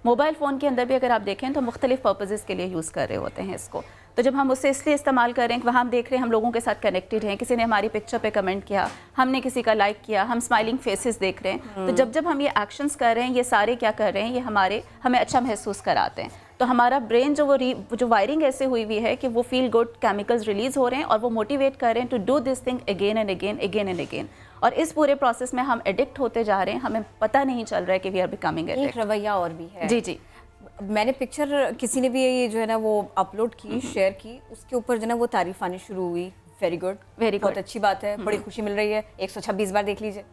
मोबाइल फ़ोन के अंदर भी अगर आप देखें तो मुख्तलिफ़ पर्पसेस के लिए यूज़ कर रहे होते हैं इसको। तो जब हम उसे इसलिए इस्तेमाल कर रहे हैं कि वहाँ हम देख रहे हैं हम लोगों के साथ कनेक्टेड हैं, किसी ने हमारी पिक्चर पे कमेंट किया, हमने किसी का लाइक किया, हम स्माइलिंग फेसेस देख रहे हैं। तो जब हम ये एक्शंस कर रहे हैं, ये सारे क्या कर रहे हैं, ये हमें अच्छा महसूस कराते हैं। तो हमारा ब्रेन जो वायरिंग ऐसे हुई हुई है कि वो फील गुड केमिकल्स रिलीज़ हो रहे हैं और वो मोटिवेट कर रहे हैं to do this thing again and again, again and again. और इस पूरे प्रोसेस में हम एडिक्ट होते जा रहे हैं, हमें पता नहीं चल रहा है कि वी आर बिकमिंग एडिक्ट।
एक रवैया और भी है।
जी जी,
मैंने पिक्चर किसी ने भी ये जो है ना वो अपलोड की, शेयर की, उसके ऊपर जो है ना वो तारीफ आनी शुरू हुई, वेरी गुड, बहुत अच्छी बात है, बड़ी खुशी मिल रही है, 126 बार देख लीजिए।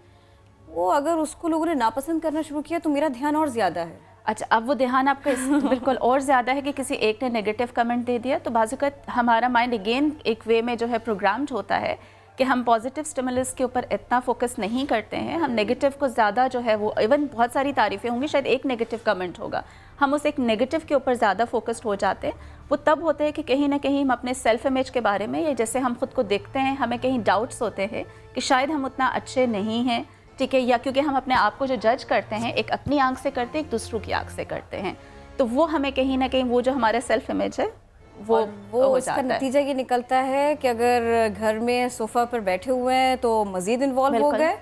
वो अगर उसको लोगों ने नापसंद करना शुरू किया तो मेरा ध्यान और ज़्यादा है।
अच्छा, अब वो ध्यान आपका बिल्कुल और ज़्यादा है कि किसी एक ने नेगेटिव कमेंट दे दिया, तो बाज़-ओ-क़ात हमारा माइंड अगेन एक वे में जो है प्रोग्राम्ड होता है कि हम पॉजिटिव स्टिमुलस के ऊपर इतना फोकस नहीं करते हैं, हम नेगेटिव को ज़्यादा जो है वो, इवन बहुत सारी तारीफ़ें होंगी, शायद एक नेगेटिव कमेंट होगा, हम उस एक नेगेटिव के ऊपर ज़्यादा फोकस्ड हो जाते हैं। वो तब होते हैं कि कहीं ना कहीं हम अपने सेल्फ इमेज के बारे में, या जैसे हम खुद को देखते हैं, हमें कहीं डाउट्स होते हैं कि शायद हम उतना अच्छे नहीं हैं, ठीक है, या क्योंकि हम अपने आप को जो जज करते हैं एक अपनी आंख से करते हैं, एक दूसरों की आंख से करते हैं, तो वो हमें कहीं ना कहीं वो जो हमारा सेल्फ इमेज है वो हो
उसका
जाता है।
नतीजा ये निकलता है कि अगर घर में सोफा पर बैठे हुए हैं तो मजीद इन्वॉल्व हो गए,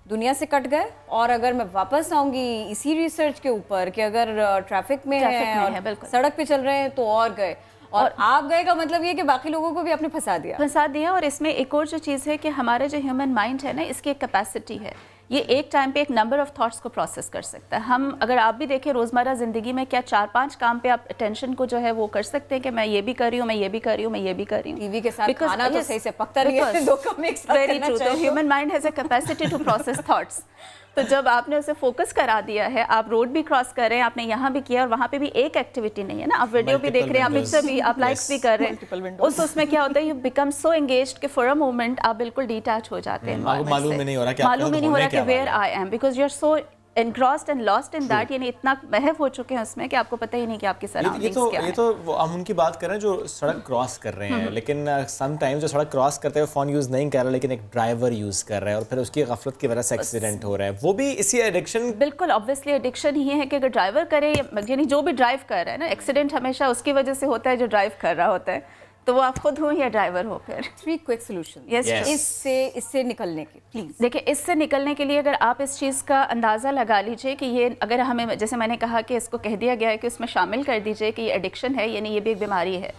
दुनिया से कट गए। और अगर मैं वापस आऊंगी इसी रिसर्च के ऊपर कि अगर ट्रैफिक में है और सड़क पे चल रहे हैं तो और गए, और आप गए का मतलब ये कि बाकी लोगों को भी आपने फंसा दिया।
और इसमें एक और जो चीज़ है कि हमारा जो ह्यूमन माइंड है ना, इसकी एक कैपेसिटी है, ये एक टाइम पे एक नंबर ऑफ थॉट्स को प्रोसेस कर सकता है। हम अगर आप भी देखें रोज़मर्रा ज़िंदगी में क्या 4-5 काम पे आप अटेंशन को जो है वो कर सकते हैं कि मैं ये भी कर रही हूँ, मैं ये भी कर रही हूँ, मैं ये भी कर रही हूँ।
टीवी के साथ खाना तो सही से पकता नहीं है, दो काम एक साथ
वेरी ट्रू। तो human mind has a capacity to process thoughts. तो जब आपने उसे फोकस करा दिया है, आप रोड भी क्रॉस कर रहे हैं, आपने यहाँ भी किया और वहाँ पे भी एक एक्टिविटी नहीं है ना, आप वीडियो भी देख रहे हैं, आप पिक्चर भी, आप लाइक्स भी कर रहे हैं, उसमें क्या होता है, यू बिकम सो एंगेज्ड कि फॉर अ मोमेंट आप बिल्कुल डिटैच हो जाते हैं।
मालूम ही नहीं हो रहा कि
where I am, because you are so engrossed and lost in that, यानी इतना महव हो चुके हैं उसमें कि आपको पता ही नहीं कि आपकी सराउंडिंग्स क्या है।
ये तो हम उनकी बात कर रहे हैं जो सड़क क्रॉस कर रहे हैं, लेकिन सम टाइम जो सड़क क्रॉस करते हैं फ़ोन यूज़ नहीं कर रहा, लेकिन एक ड्राइवर यूज़ कर रहा है और फिर उसकी गफलत की वजह से एक्सीडेंट हो रहा है, वो भी इसी एडिक्शन।
बिल्कुल, ऑब्वियसली एडिक्शन ही है कि अगर ड्राइवर करे, यानी जो भी ड्राइव कर रहा है ना, एक्सीडेंट हमेशा उसकी वजह से होता है जो ड्राइव कर रहा होता है, तो वो आप खुद हो या ड्राइवर हो। फिर
3 क्विक सॉल्यूशन इससे निकलने के, प्लीज
देखिए, इससे निकलने के लिए अगर आप इस चीज़ का अंदाज़ा लगा लीजिए कि ये अगर हमें, जैसे मैंने कहा कि इसको कह दिया गया है कि उसमें शामिल कर दीजिए कि ये एडिक्शन है, यानी ये भी एक बीमारी है,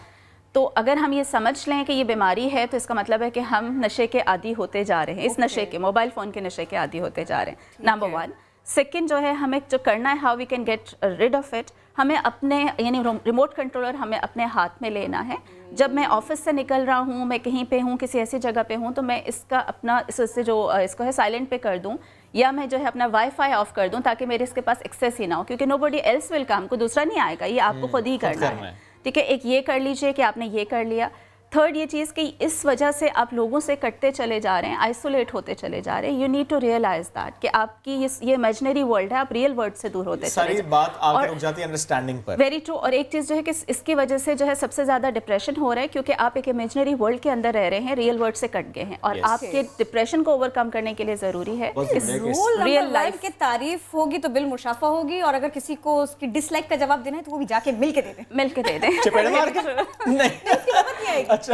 तो अगर हम ये समझ लें कि ये बीमारी है तो इसका मतलब है कि हम नशे के आदी होते जा रहे हैं, इस नशे के, मोबाइल फ़ोन के नशे के आदी होते जा रहे हैं, नंबर 1। सेकेंड जो है, हमें जो करना है, how we can get rid of it, हमें अपने, यानी रिमोट कंट्रोलर हमें अपने हाथ में लेना है। जब मैं ऑफिस से निकल रहा हूँ, मैं कहीं पे हूँ, किसी ऐसी जगह पे हूँ, तो मैं इसका अपना इससे जो इसको है साइलेंट पे कर दूँ, या मैं जो है अपना वाईफाई ऑफ कर दूँ ताकि मेरे इसके पास एक्सेस ही ना हो, क्योंकि नोबडी एल्स विल कम, को दूसरा नहीं आएगा, ये आपको खुद ही करना है। ठीक है, एक ये कर लीजिए कि आपने ये कर लिया। थर्ड ये चीज़ कि इस वजह से आप लोगों से कटते चले जा रहे हैं, आइसोलेट होते चले जा रहे हैं, you need to realise that कि आपकी ये इमेजिनरी वर्ल्ड है, आप रियल वर्ल्ड से दूर होते चले जा रहे हैं।
बात आगे रुक जाती है अंडरस्टैंडिंग पर।
Very true. और एक चीज़ जो है कि इसकी वजह से जो है सबसे ज़्यादा डिप्रेशन हो रहा है, क्योंकि आप एक इमेजिनरी वर्ल्ड के अंदर रह रहे हैं, रियल वर्ल्ड से कट गए हैं, और आपके डिप्रेशन को ओवरकम करने के लिए ज़रूरी है
रियल लाइफ की तारीफ होगी तो बिल मुशाफा होगी, और अगर किसी को उसकी डिसलाइक का जवाब देना है तो वो भी जाके मिल के दे दें। तो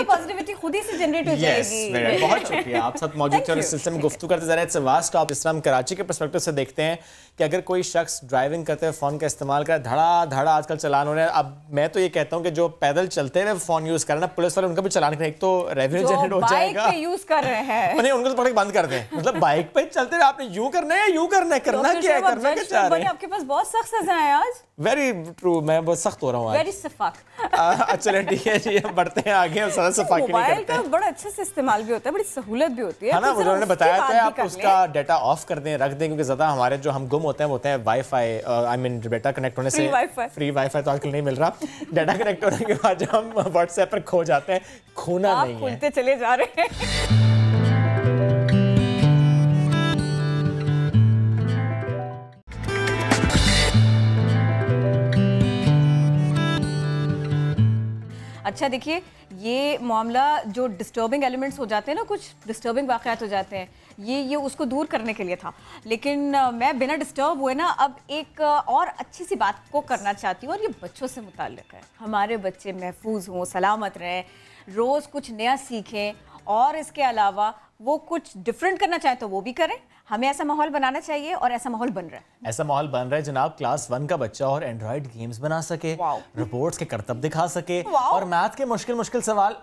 पॉजिटिविटी खुद ही से जनरेट हो जाएगी।
बहुत शुक्रिया, आप साथ मौजूद थे और इस सिलसिले में गुफ्तगू करते जा रहे हैं। It's a vast topic. इस तरह हम कराची के पर्सपेक्टिव से देखते हैं कि अगर कोई शख्स ड्राइविंग करते हुए फ़ोन का इस्तेमाल करे, धड़ा धड़ा आजकल चलान हो रहे हैं। अब मैं तो ये कहता हूँ कि जो पैदल चलते हैं फ़ोन यूज़ करना, पुलिस वाले उनका भी चलान करें, एक तो रेवेन्यू जनरेट हो जाएगा।
यूज़ कर रहे हैं
नहीं, उनको तो पढ़े बंद कर दें, मतलब बाइक पे चलते हुए आपने यूँ करना है, यूँ करना है, करना क्या है, करना क्या चाह रहे हैं।
आपके पास बहुत सख्त सजा है आज।
वेरी ट्रू, मैं बहुत सख्त हो रहा हूँ आज।
वेरी सफाक।
चलिए ठीक है जी, हम बढ़ते हैं आगे। ज़्यादा सफाकी नहीं करते हैं।
बड़ा अच्छे से इस्तेमाल भी होता है, बड़ी सहूलत भी होती है
ना। उन्होंने बताया था आप उसका डाटा ऑफ कर दें, रख दें, क्योंकि ज़्यादा हमारे जो हम गुम होते हैं वो होते हैं wifi, I mean data connect होने से। फ्री वाईफाई तो आजकल नहीं मिल रहा। डाटा कनेक्ट होने के बाद जब हम व्हाट्सएप पर खो जाते हैं, खोना नहीं है,
खुलते चले जा रहे हैं। अच्छा देखिए, ये मामला जो डिस्टर्बिंग एलिमेंट्स हो जाते हैं ना, कुछ डिस्टर्बिंग वाक़यात हो जाते हैं, ये उसको दूर करने के लिए था, लेकिन मैं बिना डिस्टर्ब हुए ना अब एक और अच्छी सी बात को करना चाहती हूँ, और ये बच्चों से मुताल्लिक़ है। हमारे बच्चे महफूज हों, सलामत रहें, रोज़ कुछ नया सीखें, और इसके अलावा वो कुछ डिफरेंट करना चाहें तो वो भी करें। हमें ऐसा माहौल बनाना चाहिए, और ऐसा माहौल बन रहा है।
ऐसा माहौल बन रहा है जनाब, क्लास 1 का बच्चा और एंड्रॉइड गेम्स बना सके, रिपोर्ट्स के करतब दिखा सके, और मैथ के मुश्किल सवाल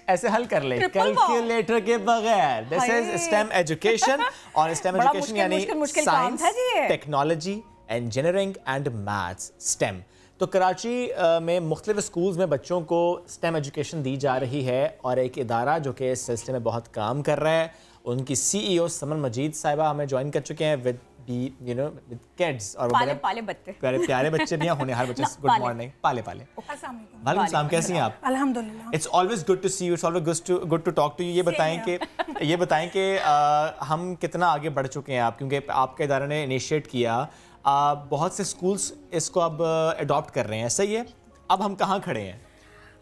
ऐसे हल कर ले कैलकुलेटर के बगैर। दिस इज स्टेम एजुकेशन, और स्टेम एजुकेशन यानी science, technology, engineering and maths, stem. तो कराची में मुख्तलिफ स्कूल्स में बच्चों को स्टेम एजुकेशन दी जा रही है, और एक इदारा जो कि इस सिलसिले में बहुत काम कर रहा है, उनकी CEO समन मजीद साहिबा हमें ज्वाइन कर चुके हैं विद किड्स, और
पाले बच्चे,
प्यारे बच्चे भी हैं, होनहार बच्चे। Good morning. वालेकुम सलाम, कैसी हैं आप?
अल्हम्दुलिल्लाह।
It's always good to see you, it's always good to talk to you. ये बताएं कि हम कितना आगे बढ़ चुके हैं आप, क्योंकि आपके इदारे ने इनिशिएट किया, बहुत से स्कूल्स इसको अब अडॉप्ट कर रहे हैं, सही है? अब हम कहाँ खड़े हैं?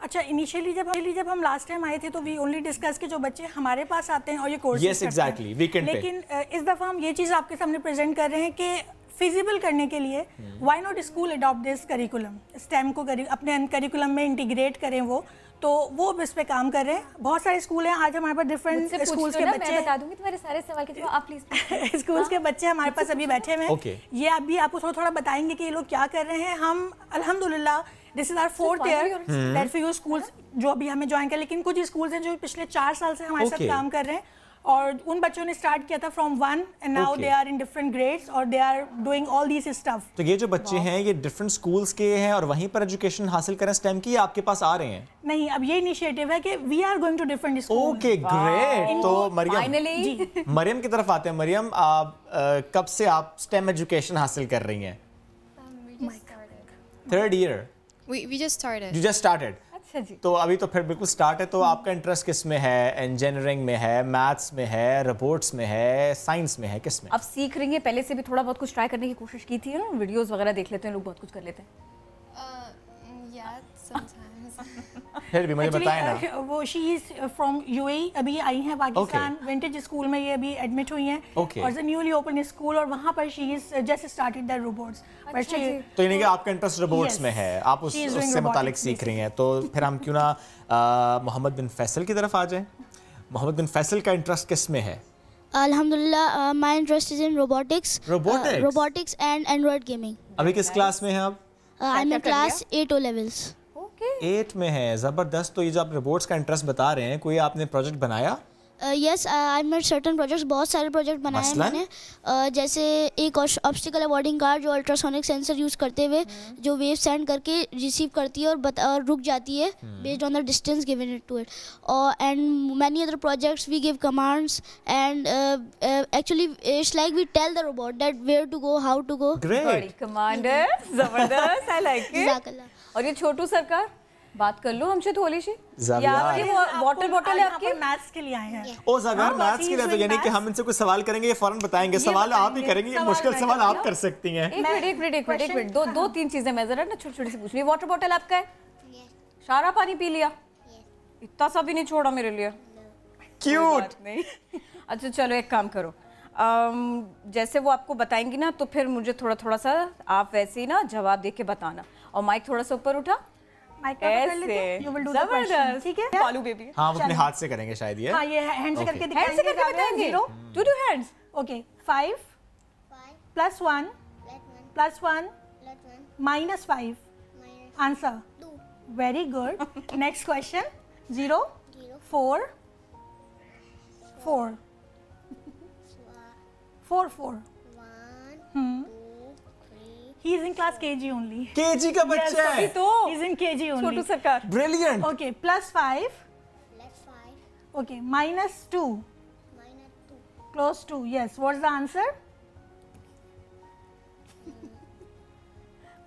अच्छा, इनिशियली जब हम लास्ट टाइम आए थे तो वी ओनली डिस्कस के जो बच्चे हमारे पास आते हैं और ये कोर्स
yes, exactly.
लेकिन इस दफ़ा हम ये चीज़ आपके सामने प्रेजेंट कर रहे हैं कि फिजिबल करने के लिए why not school adopt this curriculum, stem को अपने करिकुलम में इंटीग्रेट करें वो, तो वो इस पे काम कर रहे हैं। बहुत सारे स्कूल हैं, आज हमारे पास डिफरेंट स्कूल्स के बच्चे,
मैं बता दूंगी तुम्हारे सारे सवाल के जवाब, आप प्लीज।
स्कूल्स के बच्चे हमारे पास अभी बैठे हुए हैं, ये अभी आपको थोड़ा थोड़ा बताएंगे कि ये लोग क्या कर रहे हैं। हम अल्हम्दुलिल्लाह this is our 4th year that for schools जो अभी हमें ज्वाइन कर, लेकिन कुछ स्कूल्स हैं जो पिछले 4 साल से हमारे साथ काम कर रहे हैं, और उन बच्चों ने स्टार्ट किया था from 1 and now they are in different grades और they are doing all this stuff.
तो ये जो बच्चे हैं ये डिफरेंट स्कूल्स के हैं और वहीं पर एजुकेशन हासिल करें स्टेम की, आपके पास आ रहे हैं?
नहीं, अब ये इनिशिएटिव है कि we are going to different school.
Okay great. तो मरियम की तरफ आते हैं। मरियम, कब से आप स्टेम एजुकेशन हासिल कर रही हैं? 3rd year.
We just started.
You just started.
अच्छा जी।
तो अभी तो फिर बिल्कुल स्टार्ट है। तो आपका इंटरेस्ट किस में है? इंजीनियरिंग में है, मैथ्स में है, रोबोट्स में है, साइंस में है, किस में?
अब सीख रही हैं, पहले से भी थोड़ा बहुत कुछ ट्राई करने की कोशिश की थी ना, वीडियोस वगैरह देख लेते हैं लोग, बहुत कुछ कर लेते हैं।
Yeah, sometimes.
फिर भी मुझे बताएं ना।
वो शी इज फ्रॉम यूएई, अभी आई हैं पाकिस्तान, विंटेज स्कूल में ये अभी एडमिट हुई हैं और न्यूली ओपन स्कूल, और वहाँ पर she is just started the robots.
तो यानी कि आपका इंटरेस्ट रोबोट्स में है, आप उससे मुतालिक सीख रही हैं। तो फिर हम क्यों ना मोहम्मद बिन फैसल की तरफ आ जाएं। मोहम्मद बिन फैसल का इंटरेस्ट किस में है?
अल्हम्दुलिल्लाह, my interest is in robotics and Android gaming.
अभी किस क्लास में हैं आप?
I am in class 8 O levels।
8 में है, ज़बरदस्त। तो ये जो आप रोबोट्स का इंटरेस्ट बता रहे हैं, कोई आपने प्रोजेक्ट बनाया?
Yes, I made certain projects, बहुत सारे प्रोजेक्ट बनाए हैं मैंने। जैसे एक ऑब्स्टिकल अवॉइडिंग कार जो अल्ट्रासोनिक सेंसर यूज़ करते हुए जो वेव सेंड करके रिसीव करती है और रुक जाती है based on the distance given it to it, और and many other projects we give commands and actually it's like we tell the robot that where to go, how to go.
Great commander, जबरदस्त, I like it. और ये छोटू सरकार, बात कर लो हमसे थोड़ी सी। यार ये वाटर बॉटल है आपके?
मैथ्स के लिए आए हैं।
ओ ज़ागर, मैथ्स के लिए, तो यानी कि हम इनसे कुछ सवाल करेंगे, ये फौरन बताएंगे। सवाल आप ही करेंगे, ये मुश्किल सवाल आप कर सकती हैं।
एक मिनट, दो तीन चीजें मैं जरा ना छोटी छोटी सी पूछ रही हूँ। वाटर बॉटल आपका है? सारा पानी पी लिया? इतना सा भी नहीं छोड़ा मेरे लिए? क्यूट। अच्छा चलो एक काम करो, जैसे वो आपको बताएंगी ना तो फिर मुझे थोड़ा थोड़ा सा आप वैसे ही ना जवाब दे के बताना, और माइक थोड़ा सा ऊपर उठा, ऐसे। जबरदस्त, ठीक है? पालू बेबी।
हाँ, वो अपने हाथ से करेंगे शायद ये।
हाँ, ये हैंड से करके दिखाएंगे।
हैंड से करके बताएंगे। 2 hands.
Okay, 5 + 1 + 1 -5 answer. Very good. Next question. 0 4 4 4 4 He is in class KG only.
KG का बच्चा है।
तो he is in KG only.
छोटू सरकार।
Brilliant.
Okay, +5. Okay, -2. Close to. Yes. What's the answer?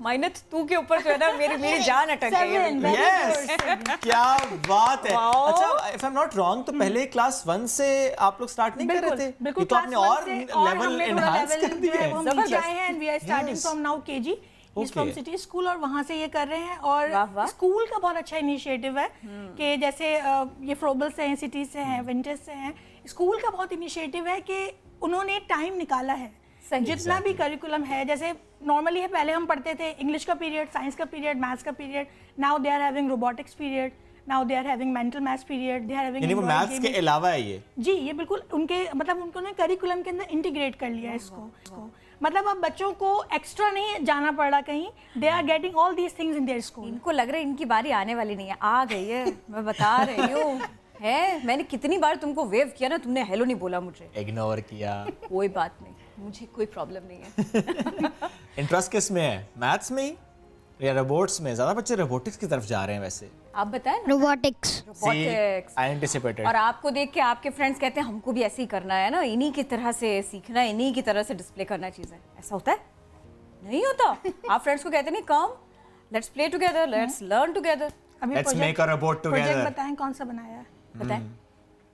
-2 के ऊपर जो है ना मेरी जान अटक गई है।
Yes. क्या बात है। अच्छा, if I'm not wrong, तो पहले क्लास 1 से आप लोग स्टार्ट नहीं कर रहे थे?
बिल्कुल,
तो आपने और लेवल एनहांस कर दिया है।
हम नीचे आए हैं, we are starting from now KG. He's from City School और वहाँ से ये कर रहे हैं। और स्कूल का बहुत अच्छा इनिशिएटिव है कि जैसे ये फ्रोबल से हैं, सिटी से हैं, विंटेज से हैं। स्कूल का बहुत इनिशिएटिव है कि उन्होंने टाइम निकाला है। जितना भी करिकुलम है, जैसे नॉर्मली है, पहले हम पढ़ते थे इंग्लिश का पीरियड, साइंस का पीरियड, मैथ्स का period. Now they are having robotics period, now they are having mental maths period, they are having.
यानी वो मैथ्स के अलावा है ये?
जी, ये बिल्कुल उनके मतलब उन्होंने करिकुलम के अंदर इंटीग्रेट कर लिया है इसको। मतलब अब बच्चों को एक्स्ट्रा नहीं जाना पड़ रहा कहीं, they are getting all these things in their school.
इनको लग रहा है इनकी बारी आने वाली नहीं है, आ गई है। मैं बता रही हूँ है, मैंने कितनी बार तुमको वेव किया ना, तुमने हेलो नहीं बोला, मुझे
इग्नोर किया।
कोई बात नहीं, मुझे कोई प्रॉब्लम नहीं है।
इंटरेस्ट किस में है? मैथ्स में ही या रोबोट्स में? ज्यादा बच्चे रोबोटिक्स की तरफ जा रहे हैं वैसे।
आप बताएं।
रोबोटिक्स।
आई एंटिसिपेटेड।
और आपको देख के आपके फ्रेंड्स कहते हैं हमको भी ऐसे ही करना है ना, इन्हीं की तरह से सीखना है, इन्हीं की तरह से डिस्प्ले करना चीजें। ऐसा होता है? नहीं होता। आप फ्रेंड्स को कहते नहीं come let's play together, let's learn together,
let's make a robot together.
Project बताएं कौन सा बनाया है? बताएं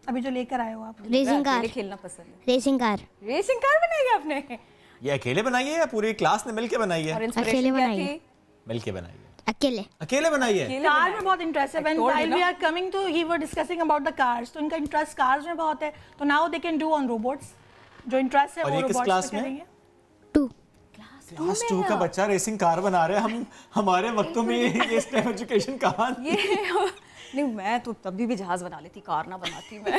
अभी जो लेकर आए हो आप।
Racing car.
खेलना पसंद है।
Racing car.
रेसिंग कार बनाई है आपने?
ये अकेले बनाई है या पूरी क्लास ने मिलके बनाई है?
अकेले बनाई है।
मिलके बनाई है।
अकेले
बनाई है।
कार में बहुत इंटरेस्ट है। When while we are coming to he were discussing about the cars, तो इनका इंटरेस्ट कार्स में बहुत है। तो now they can do on robots. जो इंटरेस्ट है वो रोबोट्स में करेंगे।
2
क्लास 2 का बच्चा रेसिंग कार बना रहे हैं। हम हमारे वक्तों में ये स्टेम एजुकेशन कहाँ
नहीं, मैं तो तभी भी जहाज बना लेती, कार ना बनाती मैं।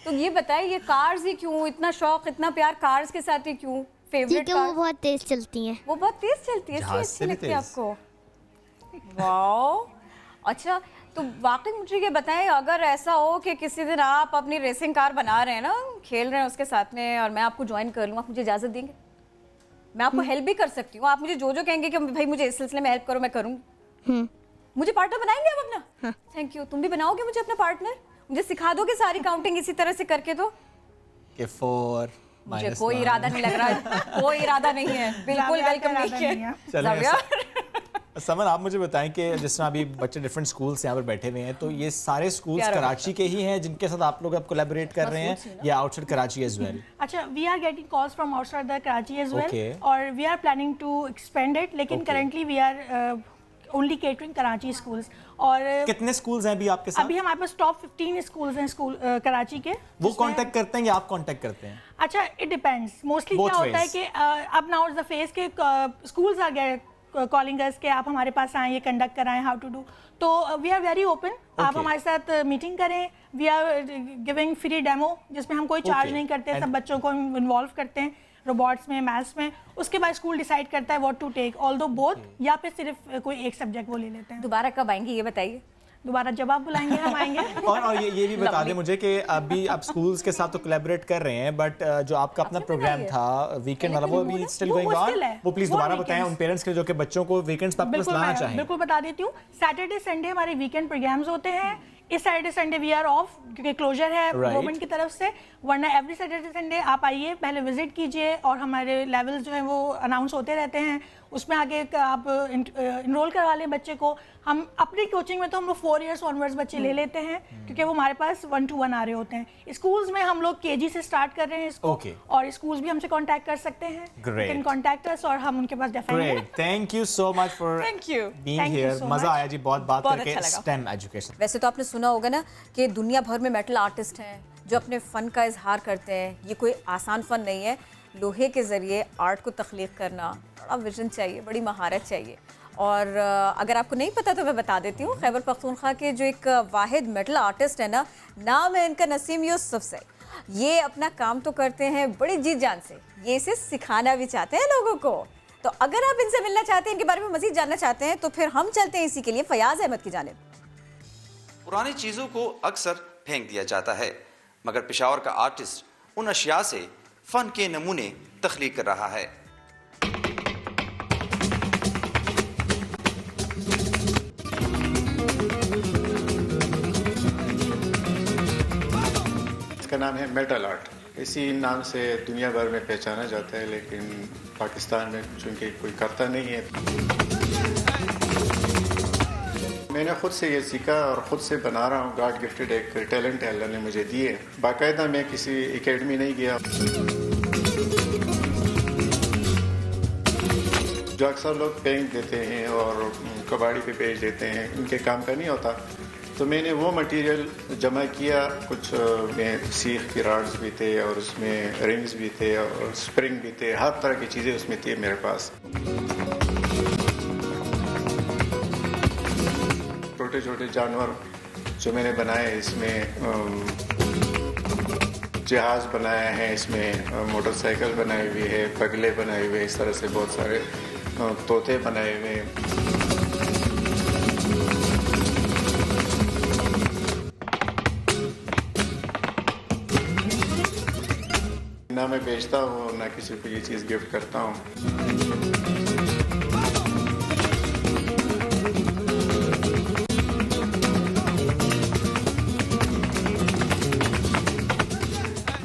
तो ये बताइए, ये कार्स ही क्यों, इतना शौक, इतना प्यार कार्स के साथ ही क्यों? फेवरेट
क्योंकि वो बहुत तेज चलती हैं।
वो बहुत तेज चलती है, इसलिए अच्छी लगती है आपको? वाह, अच्छा। तो वाकई मुझे ये बताएं, अगर ऐसा हो कि किसी दिन आप अपनी रेसिंग कार बना रहे हैं ना, खेल रहे हैं उसके साथ में, और मैं आपको ज्वाइन कर लूँ, आप मुझे इजाज़त देंगे? मैं आपको हेल्प भी कर सकती हूँ, आप मुझे जो कहेंगे कि भाई मुझे इस सिलसिले में हेल्प करो, मैं करूँगी। मुझे पार्टनर बनाएंगे आप अपना? Thank you. तुम भी बनाओगे मुझे अपना पार्टनर? मुझे सिखा दोगे सारी काउंटिंग इसी तरह से करके? तो मुझे कोई इरादा नहीं लग रहा, कोई इरादा नहीं है, बिल्कुल वेलकम नहीं है।
समन, आप मुझे बताएं कि जिस तरह अभी बच्चे डिफरेंट स्कूल्स यहाँ पर बैठे हुए हैं, तो ये सारे स्कूल्स कराची के ही हैं जिनके साथ आप लोग अब कोलैबोरेट कर रहे हैं, या आउटसाइड कराची एज वेल?
अच्छा, we are getting calls from outside the Karachi as well, और we are planning to expand it, लेकिन currently we are only catering Karachi schools. और
कितने स्कूल्स हैं अभी आपके साथ?
अभी हमारे पास टॉप 15 स्कूल्स हैं कराची के।
वो कांटेक्ट करते हैं या आप कांटेक्ट करते हैं?
अच्छा, इट डिपेंड्स। मोस्टली क्या होता है कि अब नाउ इज द फेज के स्कूल्स आ गए कॉलिंग अस के आप हमारे पास आए, ये कंडक्ट कराएं, हाउ टू डू। तो वी आर वेरी ओपन, आप हमारे साथ मीटिंग करें। We are giving free demo, जिसमें हम कोई चार्ज नहीं करते, सब बच्चों को इन्वॉल्व करते हैं रोबोट्स में, मैथ्स में। उसके बाद स्कूल डिसाइड करता है what to take, although both, या फिर सिर्फ कोई एक सब्जेक्ट वो ले लेते हैं।
दोबारा कब आएंगे ये बताइए?
दोबारा जब आप बुलाएंगे हम आएंगे।
और ये भी बता दें मुझे कि अभी आप स्कूल्स के साथ तो कोलैबोरेट कर रहे हैं, बट जो आपका अपना प्रोग्राम था वीकेंड वाला, वो अभी स्टिल गोइंग ऑन? वो प्लीज दोबारा बताएं उन पेरेंट्स के जो कि बच्चों को वीकेंड्स पर आपके पास लाना चाहें।
बिल्कुल बता देती हूँ। सैटरडे संडे हमारे वीकेंड प्रोग्राम्स होते हैं। इस Saturday Sunday we are off क्योंकि क्लोजर है गवर्नमेंट की तरफ से, वरना एवरी सैटरडे संडे आप आइए, पहले विजिट कीजिए, और हमारे लेवल्स जो हैं वो अनाउंस होते रहते हैं, उसमें आगे आप इनरोल करवा लें बच्चे को। हम अपनी कोचिंग में तो हम लोग 4 इयर्स ऑनवर्ड्स बच्चे ले लेते हैं, क्योंकि वो हमारे पास 1-to-1 आ रहे होते हैं। स्कूल्स में हम लोग केजी से स्टार्ट कर रहे हैं इसको, और स्कूल्स भी हमसे कांटेक्ट कर सकते हैं, कैन कांटेक्ट अस, और हम उनके पास definitely.
Thank you so much for being here, मजा आया जी बहुत बात करके स्टेम एजुकेशन।
वैसे तो आपने सुना होगा ना कि दुनिया भर में मेटल आर्टिस्ट हैं जो अपने फ़न का इजहार करते हैं। ये कोई आसान फ़न नहीं है, लोहे के ज़रिए आर्ट को तख्लीक करना बड़ा विजन चाहिए, बड़ी महारत चाहिए। और अगर आपको नहीं पता तो मैं बता देती हूँ, खैबर पख्तूनख्वा के जो एक वाहिद मेटल आर्टिस्ट है ना, नाम है इनका नसीम यूसुफ से। ये अपना काम तो करते हैं बड़ी जी जान से, ये इसे सिखाना भी चाहते हैं लोगों को। तो अगर आप इनसे मिलना चाहते हैं, इनके बारे में मज़ीद जानना चाहते हैं, तो फिर हम चलते हैं इसी के लिए फयाज अहमद की जानिब।
पुरानी चीज़ों को अक्सर फेंक दिया जाता है, मगर पेशावर का आर्टिस्ट उन अशिया से फ़न के नमूने तख्लीक कर रहा है।
इसका नाम है मेटल आर्ट। इसी नाम से दुनिया भर में पहचाना जाता है, लेकिन पाकिस्तान में चूँकि कोई करता नहीं है। मैंने खुद से ये सीखा और ख़ुद से बना रहा हूँ। गॉड गिफ्टेड एक टैलेंट है, अल्लाह ने मुझे दिए। बाकायदा मैं किसी एकेडमी नहीं गया। जो अक्सर लोग पेंट देते हैं और कबाड़ी पे बेच देते हैं, उनके काम का नहीं होता। तो मैंने वो मटेरियल जमा किया, कुछ में सीख की रॉड्स भी थे, और उसमें रिंग्स भी थे, और स्प्रिंग भी थे, हर तरह की चीज़ें उसमें थी मेरे पास। छोटे छोटे जानवर जो मैंने बनाए, इसमें जहाज बनाया है, इसमें मोटरसाइकिल बनाई हुई है, बगले बनाए हुए, इस तरह से बहुत सारे तोते बनाए हुए हैं। ना मैं बेचता हूँ, ना किसी को ये चीज़ गिफ्ट करता हूँ।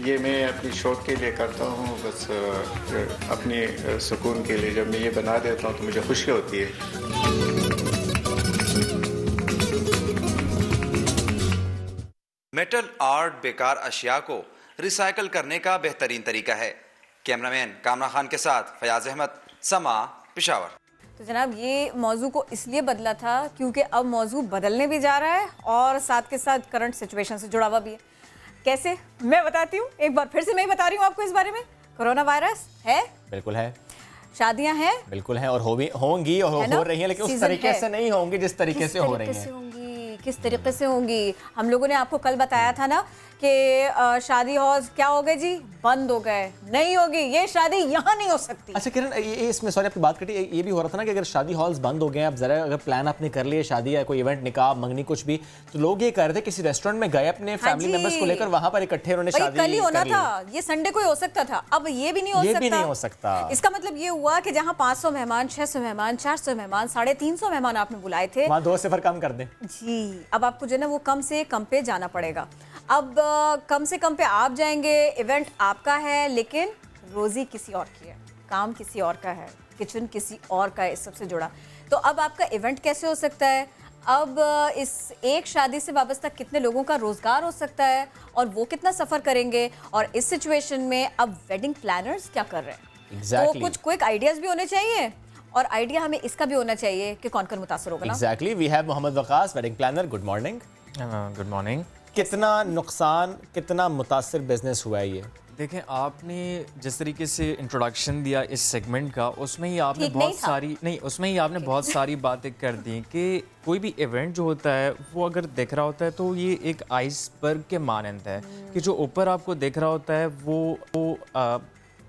ये मैं अपनी शौक के लिए करता हूँ, बस अपनी सुकून के लिए। जब मैं ये बना देता हूँ तो मुझे खुशी होती है।
मेटल आर्ट बेकार अशिया को रिसाइकल करने का बेहतरीन तरीका है। कैमरामैन कामरा खान के साथ फयाज अहमद, समा, पेशावर।
तो जनाब, ये मौजू को इसलिए बदला था क्योंकि अब मौजू बदलने भी जा रहा है और साथ के साथ करंट सिचुएशन से जुड़ा हुआ भी है। कैसे, मैं बताती हूँ, एक बार फिर से मैं बता रही हूँ आपको इस बारे में। कोरोना वायरस है,
बिल्कुल है।
शादियां हैं,
बिल्कुल हैं और होंगी और हो रही हैं, लेकिन उस तरीके से नहीं होंगी जिस तरीके से हो रही हैं।
किस तरीके से होंगी? हम लोगों ने आपको कल बताया था ना कि शादी हॉल क्या हो गए जी, बंद हो गए, नहीं होगी ये शादी, यहाँ नहीं हो सकती।
अच्छा किरण, ये इसमें सॉरी आपकी बात कटी, ये भी हो रहा था ना कि अगर शादी हॉल्स बंद हो गए, आप जरा अगर प्लान आपने कर लिए शादी या कोई इवेंट, निकाह, मंगनी, कुछ भी, तो लोग ये कर रहे थे किसी रेस्टोरेंट में गए अपने फैमिली मेंबर्स को लेकर, वहां पर इकट्ठे उन्होंने शादी
कल ही होना था, ये संडे को ही हो सकता था, अब ये भी नहीं हो सकता। इसका मतलब ये हुआ कि जहाँ 500 मेहमान, 600 मेहमान, 400 मेहमान, 350 मेहमान आपने बुलाए थे,
वहाँ 2 सिफर कम कर दें
जी। अब आपको जो है ना वो कम से कम पे जाना पड़ेगा। अब कम से कम पे आप जाएंगे, इवेंट आपका है, लेकिन रोजी किसी और की है, काम किसी और का है, किचन किसी और का है, इस सबसे जुड़ा। तो अब आपका इवेंट कैसे हो सकता है? अब इस एक शादी से वाबस्ता कितने लोगों का रोजगार हो सकता है और वो कितना सफ़र करेंगे? और इस सिचुएशन में अब वेडिंग प्लानर्स क्या कर रहे हैं? तो कुछ क्विक आइडियाज़ भी होने चाहिए और आइडिया हमें इसका भी होना चाहिए कि कौन कौन मुतासर होगा।
Exactly, we have Mohammad Waqas, wedding planner. Good morning.
Good morning.
कितना नुकसान, कितना मुतासिर बिजनेस हुआ है ये?
देखें, आपने जिस तरीके से इंट्रोडक्शन दिया इस सेगमेंट का, उसमें ही आपने बहुत सारी बातें कर दी कि कोई भी इवेंट जो होता है वो अगर दिख रहा होता है तो ये एक आइसबर्ग के मानंद है कि जो ऊपर आपको दिख रहा होता है वो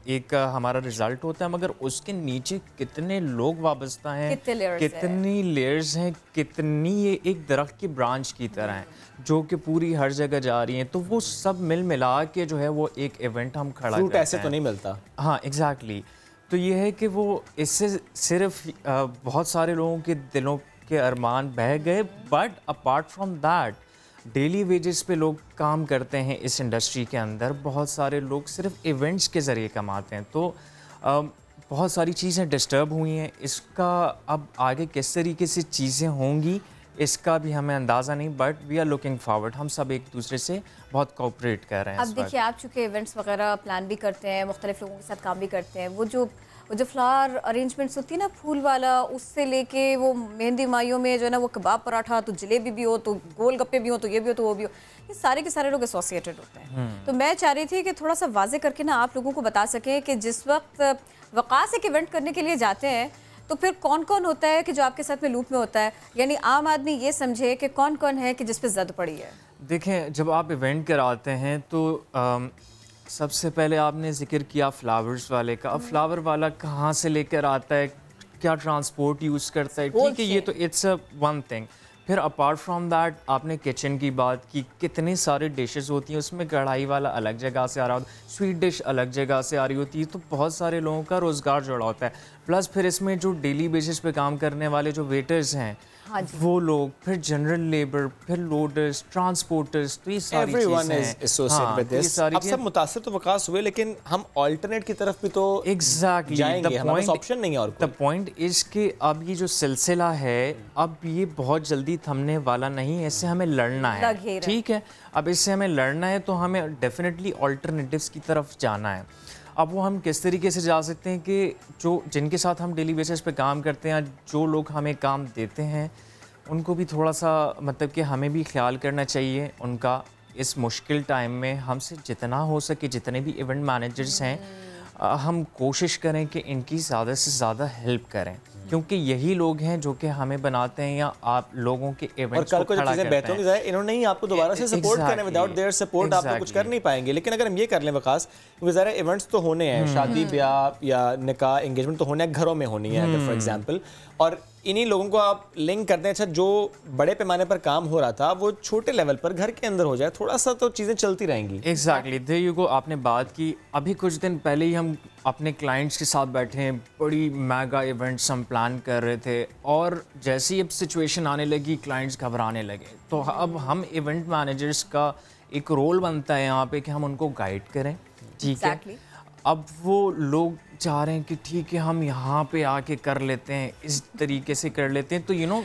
एक हमारा रिजल्ट होता है, मगर उसके नीचे कितने लोग वाबस्ता हैं, कितनी लेयर्स हैं, कितनी ये एक दरख्त की ब्रांच की तरह हैं जो कि पूरी हर जगह जा रही हैं। तो वो सब मिल मिला के जो है वो एक इवेंट हम खड़ा करते हैं।
ऐसे तो नहीं मिलता।
हाँ एग्जैक्टली। तो ये है कि वो इससे सिर्फ बहुत सारे लोगों के दिलों के अरमान बह गए, but apart from that daily wages पे लोग काम करते हैं इस इंडस्ट्री के अंदर। बहुत सारे लोग सिर्फ इवेंट्स के ज़रिए कमाते हैं। तो बहुत सारी चीज़ें डिस्टर्ब हुई हैं। इसका अब आगे किस तरीके से चीज़ें होंगी इसका भी हमें अंदाज़ा नहीं, but we are looking forward. हम सब एक दूसरे से बहुत कोऑपरेट कर रहे हैं।
अब देखिए, आप चूँकि इवेंट्स वगैरह प्लान भी करते हैं, मुख्तलिफ लोगों के साथ काम भी करते हैं, वो जो फ्लावर अरेंजमेंट्स होती है ना, फूल वाला, उससे लेके वो मेहंदी माइयों में जो है ना वो कबाब पराठा, तो जलेबी भी हो, तो गोल गप्पे भी हो, तो ये भी हो, तो वो भी हो, ये सारे के सारे लोग एसोसिएटेड होते हैं। तो मैं चाह रही थी कि थोड़ा सा वाजे करके ना आप लोगों को बता सकें कि जिस वक्त वकास एक इवेंट करने के लिए जाते हैं तो फिर कौन कौन होता है कि जो आपके साथ में लूप में होता है, यानी आम आदमी ये समझे कि कौन कौन है कि जिस पे जद पड़ी है।
देखें, जब आप इवेंट कराते हैं तो सबसे पहले आपने जिक्र किया फ्लावर्स वाले का। अब फ्लावर वाला कहाँ से लेकर आता है, क्या ट्रांसपोर्ट यूज़ करता है, ठीक है, ये तो इट्स अ वन थिंग। फिर अपार्ट फ्रॉम दैट आपने किचन की बात की, कितने सारे डिशेस होती हैं, उसमें कढ़ाई वाला अलग जगह से आ रहा होता है, स्वीट डिश अलग जगह से आ रही होती है, तो बहुत सारे लोगों का रोज़गार जुड़ा होता है। प्लस फिर इसमें जो डेली बेसिस पे काम करने वाले जो वेटर्स हैं, वो लोग, फिर जनरल लेबर, फिर लोडर्स, ट्रांसपोर्टर्स, तो ये सारी
Everyone is associated with this. अब सब मुतासिर तो वकास हुए, लेकिन हम ऑल्टरनेट की तरफ भी तो
एग्जैक्टली
जाएंगे, हमारे पास ऑप्शन नहीं है और
द पॉइंट इज कि अब ये जो सिलसिला है अब ये बहुत जल्दी थमने वाला नहीं है, इससे हमें लड़ना है, ठीक है। अब इससे हमें लड़ना है तो हमें डेफिनेटली ऑल्टरनेटिव्स की तरफ जाना है। अब वो हम किस तरीके से जा सकते हैं कि जिनके साथ हम डेली बेसिस पे काम करते हैं, जो लोग हमें काम देते हैं, उनको भी थोड़ा सा मतलब कि हमें भी ख्याल करना चाहिए उनका इस मुश्किल टाइम में। हमसे जितना हो सके, जितने भी इवेंट मैनेजर्स हैं, हम कोशिश करें कि इनकी ज़्यादा से ज़्यादा हेल्प करें, क्योंकि यही लोग हैं जो कि हमें बनाते हैं या आप लोगों के इवेंट्स को खड़ा करते हैं।
इन्होंने ही आपको दोबारा से सपोर्ट करना, विदाउट देयर सपोर्ट आप तो कुछ कर नहीं पाएंगे। लेकिन अगर हम ये कर लें वकास, क्योंकि ज़रा इवेंट्स तो होने हैं, शादी ब्याह या निकाह एंगेजमेंट तो होने हैं, घरों में होनी है अगर फॉर एग्जांपल, और इन्हीं लोगों को आप लिंक करते हैं। अच्छा, जो बड़े पैमाने पर काम हो रहा था वो छोटे लेवल पर घर के अंदर हो जाए, थोड़ा सा तो चीज़ें चलती रहेंगी।
Exactly, there you go. आपने बात की, अभी कुछ दिन पहले ही हम अपने क्लाइंट्स के साथ बैठे हैं, बड़ी मेगा इवेंट्स हम प्लान कर रहे थे, और जैसे ही अब सिचुएशन आने लगी क्लाइंट्स घबराने लगे। तो अब हम इवेंट मैनेजर्स का एक रोल बनता है यहाँ पे कि हम उनको गाइड करें, ठीक है। अब वो लोग चाह रहे हैं कि ठीक है हम यहाँ पे आके कर लेते हैं, इस तरीके से कर लेते हैं, तो यू नो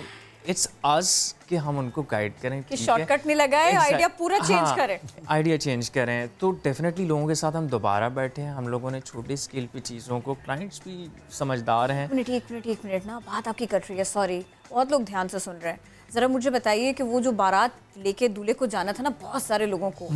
इट्स अस कि हम उनको गाइड करें
कि शॉर्टकट नहीं लगाए, आइडिया पूरा चेंज करें,
आइडिया चेंज करें। तो डेफिनेटली लोगों के साथ हम दोबारा बैठे हैं, हम लोगों ने छोटी स्केल पे चीज़ों को, क्लाइंट्स भी समझदार हैं।
एक मिनट ना, बात आपकी कट रही है, सॉरी, बहुत लोग ध्यान से सुन रहे हैं। जरा मुझे बताइए कि वो जो बारात लेके दूल्हे को जाना था ना बहुत सारे लोगों को,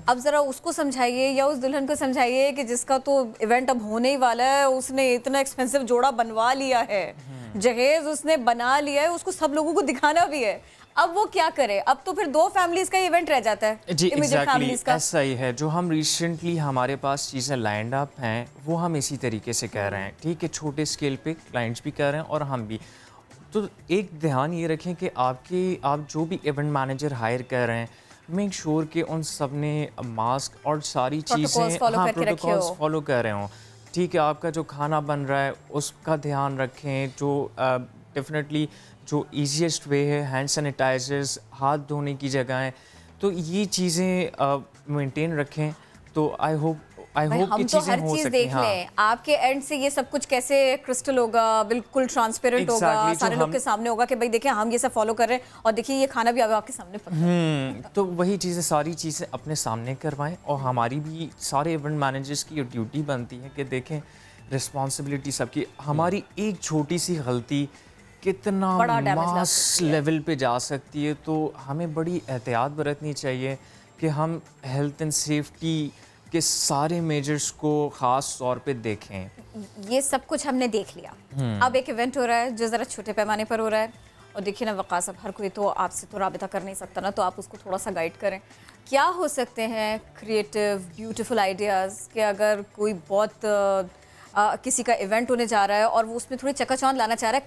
अब जरा उसको समझाइए या उस दुल्हन को समझाइए कि जिसका तो इवेंट अब होने ही वाला है, उसने इतना एक्सपेंसिव जोड़ा बनवा लिया है, जहेज उसने बना लिया है, उसको सब लोगों को दिखाना भी है, अब वो क्या करे? अब तो फिर 2 फैमिलीज का इवेंट रह जाता है।
जी एग्जैक्टली ऐसा ही है। जो हम रिसेंटली हमारे पास चीज़ें लाइंड अप हैं वो हम इसी तरीके से कह रहे हैं, ठीक है, छोटे स्केल पे क्लाइंट्स भी कह रहे हैं और हम भी। तो एक ध्यान ये रखें कि आप जो भी इवेंट मैनेजर हायर कर रहे हैं, मेक श्योर कि उन सब ने मास्क और सारी चीज़ें प्रोटोकॉल्स फॉलो कर रहे हों, ठीक है। आपका जो खाना बन रहा है उसका ध्यान रखें, जो डेफिनेटली जो ईजीएस्ट वे है, हैंड सैनिटाइजर्स, हाथ धोने की जगहें, तो ये चीज़ें मेंटेन रखें। तो आई होप कि चीज़ें हो सकती हैं। हाँ।
आपके एंड से ये सब कुछ कैसे क्रिस्टल होगा, बिल्कुल ट्रांसपेरेंट होगा, सारे लोग के सामने होगा कि भाई देखिए हम ये सब फॉलो कर रहे हैं और देखिए ये खाना भी आपके सामने पका।
तो वही चीज़ें, सारी चीज़ें अपने सामने करवाएं। और हमारी भी सारे इवेंट मैनेजर्स की ड्यूटी बनती है कि देखें रिस्पॉन्सिबिलिटी सबकी, हमारी एक छोटी सी गलती कितना मास लेवल पे जा सकती है। तो हमें बड़ी एहतियात बरतनी चाहिए कि हम हेल्थ एंड सेफ्टी के सारे मेजर्स को ख़ास तौर पे देखें।
ये सब कुछ हमने देख लिया, अब एक इवेंट हो रहा है जो ज़रा छोटे पैमाने पर हो रहा है, और देखिए ना वक़ास, अब हर कोई तो आपसे तो राबिता कर नहीं सकता ना, तो आप उसको थोड़ा सा गाइड करें। क्या हो सकते हैं क्रिएटिव ब्यूटीफुल आइडियाज़ कि अगर कोई बहुत किसी का इवेंट होने जा रहा है और वो उसमें थोड़ी चकाचौंध लाना चाह रहा है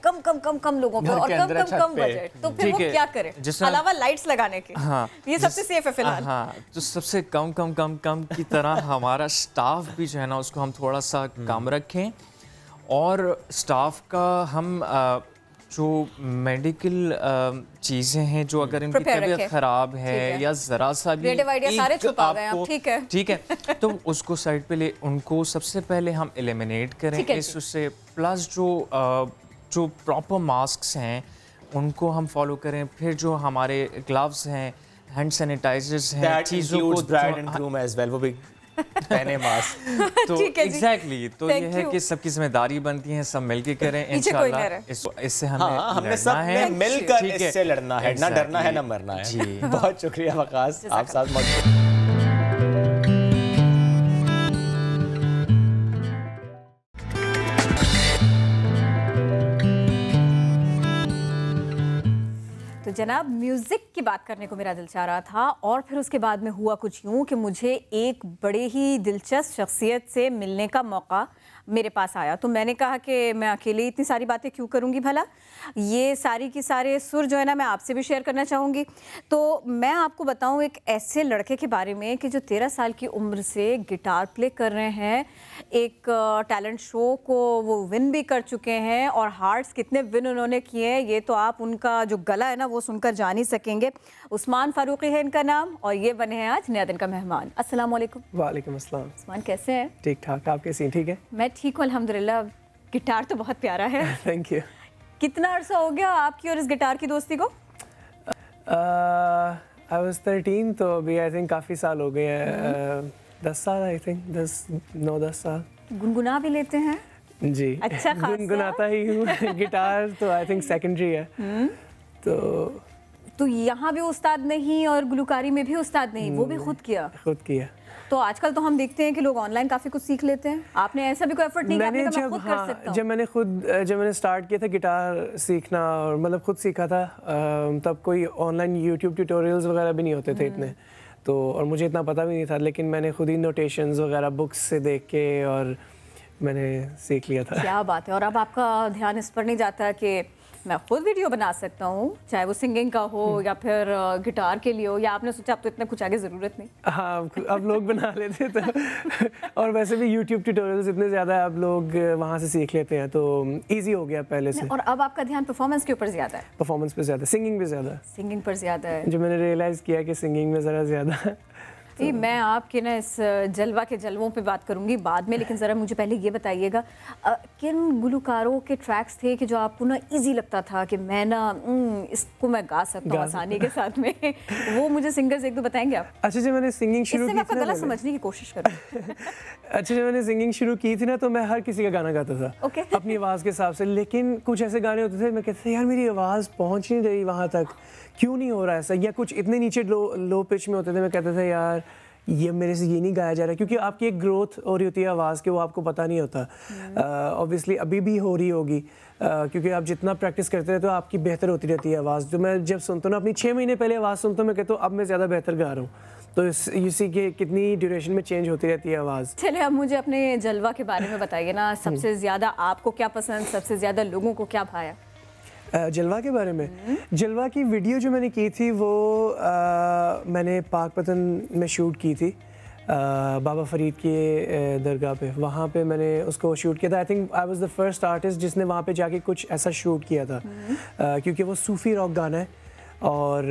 कम लोगों पर और कम बजट, तो फिर वो क्या करे अलावा लाइट्स लगाने के?
हाँ,
ये सबसे सेफ है फिलहाल।
हाँ, तो सबसे कम की तरह हमारा स्टाफ भी जो है ना उसको हम थोड़ा सा कम रखें, और स्टाफ का हम जो मेडिकल चीज़ें हैं, जो अगर इनकी तबीयत ख़राब है या ज़रा सा भी
सारे छुपा गए हैं,
ठीक है तो उसको साइड पे ले, उनको सबसे पहले हम एलिमिनेट करें इससे। प्लस जो प्रॉपर मास्क्स हैं उनको हम फॉलो करें, फिर जो हमारे ग्लव्स हैं, हैंड सैनिटाइजर्स हैं, चीज़ों को
वो भी पहने मास्क।
तो एग्जैक्टली तो ये है कि सबकी जिम्मेदारी बनती है, सब मिलके करें इंशाल्लाह। इससे हमने
सब मिलकर इससे लड़ना है, ना डरना है ना मरना है। जी बहुत शुक्रिया वकास, आप साथ मौजूद।
जनाब, म्यूज़िक की बात करने को मेरा दिल चाह रहा था, और फिर उसके बाद में हुआ कुछ यूँ कि मुझे एक बड़े ही दिलचस्प शख्सियत से मिलने का मौका मेरे पास आया। तो मैंने कहा कि मैं अकेले इतनी सारी बातें क्यों करूँगी, भला ये सारी की सारे सुर जो है ना मैं आपसे भी शेयर करना चाहूँगी। तो मैं आपको बताऊँ एक ऐसे लड़के के बारे में कि जो 13 साल की उम्र से गिटार प्ले कर रहे हैं, एक टैलेंट शो को वो विन भी कर चुके हैं, और हार्ट्स कितने विन उन्होंने किए हैं ये तो आप उनका जो गला है ना वो सुनकर जान ही सकेंगे। उस्मान फारूकी है इनका नाम, और ये बने हैं आज नया दिन का मेहमान। अस्सलाम वालेकुम।
वालेकुम अस्सलाम।
उस्मान कैसे हैं?
ठीक ठाक, आप कैसी हैं? ठीक है,
मैं ठीक हूँ अल्हम्दुलिल्लाह। गिटार तो बहुत प्यारा है।
Thank you.
कितना अर्सा हो गया आपकी और इस गिटार की दोस्ती को?
आई वाज 13, तो अभी आई थिंक काफ़ी साल हो गए हैं। 10 साल, आई थिंक 9-10 साल।
गुनगुना भी लेते हैं?
जी
अच्छा खासा
गुनगुनाता ही हूँ। गिटार तो आई थिंक सेकेंडरी है।
तो यहाँ भी उस्ताद नहीं और गुलकारी में भी उस्ताद नहीं, वो भी खुद किया? तो आजकल तो हम देखते हैं कि लोग ऑनलाइन काफ़ी कुछ सीख लेते हैं, आपने ऐसा भी कोई एफर्ट नहीं किया? मैं खुद कर सकता हूं।
जब मैंने स्टार्ट किया था गिटार सीखना, और मतलब खुद सीखा था, तब कोई ऑनलाइन यूट्यूब ट्यूटोरियल्स वगैरह भी नहीं होते थे इतने, तो और मुझे इतना पता भी नहीं था, लेकिन मैंने खुद ही नोटेशंस वगैरह बुक्स से देख के और मैंने सीख लिया था।
क्या बात है। और अब आपका ध्यान इस पर नहीं जाता कि मैं खुद वीडियो बना सकता हूँ, चाहे वो सिंगिंग का हो या फिर गिटार के लिए हो, या आपने सोचा अब तो इतना कुछ आगे ज़रूरत नहीं?
हाँ, अब लोग बना लेते तो और वैसे भी YouTube ट्यूटोरियल्स इतने ज़्यादा, अब लोग वहाँ से सीख लेते हैं, तो इजी हो गया पहले से।
और अब आपका ध्यान परफॉर्मेंस के ऊपर ज़्यादा है?
परफॉर्मेंस पे ज़्यादा, सिंगिंग पे ज़्यादा।
सिंगिंग पर ज़्यादा है?
जो मैंने रियलाइज़ किया कि सिंगिंग में ज़रा ज़्यादा
मैं आपके ना इस जलवा के जलवों पे बात करूंगी बाद में, लेकिन ज़रा मुझे पहले ये बताइएगा किन गुलकारों के ट्रैक्स थे कि जो आपको ना इजी लगता था कि मैं ना इसको मैं गा सकता हूँ आसानी के साथ में? वो मुझे सिंगर्स एक दो बताएंगे आप?
अच्छा, जब मैंने सिंगिंग शुरू की थी,
गलत समझने की कोशिश कर
अच्छा, जब मैंने सिंगिंग शुरू की थी ना, तो मैं हर किसी का गाना गाता था अपनी आवाज़ के हिसाब से, लेकिन कुछ ऐसे गाने होते थे मैं कहता था यार मेरी आवाज़ पहुँच नहीं रही वहाँ तक, क्यों नहीं हो रहा ऐसा, या कुछ इतने नीचे लो पिच में होते थे, मैं कहता था यार ये मेरे से ये नहीं गाया जा रहा, क्योंकि आपकी एक ग्रोथ हो रही होती है आवाज़ के, वो आपको पता नहीं होता। ऑब्वियसली अभी भी हो रही होगी, क्योंकि आप जितना प्रैक्टिस करते रहते हो आपकी बेहतर होती रहती है आवाज़। जो मैं जब सुनता हूँ ना, अपनी 6 महीने पहले आवाज़ सुनता हूँ, मैं कहता हूँ अब मैं ज़्यादा बेहतर गा रहा हूँ। तो इसी के कितनी ड्यूरेशन में चेंज होती रहती है आवाज़।
चलिए अब मुझे अपने जलवा के बारे में बताइए ना, सबसे ज़्यादा आपको क्या पसंद, सबसे ज़्यादा लोगों को क्या भाया?
जलवा के बारे में, जलवा की वीडियो जो मैंने की थी वो मैंने पाकपतन में शूट की थी, बाबा फरीद के दरगाह पे, वहाँ पे मैंने उसको शूट किया था। I think I was the first artist जिसने वहाँ पे जाके कुछ ऐसा शूट किया था, क्योंकि वो सूफ़ी रॉक गाना है और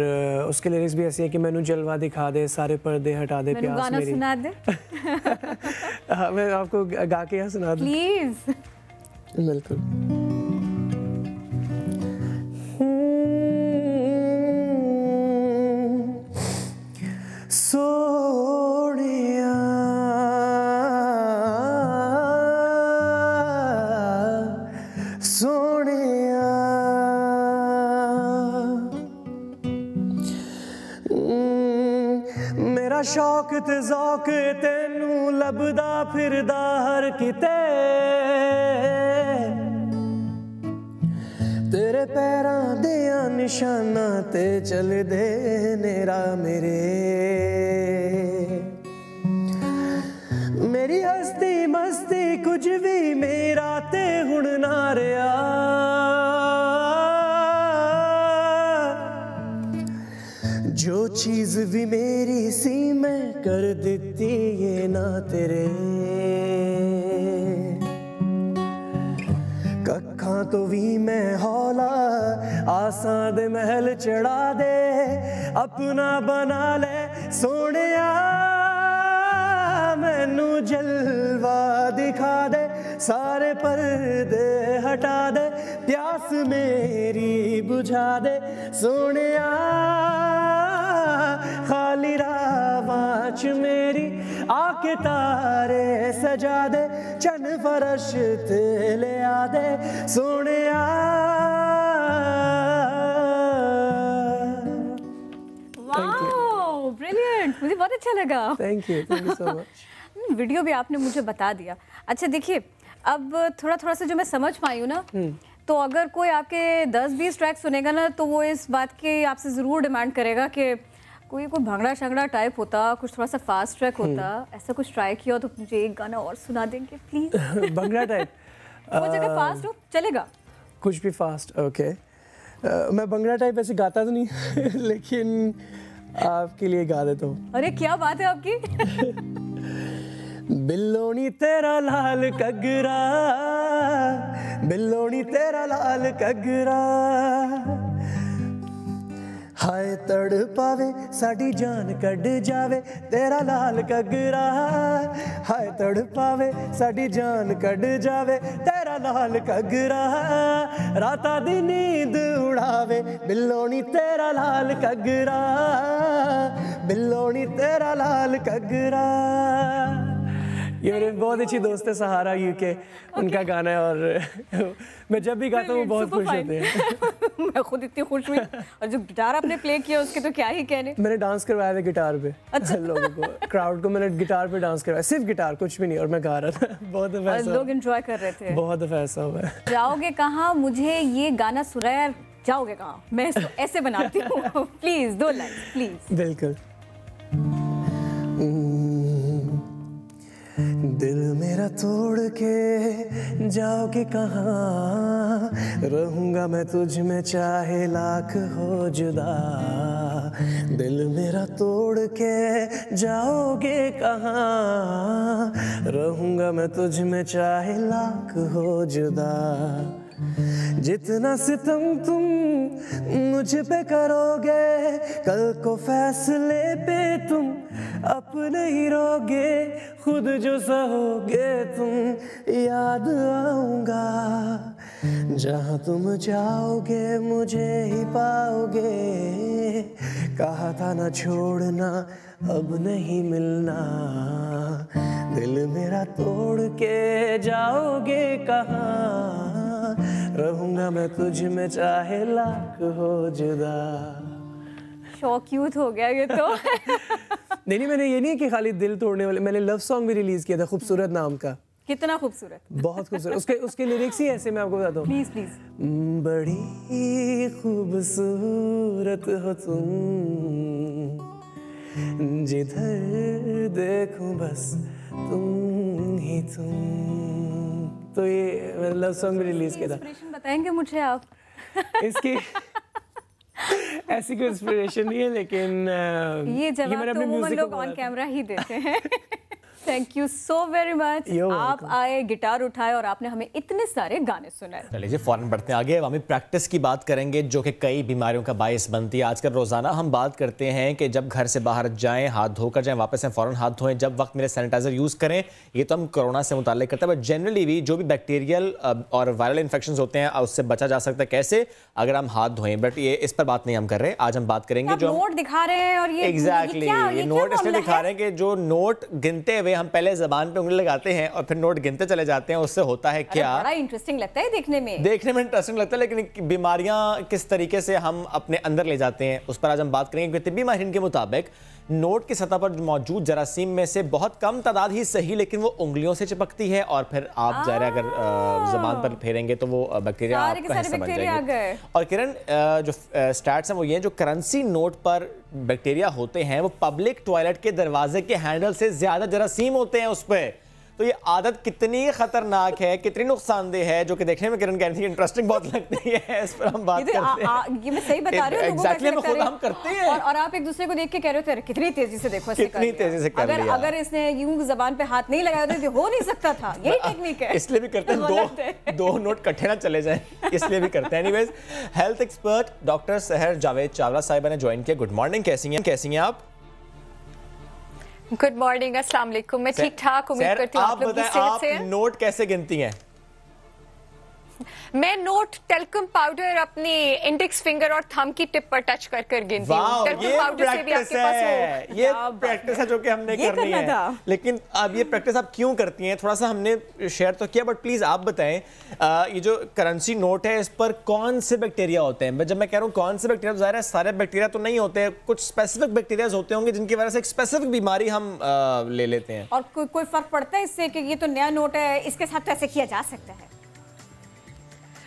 उसके लिरिक्स भी ऐसे हैं कि मैनू जलवा दिखा दे, सारे पर्दे हटा दे, प्यास
गाना
मेरी।
सुना दे।
मैं आपको गा के यहाँ सुना दूँ
प्लीज़?
बिल्कुल। सोनिया सोनिया मेरा शौक ते ज़ौक तेनू लभदा फिरदा हर किते, तेरे पैरां दे निशाना ते चल दे नेरा मेरे, मेरी हस्ती मस्ती कुछ भी मेरा ते हुण ना रहा, जो चीज भी मेरी सी मैं कर देती ये ना तेरे, कखा तो भी मैं हौला आसां दे महल चढ़ा दे, अपना बना ले सोनिया, मैनू जलवा दिखा दे, सारे पर्दे हटा दे, प्यास मेरी बुझा दे सोनिया, खाली रावाच मेरी आके तारे सजा दे, चन फरश ते ले आ दे सोनिया।
वाओ, ब्रिलियंट, मुझे बहुत अच्छा लगा।
Thank you so much.
Video भी आपने मुझे बता दिया। अच्छा देखिए, अब थोड़ा सा जो मैं समझ पाई हूँ ना, तो अगर कोई आपके 10-20 ट्रैक सुनेगा ना, तो वो इस बात की आपसे ज़रूर डिमांड करेगा कि कोई भंगड़ा शंगड़ा टाइप होता, कुछ थोड़ा सा फास्ट ट्रैक होता, ऐसा कुछ ट्राई किया हो तो मुझे एक गाना और सुना देंगे प्लीज?
भंगड़ा टाइप
वो जगह फास्ट हो चलेगा?
कुछ भी फास्ट, ओके। मैं भंगड़ा टाइप ऐसे गाता तो नहीं लेकिन आपके लिए गा देता हूँ।
अरे क्या बात है आपकी।
बिल्लोनी तेरा लाल कगरा, बिल्लोनी तेरा लाल कगरा, हाय तड़ पावे साड़ी जान कड जावे, तेरा लाल कगरा, हाय तड़ पावे साड़ी जान कड जावे, तेरा लाल कगरा, राता दी नींद उड़ावे, बिल्लोनी तेरा लाल कगरा, बिल्लोनी तेरा लाल कगरा। ये मेरे बहुत अच्छी दोस्त है सहारा यूके, उनका गाना है और मैं जब भी गाता हूँ वो बहुत खुश होते हैं।
मैं खुद इतनी खुश हुई, और जो गिटार आपने प्ले किया उसके तो क्या ही कहने।
मैंने डांस करवाया था गिटार पे। अच्छा। लोगों को, क्राउड को मैंने गिटार पे डांस करवाया, सिर्फ गिटार, कुछ भी नहीं, और मैं गा रहा था। बहुत दफा ऐसा
लोग एंजॉय कर रहे थे।
बहुत दफा ऐसा हुआ है।
जाओगे कहाँ, मुझे ये गाना सुनाया, जाओगे कहाँ, मैं इसको ऐसे बनाती हूँ। Please 2 line please.
बिल्कुल। दिल मेरा तोड़ के जाओगे कहाँ, रहूँगा मैं तुझ में चाहे लाख हो जुदा, दिल मेरा तोड़ के जाओगे कहाँ, रहूँगा मैं तुझ में चाहे लाख हो जुदा, जितना सितम तुम मुझ पे करोगे, कल को फैसले पे तुम अपने ही रहोगे, खुद जो सहोगे तुम याद आऊंगा, जहाँ तुम जाओगे मुझे ही पाओगे, कहा था ना छोड़ना अब नहीं मिलना, दिल मेरा तोड़ के जाओगे कहाँ, रहूंगा मैं तुझ में चाहे लाख हो जुदा।
शौक यूथ हो गया ये तो।
नहीं, मैंने ये नहीं कि खाली दिल तोड़ने वाले, मैंने लव सॉन्ग भी रिलीज किया था खूबसूरत नाम का।
कितना खूबसूरत,
बहुत खूबसूरत। उसके लिरिक्स ही ऐसे, मैं आपको बताता हूँ।
Please please.
बड़ी खूबसूरत हो तुम, जिधर देखूं बस तुम ही तुम। तो ये लव सॉन्ग भी रिलीज किया था।
इंस्पिरेशन बताएंगे मुझे आप?
इसकी ऐसी कोई इंस्पिरेशन नहीं है, लेकिन
ये जवाब तो वो लोग ऑन कैमरा ही देते हैं। Thank you so very much. आप आए, गिटार उठाए और आपने हमें इतने सारे गाने सुनाए।
चलिए फौरन बढ़ते हैं आगे। हम प्रैक्टिस की बात करेंगे जो कि कई बीमारियों का बायस बनती है। आजकल रोजाना हम बात करते हैं कि जब घर से बाहर जाएं हाथ धोकर जाएं, वापस में फौरन हाथ धोएं, जब वक्त मिले सैनिटाइजर यूज करें। ये तो हम कोरोना से मुताल्लिक करते हैं, बट जनरली भी जो भी बैक्टीरियल और वायरल इन्फेक्शन होते हैं उससे बचा जा सकता है कैसे, अगर हम हाथ धोएं। बट ये इस पर बात नहीं हम कर रहे, आज हम बात करेंगे जो
नोट दिखा रहे हैं। और ये
एग्जैक्टली ये नोट इसलिए दिखा रहे हैं कि जो नोट गिनते हुए हम पहले जबान पे उंगली लगाते हैं और फिर नोट गिनते चले जाते हैं, उससे होता है क्या?
बड़ा इंटरेस्टिंग लगता है देखने में
इंटरेस्टिंग लगता है, लेकिन बीमारियां किस तरीके से हम अपने अंदर ले जाते हैं उस पर आज हम बात करेंगे। क्योंकि तिब्बी माहिरीन के मुताबिक नोट की सतह पर मौजूद जरासीम में से बहुत कम तादाद ही सही, लेकिन वो उंगलियों से चिपकती है और फिर आप ज़रा अगर ज़बान पर फेरेंगे तो वो बैक्टीरिया आपका हिस्सा बन जाएंगे। और किरण, जो स्टैट्स हैं वो ये हैं, जो करेंसी नोट पर बैक्टीरिया होते हैं वो पब्लिक टॉयलेट के दरवाजे के हैंडल से ज़्यादा जरासीम होते हैं उस पर। तो ये आदत कितनी खतरनाक है, कितनी नुकसानदेह है, जो कि देखने में किरण कह रही थी इंटरेस्टिंग बहुत लगती है, इस पर हम बात करते हैं।
ये मैं सही बता रही हूँ,
एग्जैक्टली हम करते हैं।
और आप एक दूसरे को देख के कह रहे हो कितनी तेजी से देखो,
कितनी तेजी से कर लिया।
अगर इसने यूं जबान पे हाथ नहीं लगाया तो हो नहीं सकता था। यही टेक्निक है,
इसलिए भी करते हैं दो नोट इकट्ठे ना चले जाएं, इसलिए भी करते हैं। एनीवेज, हेल्थ एक्सपर्ट डॉक्टर सहर जावेद चावला साहिबा ने ज्वाइन किया। गुड मॉर्निंग, कैसी हैं आप?
गुड मॉर्निंग, अस्सलाम वालेकुम। मैं ठीक ठाक, उम्मीद करती हूँ आप लोग भी सेहत से हैं।
नोट कैसे गिनती हैं?
मैं नोट टेल्कम पाउडर अपनी इंडेक्स फिंगर और थंब की टिप पर टच कर कर गिनती हूँ। टेल्कम पाउडर से भी आपके पास हो।
ये प्रैक्टिस है जो कि हमने करनी है, लेकिन अब ये प्रैक्टिस आप क्यों करती हैं थोड़ा सा हमने शेयर तो किया, बट प्लीज आप बताएं, ये जो करेंसी नोट है इस पर कौन से बैक्टीरिया होते हैं? जब मैं कह रहा हूँ कौन से बैक्टीरिया, ज़ाहिर है सारे बैक्टीरिया तो नहीं होते, कुछ स्पेसिफिक बैक्टीरिया होते होंगे जिनकी वजह से एक स्पेसिफिक बीमारी हम ले लेते हैं।
और कोई फर्क पड़ता है इससे कि ये तो नया नोट है, इसके साथ तो ऐसे किया जा सकता है?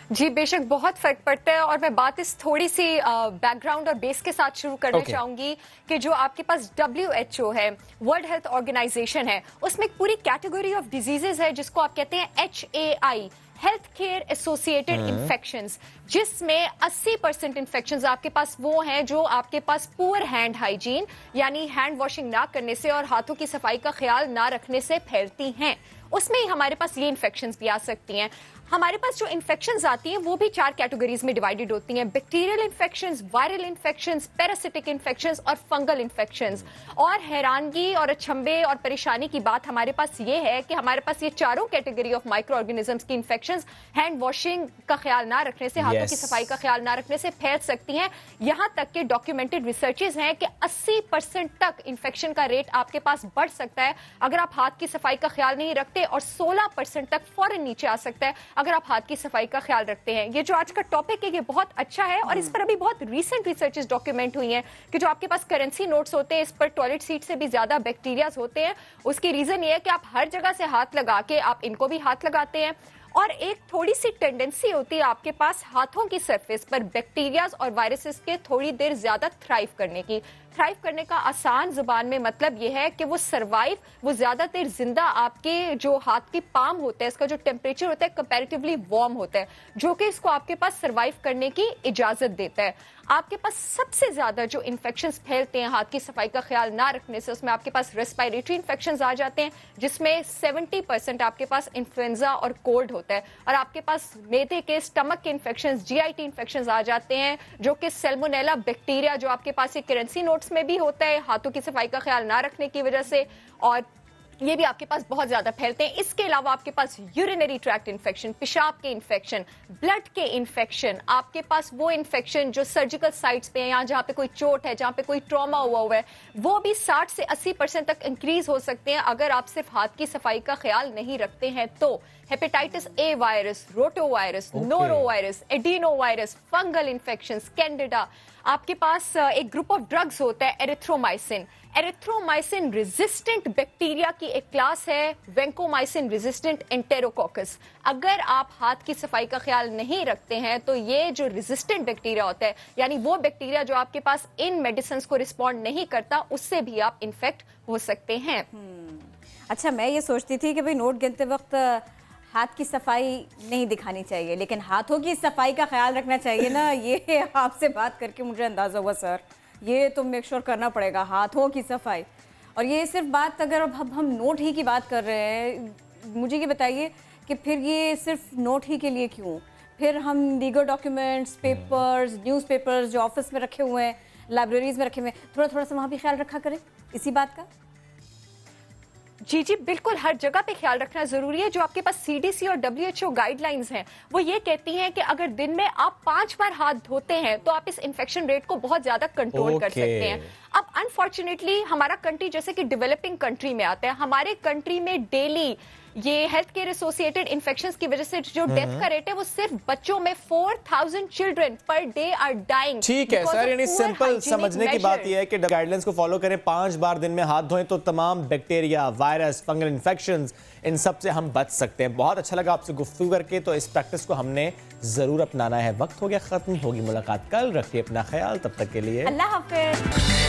जी बेशक बहुत फर्क पड़ता है, और मैं बात इस थोड़ी सी बैकग्राउंड और बेस के साथ शुरू करना चाहूंगी कि जो आपके पास WHO है, वर्ल्ड हेल्थ ऑर्गेनाइजेशन है, उसमें एक पूरी कैटेगरी ऑफ डिजीजेस है जिसको आप कहते हैं HAI, health care associated infections, जिसमें 80% इन्फेक्शंस आपके पास वो हैं जो आपके पास पुअर हैंड हाइजीन यानी हैंड वॉशिंग ना करने से और हाथों की सफाई का ख्याल ना रखने से फैलती हैं। उसमें ही हमारे पास ये इन्फेक्शंस भी आ सकती हैं। हमारे पास जो इन्फेक्शंस आती हैं वो भी 4 कैटेगरीज में डिवाइडेड होती हैं: bacterial infections, viral infections, parasitic infections और फंगल इन्फेक्शंस। और हैरानगी और अचंभे और परेशानी की बात हमारे पास ये है कि हमारे पास ये चारों कैटेगरी ऑफ माइक्रो ऑर्गेनिजम्स की इन्फेक्शंस हैंड वॉशिंग का ख्याल ना रखने से, हाथों की सफाई का ख्याल ना रखने से फैल सकती हैं। यहाँ तक के डॉक्यूमेंटेड रिसर्चेस हैं कि 80% तक इन्फेक्शन का रेट आपके पास बढ़ सकता है अगर आप हाथ की सफाई का ख्याल नहीं रखते, और 16% तक फौरन नीचे आ सकता है अगर आप हाथ की सफाई का ख्याल रखते हैं। ये जो आज का टॉपिक है ये बहुत अच्छा है, और इस पर अभी बहुत रीसेंट रिसर्चेस डॉक्यूमेंट हुई हैं कि जो आपके पास करेंसी नोट्स होते हैं इस पर टॉयलेट सीट से भी ज्यादा बैक्टीरिया होते हैं। उसकी रीजन ये है कि आप हर जगह से हाथ लगा के आप इनको भी हाथ लगाते हैं, और एक थोड़ी सी टेंडेंसी होती है आपके पास हाथों की सरफेस पर बैक्टीरियाज और वायरसेस के थोड़ी देर ज्यादा थ्राइव करने की। थ्राइव करने का आसान जुबान में मतलब यह है कि वो सर्वाइव, वो ज्यादा देर जिंदा आपके जो हाथ की पाम होता है इसका जो टेम्परेचर होता है कंपैरेटिवली वार्म होता है, जो कि इसको आपके पास सर्वाइव करने की इजाजत देता है। आपके पास सबसे ज्यादा जो इन्फेक्शंस फैलते हैं हाथ की सफाई का ख्याल ना रखने से, उसमें आपके पास रेस्पिरेटरी इन्फेक्शंस आ जाते हैं, जिसमें 70% आपके पास इन्फ्लुएंजा और कोल्ड होता है, और आपके पास मैदे के स्टमक के इन्फेक्शंस, जीआईटी इन्फेक्शंस आ जाते हैं, जो कि सैल्मोनेला बैक्टीरिया जो आपके पास ये करेंसी नोट्स में भी होता है हाथों की सफाई का ख्याल ना रखने की वजह से, और ये भी आपके पास बहुत ज्यादा फैलते हैं। इसके अलावा आपके पास यूरिनरी ट्रैक्ट इन्फेक्शन, पेशाब के इन्फेक्शन, ब्लड के इन्फेक्शन, आपके पास वो इन्फेक्शन जो सर्जिकल साइट्स पे है, यहाँ जहाँ पे कोई चोट है, जहाँ पे कोई ट्रॉमा हुआ है, वो भी 60 से 80% तक इंक्रीज हो सकते हैं अगर आप सिर्फ हाथ की सफाई का ख्याल नहीं रखते हैं तो। हेपेटाइटिस ए वायरस, रोटो virus, noro virus, adeno virus, fungal infections, Candida, आपके पास एक ग्रुप ऑफ ड्रग्स होता है एरिथ्रोमाइसिन। एरिथ्रोमाइसिन रेजिस्टेंट बैक्टीरिया की एक क्लास है, वेंकोमाइसिन रेजिस्टेंट एंटेरोकोकस। अगर आप हाथ की सफाई का ख्याल नहीं रखते हैं तो ये जो रेजिस्टेंट बैक्टीरिया होता है, यानी वो बैक्टीरिया जो आपके पास इन मेडिसिन को रिस्पॉन्ड नहीं करता, उससे भी आप इन्फेक्ट हो सकते हैं।
अच्छा, मैं ये सोचती थी कि भाई नोट गिनते वक्त हाथ की सफाई नहीं दिखानी चाहिए, लेकिन हाथों की सफाई का ख्याल रखना चाहिए ना। ये आपसे बात करके मुझे अंदाज़ा हुआ सर, ये तो मेक श्योर करना पड़ेगा हाथों की सफाई। और ये सिर्फ बात, अगर अब हम नोट ही की बात कर रहे हैं, मुझे ये बताइए कि फिर ये सिर्फ नोट ही के लिए क्यों? फिर हम लीगल डॉक्यूमेंट्स, पेपर्स, न्यूज़पेपर्स जो ऑफिस में रखे हुए हैं, लाइब्रेरीज में रखे हुए हैं, थोड़ा सा वहाँ भी ख्याल रखा करें इसी बात का।
जी जी बिल्कुल, हर जगह पे ख्याल रखना जरूरी है। जो आपके पास CDC और WHO गाइडलाइंस हैं वो ये कहती हैं कि अगर दिन में आप 5 बार हाथ धोते हैं तो आप इस इन्फेक्शन रेट को बहुत ज्यादा कंट्रोल कर सकते हैं। अब अनफॉर्चुनेटली हमारा कंट्री जैसे कि डेवलपिंग कंट्री में आता है, हमारे कंट्री में डेली ये हेल्थ केयर एसोसिएटेड इन्फेक्शंस की वजह से जो डेथ का रेट है वो सिर्फ बच्चों में 4000 children per day are dying.
ठीक है सर, यानी सिंपल समझने की बात यह है कि गाइडलाइंस को फॉलो करें, 5 बार दिन में हाथ धोएं तो तमाम बैक्टीरिया, वायरस, फंगल इन्फेक्शंस, इन सब से हम बच सकते हैं। बहुत अच्छा लगा आपसे गुफ्तगू करके, तो इस प्रैक्टिस को हमने जरूर अपनाना है। वक्त हो गया खत्म, होगी मुलाकात कल, रखिए अपना ख्याल, तब तक के लिए
अल्लाह हाफिज।